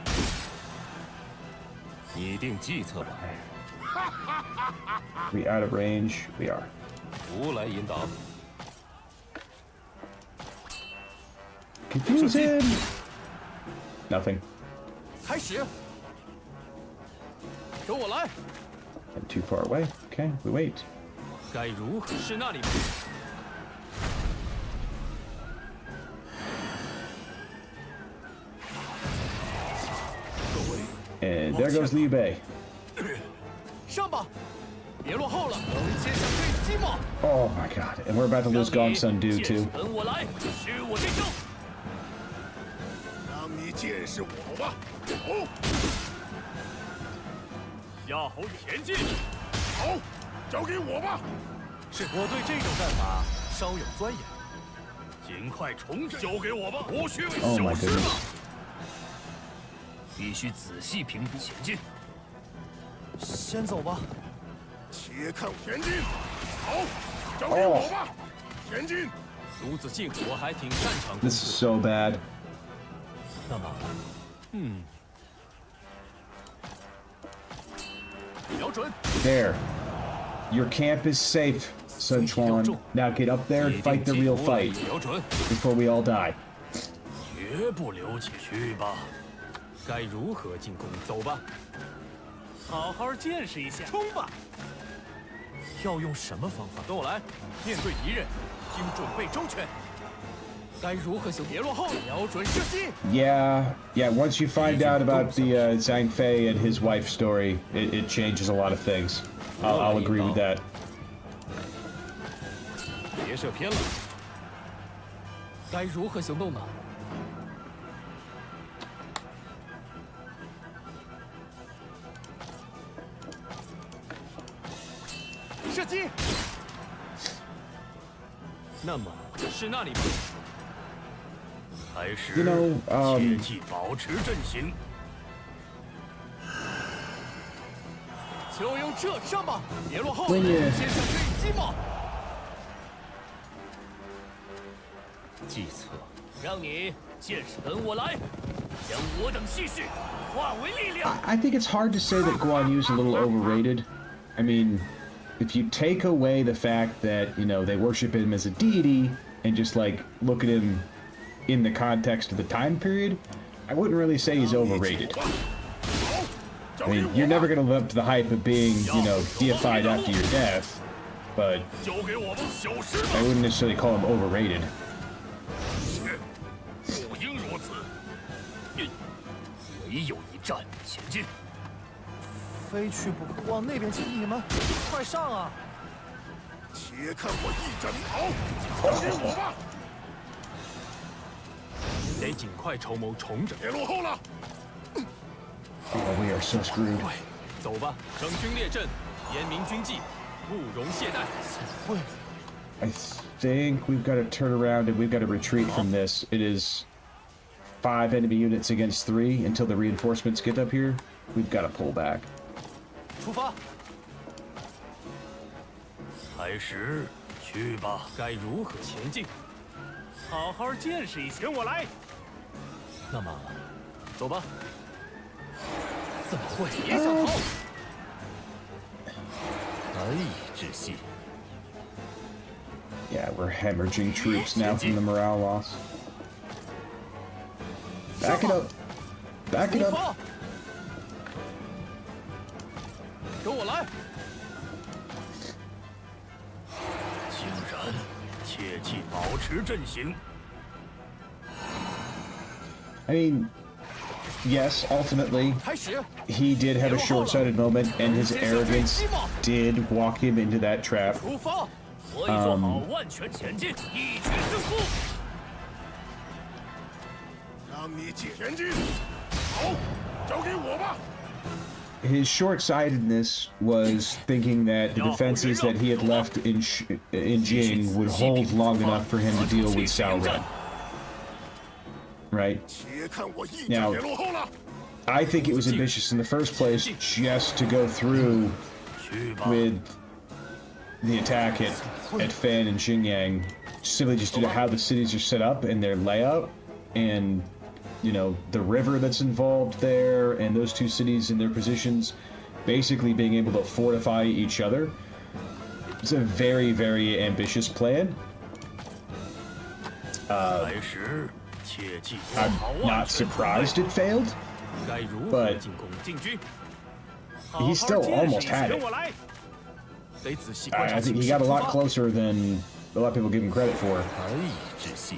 拟定计策吧， We out of range. We are. 无来引导。 Confuse him. Nothing. 开始。跟我来。 And too far away. Okay, we wait. 该如何？是那里吗？ And there goes Liu Bei. 上吧，别落后了。能接下这一击吗？ Oh my god. And we're about to lose Gongsun Du too. 跟我来，使我这招。让你见识我吧！走，夏侯前进。好，交给我吧。是我对这种战法稍有钻研。尽快重整，交给我吧。无需为 Oh my 消失吧。 goodness. 必须仔细评估前进。先走吧。且看前进。好，交给我吧。前进。卢子敬，我还挺擅长攻 This is 术。 so bad. 那么，瞄准。 There. Your camp is safe, Sun Quan. Now get up there and fight the real fight 瞄准。 before we all die. 绝不留情，去吧。 该如何进攻？走吧。好好见识一下，冲吧！要用什么方法？跟我来。面对敌人，应准备周全。该如何行？别落后，瞄准射击。 Yeah. Once you find out about the Zhang Fei and his wife story, it changes a lot of things. I'll agree with that. 别射偏了。该如何行动呢？ 射击。那么是那里吗？开始， You know, 切记保持阵型。就用这上吧，别落后。 When you- 接上这一击吗？计策。让你见识，跟我来，将我等气势化为力量。 I think it's hard to say that Guan Yu's a little overrated. I mean, if you take away the fact that, you know, they worship him as a deity and just like look at him in the context of the time period, I wouldn't really say he's overrated. I mean, you're never going to live up to the hype of being, you know, deified after your death, but 交给我吧，消失吧。 I wouldn't necessarily call him overrated. 不应如此。唯有一战，前进。非去不可。往那边去，你们快上啊！且看我一战好，交给我吧。得尽快筹谋重整。别落后了。 Oh, we are so screwed. 走吧，整军列阵，严明军纪。不容懈怠。会 I think we've got to turn around and we've got to retreat from this. It is 5 enemy units against 3 until the reinforcements get up here. We've got to pull back. 出发。开始，去吧。该如何前进？好好见识一下，跟我来。那么，走吧。怎么会？别想逃！难以置信。 Yeah, we're hemorrhaging troops now from the morale loss. Back it up. Back it 出 up. 发。跟我来。竟然，切记保持阵型。 I mean, yes, ultimately, 开始。 he did have a short-sighted moment, and his arrogance did walk him into that trap. 出发。我已做好万全前进，一决胜负。让你前进。好，交给我吧。 His short-sightedness was thinking that the defenses that he had left in Jing would hold long enough for him to deal with Cao Ren. Right? 且看我一 Now, 点落后了。 I think it was ambitious in the first place just to go through 去吧。 with the attack at Fan and Xingyang, simply just due to how the cities are set up and their layout, and you know the river that's involved there, and those two cities and their positions, basically being able to fortify each other. It's a very, very ambitious plan. 开始，切记做 I'm 好万 not 全准备。 surprised it failed. 该如何 But 进攻？进军。 He still almost had 跟 it. 我来。得仔细观察 I think 形 he 势。 got a 出 lot 发 closer than a lot of people give him credit for. 难以置信。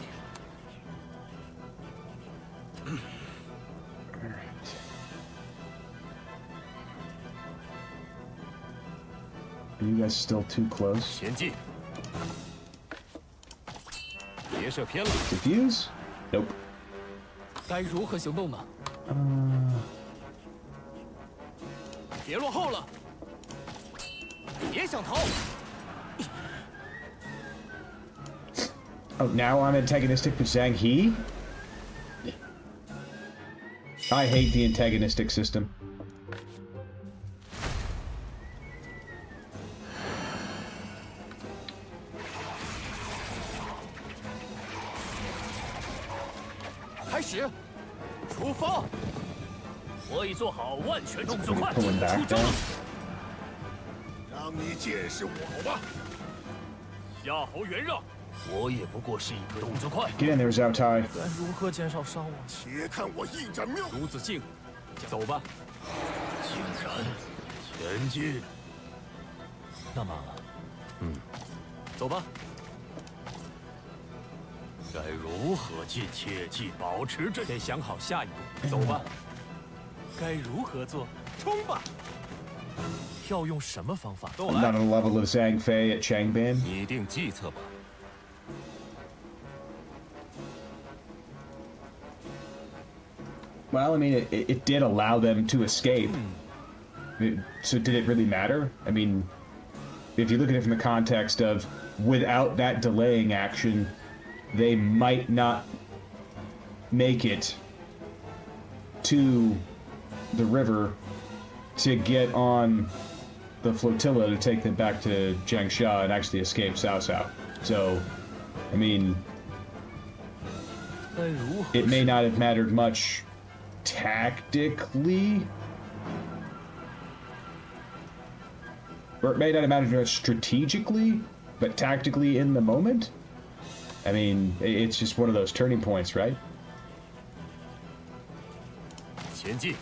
Are you guys still too close? 前进。别射偏了。 Defuse? Nope. 该如何行动呢？别落后了。别想逃。 Oh, now I'm antagonistic with Zhang He? I hate the antagonistic system. 开始，出发！我已做好万全动作快， Pulling back 出征 now. 了！让你见识我吧。夏侯元让，我也不过是一个动作快。 Get in there, Zhao Tai. 该如何减少伤亡？且看我一展妙。卢子敬，走吧。竟然，前进！那么，走吧。该如何进？切记保持阵。得想好下一步。走吧。该如何做？冲吧！要用什么方法？跟 I'm 我 not 来。 on the level of Zhang Fei at Changban. 拟定计策吧。 Well, I mean, it did allow them to escape. So did it really matter? I mean, if you look at it from the context of without that delaying action, they might not make it to the river to get on the flotilla to take them back to Jiangxia and actually escape Cao Cao. So, I mean, 该如何？ it may not have mattered much tactically, or it may not have mattered much strategically, but tactically in the moment. I mean, it's just one of those turning points, right? 前进。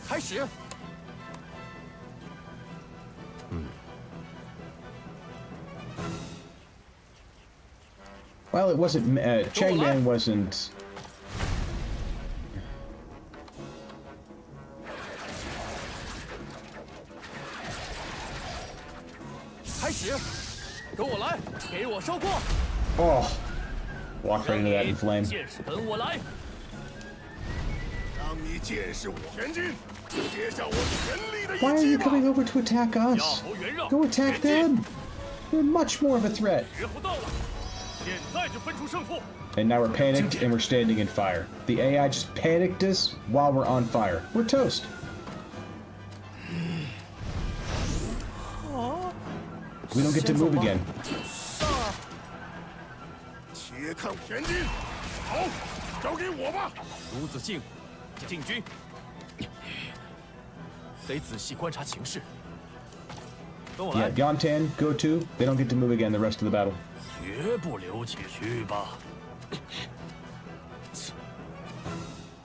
开始。 Well, it wasn't. Changban wasn't. 开始，跟我来，给我烧锅。 Oh, walked right into that in flame. 见识，跟我来！让你见识我前进。Why are you coming over to attack us? Go attack them! They're much more of a threat. And now we're panicked and we're standing in fire. The AI just panicked us while we're on fire. We're toast. We don't get to move again. Yeah, Yuan Tan, go to. They don't get to move again the rest of the battle.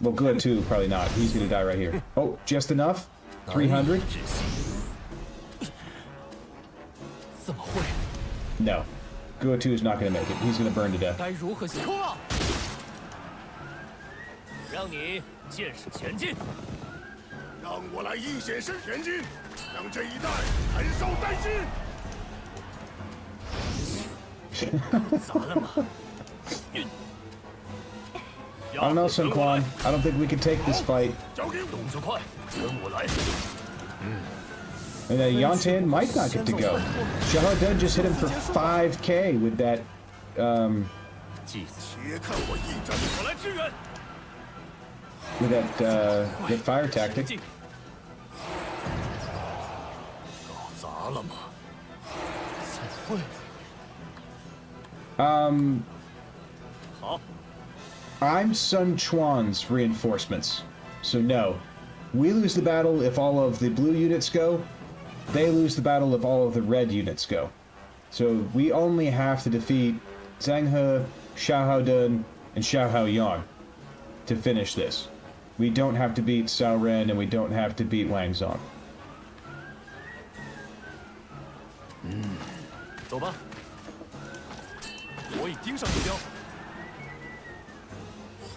Well, good too, probably not. He's gonna die right here. Oh, just enough? 300? No. Go-To is not gonna make it. He's gonna burn to death. I don't know, Sun Quan. I don't think we can take this fight. And Yuan Tan might not get to go. Xiahou Dun just hit him for 5k with that, the fire tactic. I'm Sun Quan's reinforcements, so no. We lose the battle if all of the blue units go. They lose the battle if all of the red units go. So we only have to defeat Zhang He, Xiahou Dun, and Xiahou Yuan to finish this. We don't have to beat Cao Ren, and we don't have to beat Wang Zong. 走吧，我已盯上目标。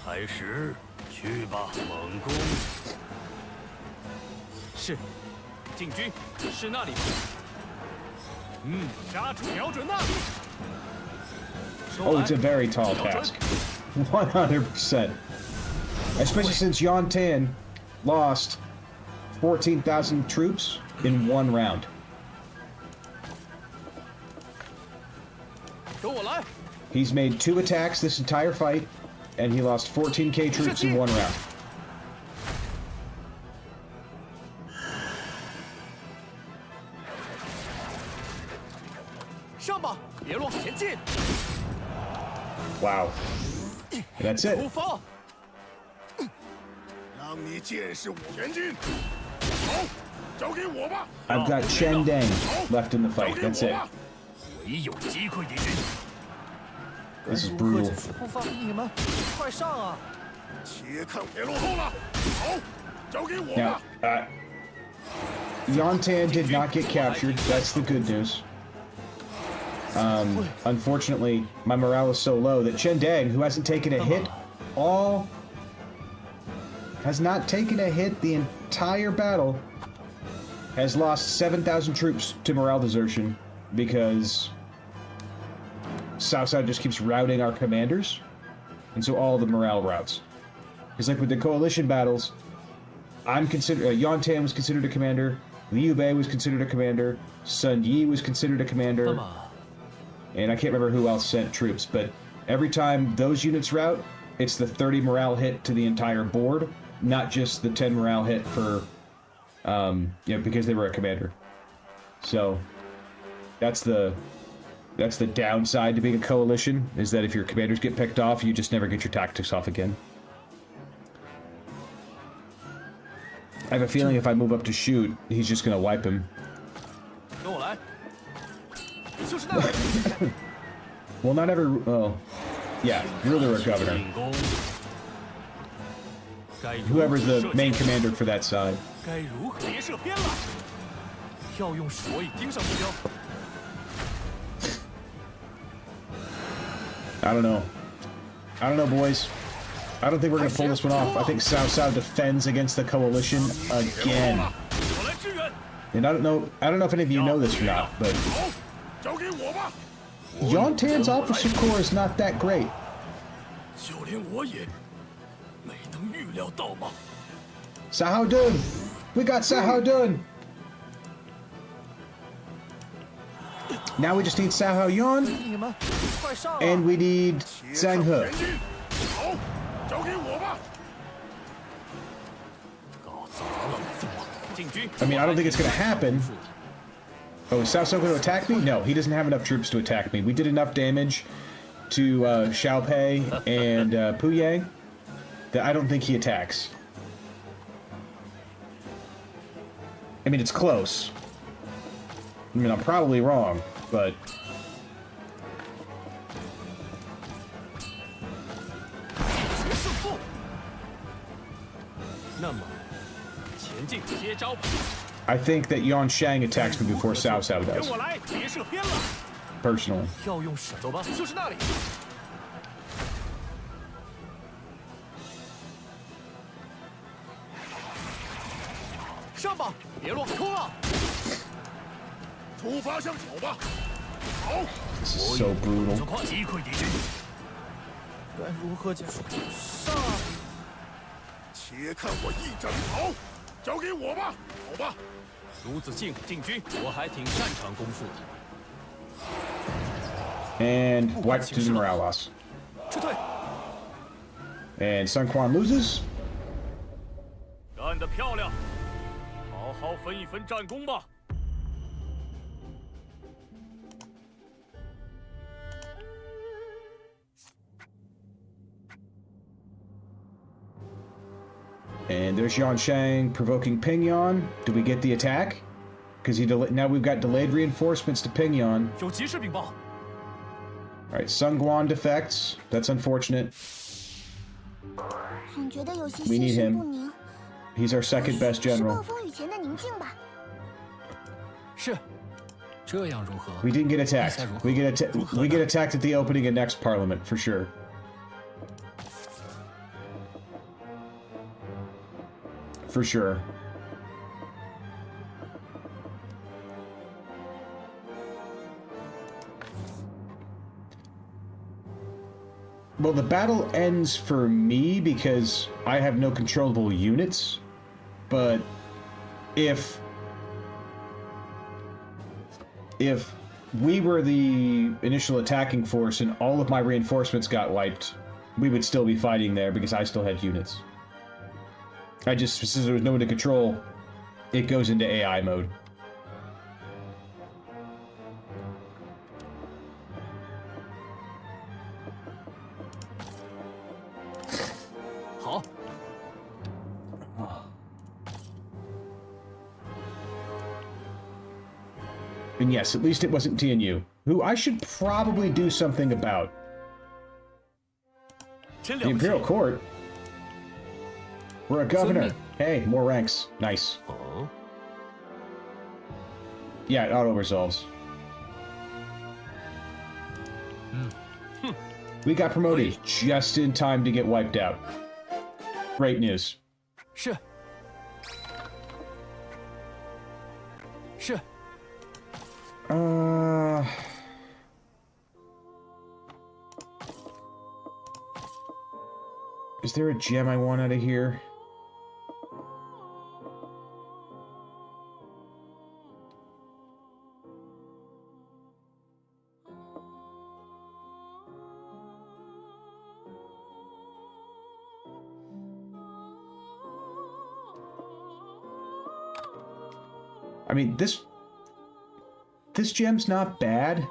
开始，去吧，猛攻！是，进军，是那里。杀出瞄准那里。Oh, it's a very tall task. 100%. Especially since Yuan Tan lost 14,000 troops in one round. 跟我来。 He's made 2 attacks this entire fight, and he lost 14k troops in one round. 上吧，别乱前进。 Wow. And that's it. 出发。让你见识我前进。好，交给我吧。 I've got Chen Deng left in the fight. That's it. 唯有击溃敌军。 This is brutal. 出发，你们快上啊！ 且看别落后了。好，交给我 Now, 吧。 Yuan Tan did not get captured. That's the good news. Unfortunately, my morale is so low that Chen Deng, who hasn't taken a hit has not taken a hit the entire battle, has lost 7,000 troops to morale desertion because Cao Cao just keeps routing our commanders, and so all the morale routes. Because like with the coalition battles, Yuan Tan was considered a commander, Liu Bei was considered a commander, Sun Yi was considered a commander, and I can't remember who else sent troops, but every time those units route, it's the 30 morale hit to the entire board, not just the 10 morale hit for, because they were a commander. So, that's the downside to being a coalition, is that if your commanders get picked off, you just never get your tactics off again. I have a feeling if I move up to shoot, he's just gonna wipe him. 跟我来。就是那里。 Well, not every... Oh. Yeah, ruler or governor. Whoever's the main commander for that side. 该如何？别射偏了。要用我已盯上目标。 I don't know. I don't know, boys. I don't think we're gonna pull this one off. I think Cao Cao defends against the coalition again. And I don't know if any of you know this or not, but Yuan Tan's officer corps is not that great. 就连我也没能预料到吗？ Xiahou Dun, We got Sao done! Now we just need Sao Yuan, and we need Zhang He. 好，交给我吧。 I mean, I don't think it's gonna happen. Oh, is Cao Cao going to attack me? No, he doesn't have enough troops to attack me. We did enough damage to Xiao Pei and Pu Yang that I don't think he attacks. I mean, it's close. I mean, I'm probably wrong, but... I think that Yuan Shang attacks me before Cao Cao does. Personally. 要用手，走吧，就是那里。上吧，别落空了。出发向左吧。好。 This is so brutal. 击溃敌军。该如何结束？上！且看我一展袍，交给我吧，好吧。卢子敬进军，我还挺擅长攻术的。 And wipes to Morales. 撤退。 And Sun Quan loses. 干得漂亮，好好分一分战功吧。 And there's Yuan Shang provoking Pingyuan. Do we get the attack? Because now we've got delayed reinforcements to Pingyuan. 有急事禀报。 All right, Sun Quan defects. That's unfortunate. 总觉得有些 We need 心神 him. 不宁。 He's our second best 是暴 general. 风雨前的宁静吧？是，这样如何？ We didn't get attacked. We get attacked at the opening of next parliament for sure. For sure. Well, the battle ends for me because I have no controllable units, but if we were the initial attacking force and all of my reinforcements got wiped, we would still be fighting there because I still had units. Since there was no one to control, it goes into AI mode. And yes, at least it wasn't TNU, who I should probably do something about. The Imperial Court? We're a governor. Hey, more ranks. Nice. Yeah, it auto-resolves. We got promoted just in time to get wiped out. Great news. 是。是。 Is there a gem I want out of here? I mean, this gem's not bad.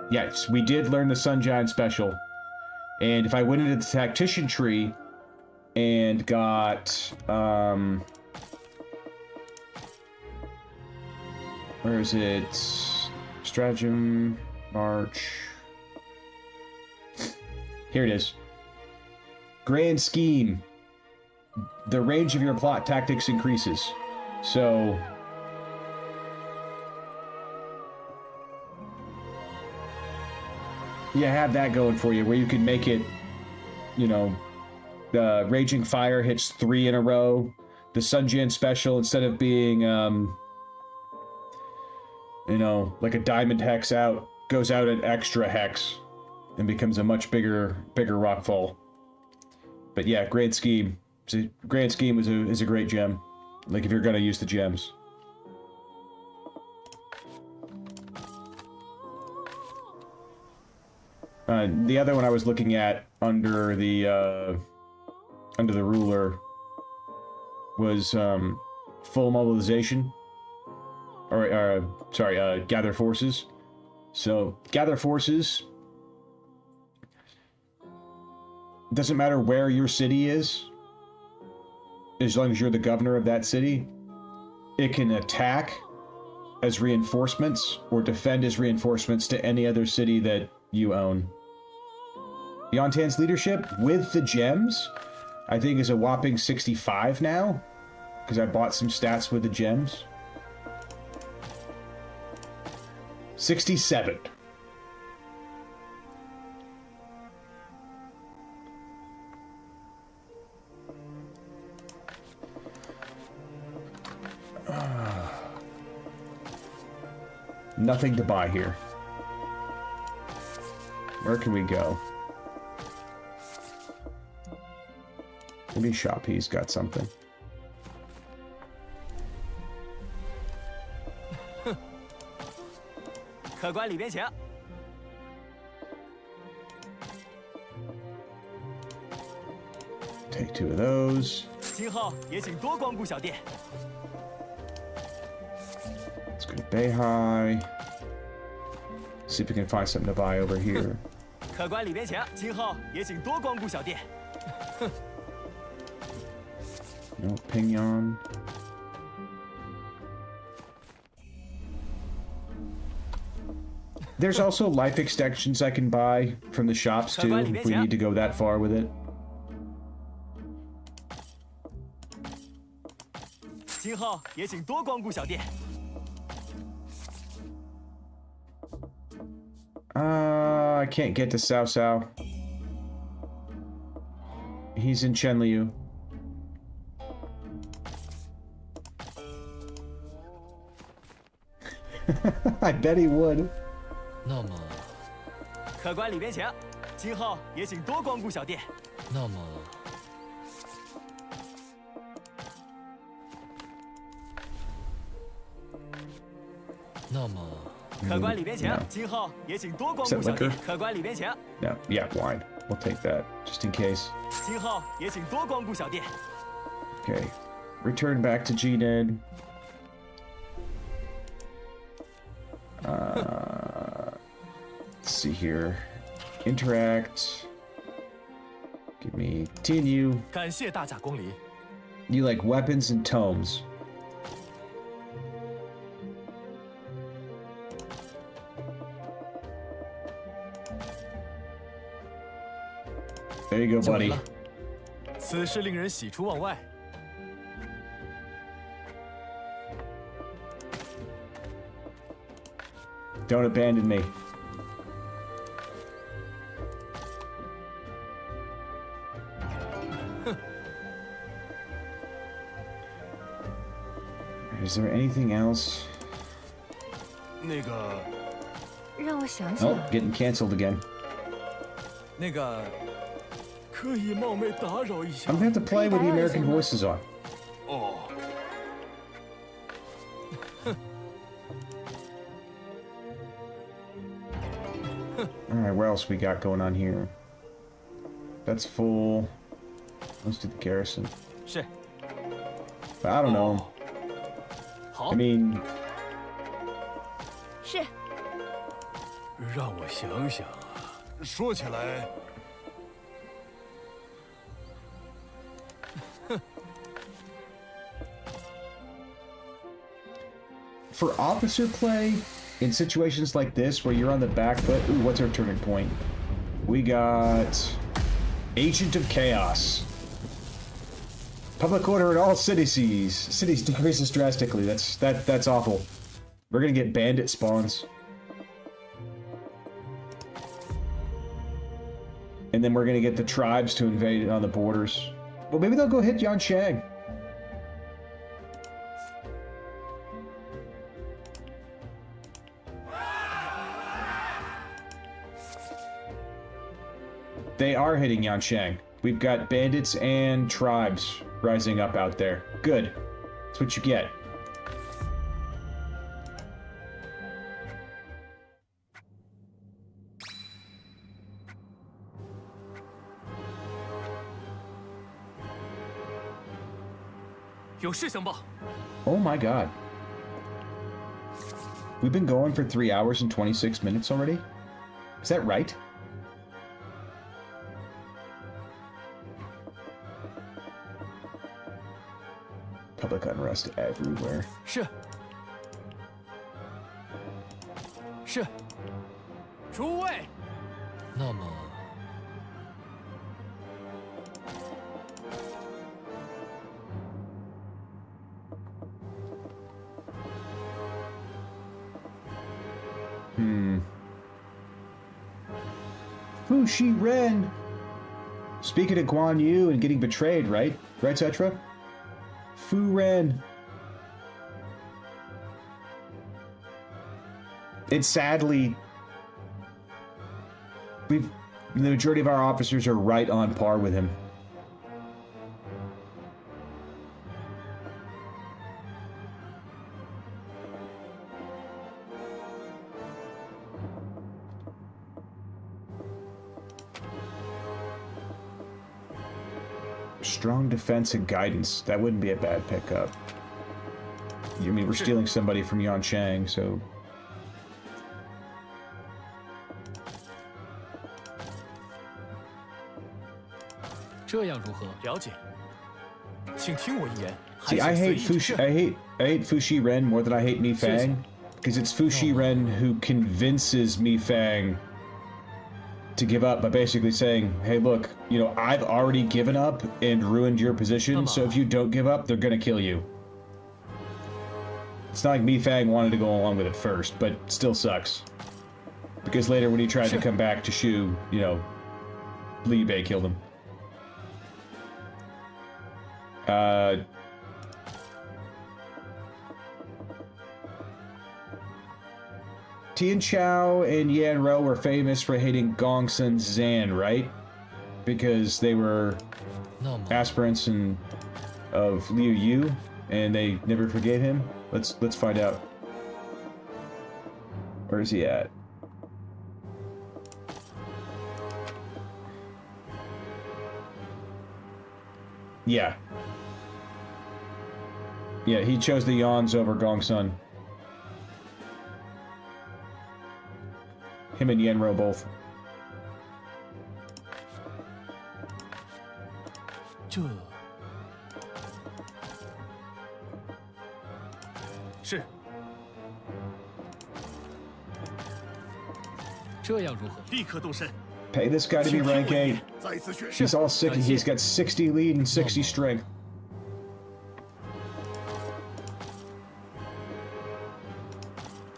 Yes, we did learn the Sun Giant special. And if I went into the Tactician tree and got, where is it? Stratagem, March. Here it is. Grand Scheme. The range of your plot tactics increases. So... you have that going for you, where you can make it, you know, the Raging Fire hits 3 in a row. The Sun Jian special, instead of being, you know, like a diamond hex out, goes out an extra hex and becomes a much bigger rockfall. But yeah, great scheme. It's a grand scheme is a great gem. Like if you're gonna use the gems. The other one I was looking at under the ruler was full mobilization, or sorry, gather forces. So gather forces. Doesn't matter where your city is, as long as you're the governor of that city, it can attack as reinforcements or defend as reinforcements to any other city that you own. Yuan Tan's leadership with the gems, I think, is a whopping 65 now, because I bought some stats with the gems. 67. Nothing to buy here. Where can we go? Maybe shop. He's got something. Take 2 of those. Let's go to Beihai. See if we can find something to buy over here. No Pignon. There's also life extensions I can buy from the shops too, if we need to go that far with it. I can't get to Cao Cao. He's in Chenliu. I bet he would. No, yeah, wine. We'll take that, just in case. Okay, return back to Jinan. Let's see here. Interact. Give me continue. You like weapons and tomes. There you go, buddy. Don't abandon me. Is there anything else? Oh, getting canceled again. I'm gonna have to play with the American voices on. Alright, what else we got going on here? That's full. Let's do the garrison. But I don't know. I mean... For officer play, in situations like this where you're on the back foot... Ooh, what's our turning point? We got... Agent of Chaos. Public order in all cities decreases drastically. That's awful. We're gonna get bandit spawns. And then we're gonna get the tribes to invade on the borders. Well, maybe they'll go hit Yuan Shang. They are hitting Yuan Shang. We've got bandits and tribes rising up out there. Good. That's what you get. Oh my god. We've been going for 3 hours and 26 minutes already? Is that right? Public unrest everywhere. 是。是。诸位。那么，Fu Shi Ren! Speaking of Guan Yu and getting betrayed, right? Right, Cetra? Fu Ren. It's sadly... the majority of our officers are right on par with him. Strong defense and guidance. That wouldn't be a bad pickup. I mean, we're stealing somebody from Yuan Shang, so... 这样如何？了解。请听我一言。 See, I hate Fu Shi Ren more than I hate Mi Fang, because it's Fu Shi Ren who convinces Mi Fang to give up by basically saying, hey, look, you know, I've already given up and ruined your position, so if you don't give up, they're gonna kill you. It's not like Mi Fang wanted to go along with it first, but still sucks. Because later when he tried to come back to Shu, you know, Li Bei killed him. Tian Chao and Yan Ro were famous for hating Gongsun Zan, right? Because they were aspirants of Liu Yu, and they never forgave him. Let's find out. Where is he at? Yeah. Yeah, he chose the Yans over Gongsun. Him and Yenro both. 这是这样如何？立刻动身。 Pay this guy to be rank 8. 再次宣 He's all 60. He's got 60 lead and 60 strength.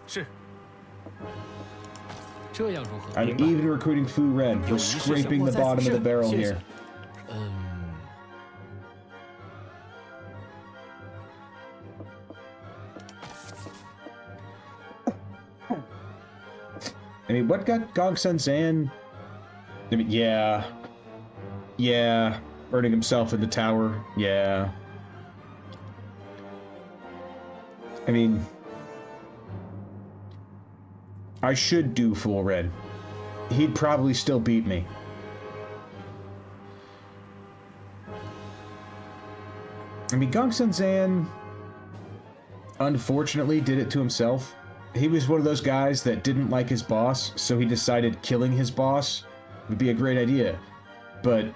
是。这样如何？ I'm even recruiting Fu Ren. We're scraping the bottom of the barrel here. I mean, what got Gongsun Zan? I mean, yeah. Yeah. Burning himself in the tower. Yeah. I mean... I should do full red. He'd probably still beat me. I mean, Gongsun Zan, unfortunately, did it to himself. He was one of those guys that didn't like his boss, so he decided killing his boss would be a great idea. But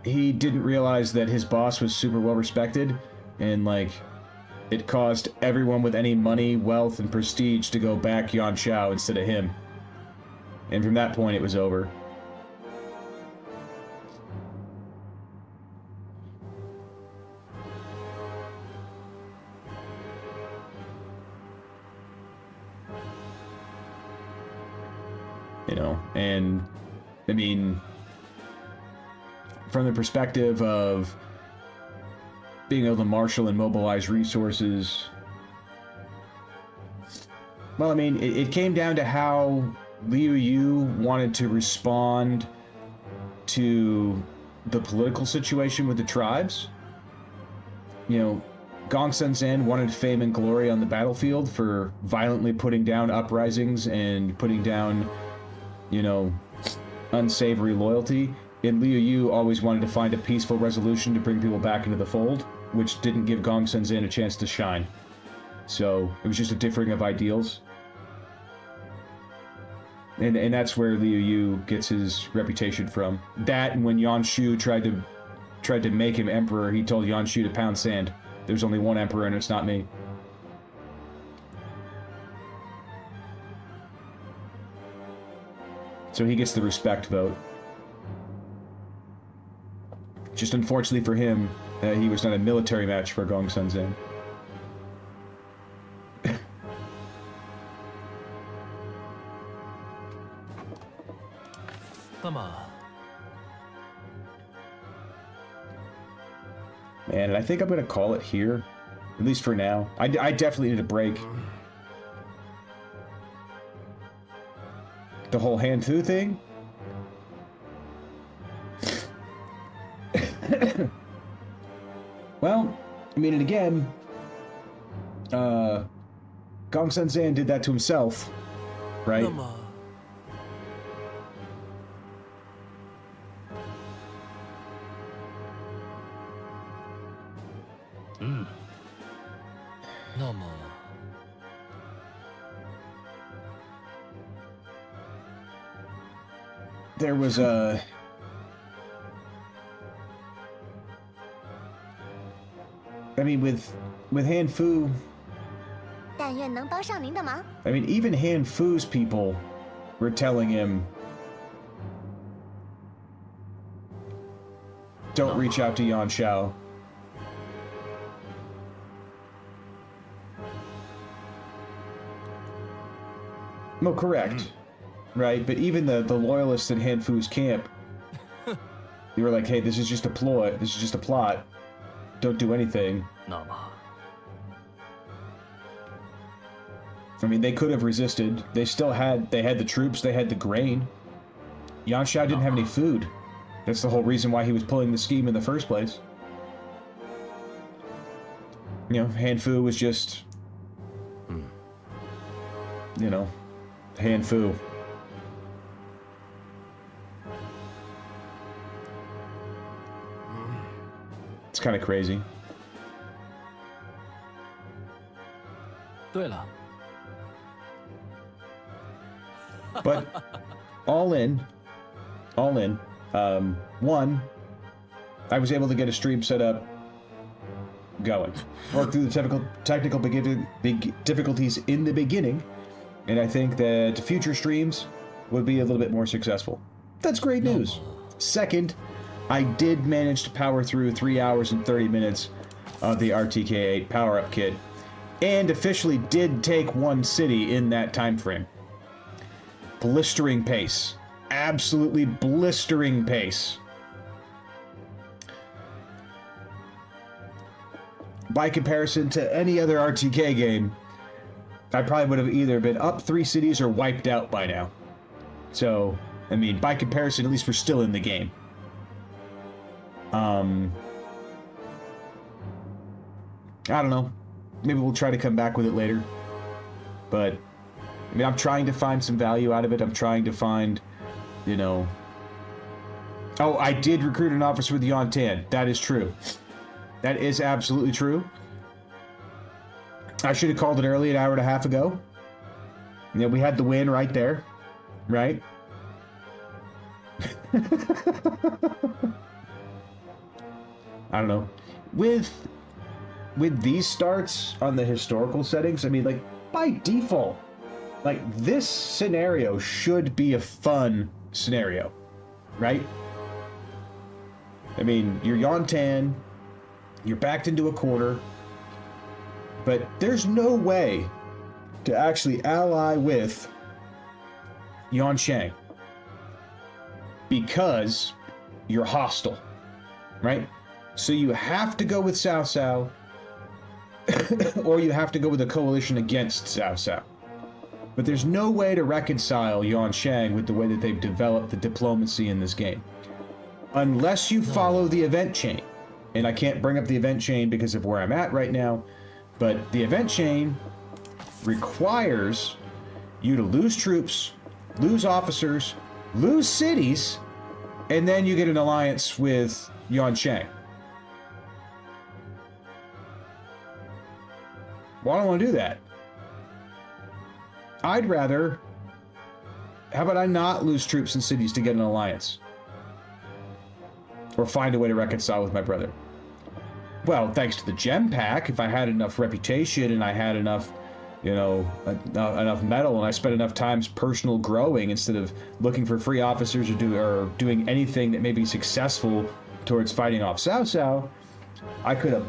he didn't realize that his boss was super well respected, and, like, it caused everyone with any money, wealth, and prestige to go back Yuan Shao instead of him. And from that point, it was over. You know, and, I mean, from the perspective of being able to marshal and mobilize resources. Well, I mean, it came down to how Liu Yu wanted to respond to the political situation with the tribes. You know, Gongsun Zan wanted fame and glory on the battlefield for violently putting down uprisings and putting down, you know, unsavory loyalty. And Liu Yu always wanted to find a peaceful resolution to bring people back into the fold, which didn't give Gongsun Zan a chance to shine. So it was just a differing of ideals. And that's where Liu Yu gets his reputation from. That, and when Yuan Shu tried to make him emperor, he told Yuan Shu to pound sand. There's only one emperor and it's not me. So he gets the respect vote. Just unfortunately for him, he was not a military match for Gongsun Zan. 那么， Man, I think I'm gonna call it here, at least for now. I definitely need a break. The whole Han Fu thing? Well, I mean, and again, Gongsun Zan did that to himself, right? 那么， 那么， There was a... I mean, with Han Fu... 但愿能帮上您的忙。 I mean, even Han Fu's people were telling him, don't reach out to Yuan Shao. No, correct. Right, but even the loyalists in Han Fu's camp, they were like, hey, this is just a ploy, this is just a plot. Don't do anything. 那么， I mean, they could have resisted. They had the troops, they had the grain. Yuan Shao didn't have any food. That's the whole reason why he was pulling the scheme in the first place. You know, Han Fu was just... You know, Han Fu. It's kind of crazy. 对了， But all in, one, I was able to get a stream set up going. Worked through the technical difficulties in the beginning, and I think that future streams would be a little bit more successful. That's great news. Second, I did manage to power through 3 hours and 30 minutes of the RTK8 power-up kit, and officially did take one city in that time frame. Blistering pace. Absolutely blistering pace. By comparison to any other RTK game, I probably would have either been up 3 cities or wiped out by now. So, I mean, by comparison, at least we're still in the game. I don't know. Maybe we'll try to come back with it later. But, I mean, I'm trying to find some value out of it. I'm trying to find, you know... Oh, I did recruit an officer with Yuan Tan. That is true. That is absolutely true. I should have called it early, an hour and a half ago. You know, we had the win right there. Right? I don't know. With these starts on the historical settings, I mean, like, by default, like, this scenario should be a fun scenario, right? I mean, you're Yuan Tan, you're backed into a corner, but there's no way to actually ally with Yuan Shang because you're hostile, right? So you have to go with Cao Cao, or you have to go with a coalition against Cao Cao. But there's no way to reconcile Yuan Shang with the way that they've developed the diplomacy in this game. unless you follow the event chain. And I can't bring up the event chain because of where I'm at right now, but the event chain requires you to lose troops, lose officers, lose cities, and then you get an alliance with Yuan Shang. Well, I don't want to do that. I'd rather... How about I not lose troops and cities to get an alliance? Or find a way to reconcile with my brother? Well, thanks to the gem pack, if I had enough reputation and I had enough, you know, enough metal, and I spent enough times personal growing instead of looking for free officers or doing anything that may be successful towards fighting off Cao Cao, I could have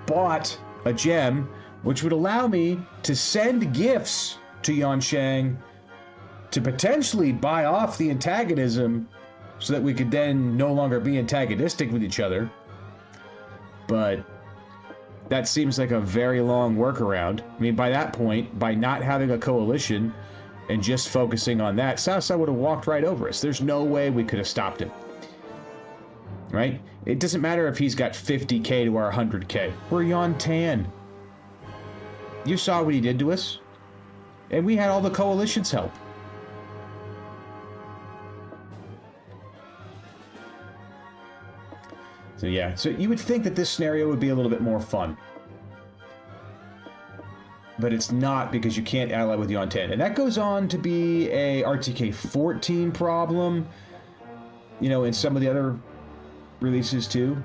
bought a gem which would allow me to send gifts to Yuan Shang to potentially buy off the antagonism so that we could then no longer be antagonistic with each other. But that seems like a very long workaround. I mean, by that point, by not having a coalition and just focusing on that, Cao Cao would have walked right over us. There's no way we could have stopped him. Right? It doesn't matter if he's got 50k to our 100k. We're Yuan Tan. You saw what he did to us. And we had all the coalition's help. So yeah, so you would think that this scenario would be a little bit more fun. But it's not, because you can't ally with Yuan Tan. And that goes on to be a RTK 14 problem, you know, in some of the other releases too.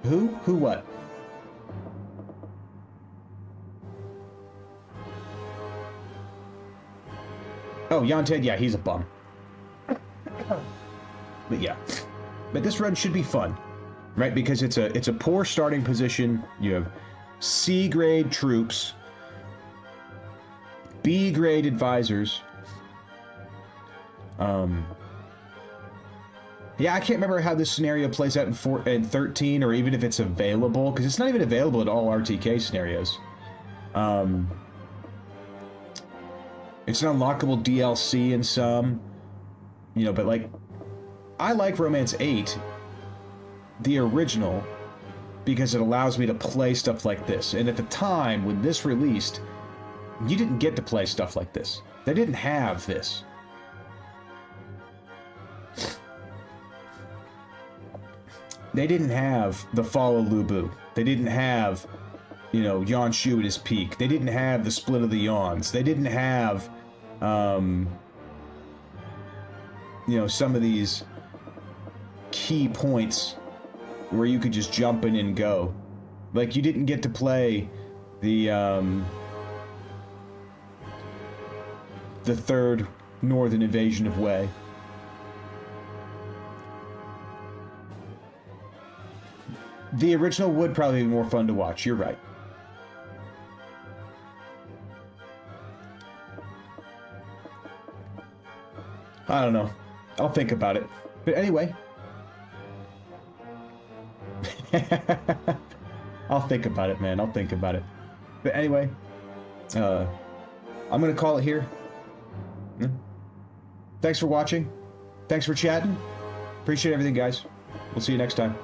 Who? Who what? Oh, Yuan Tan, yeah, he's a bum. But yeah, but this run should be fun, right? Because it's a poor starting position. You have C grade troops, B grade advisors. Yeah, I can't remember how this scenario plays out in 13, or even if it's available, because it's not even available in all RTK scenarios. It's an unlockable DLC in some, you know, but like, I like Romance 8, the original, because it allows me to play stuff like this. And at the time, when this released, you didn't get to play stuff like this. They didn't have this. They didn't have the fall of Lu Bu. They didn't have, you know, Yuan Shu at his peak. They didn't have the split of the Yuans. They didn't have, you know, some of these key points where you could just jump in and go. Like, you didn't get to play the third northern invasion of Wei. The original would probably be more fun to watch, you're right. I don't know. I'll think about it. But anyway. I'll think about it, man. I'll think about it. But anyway. I'm going to call it here. Thanks for watching. Thanks for chatting. Appreciate everything, guys. We'll see you next time.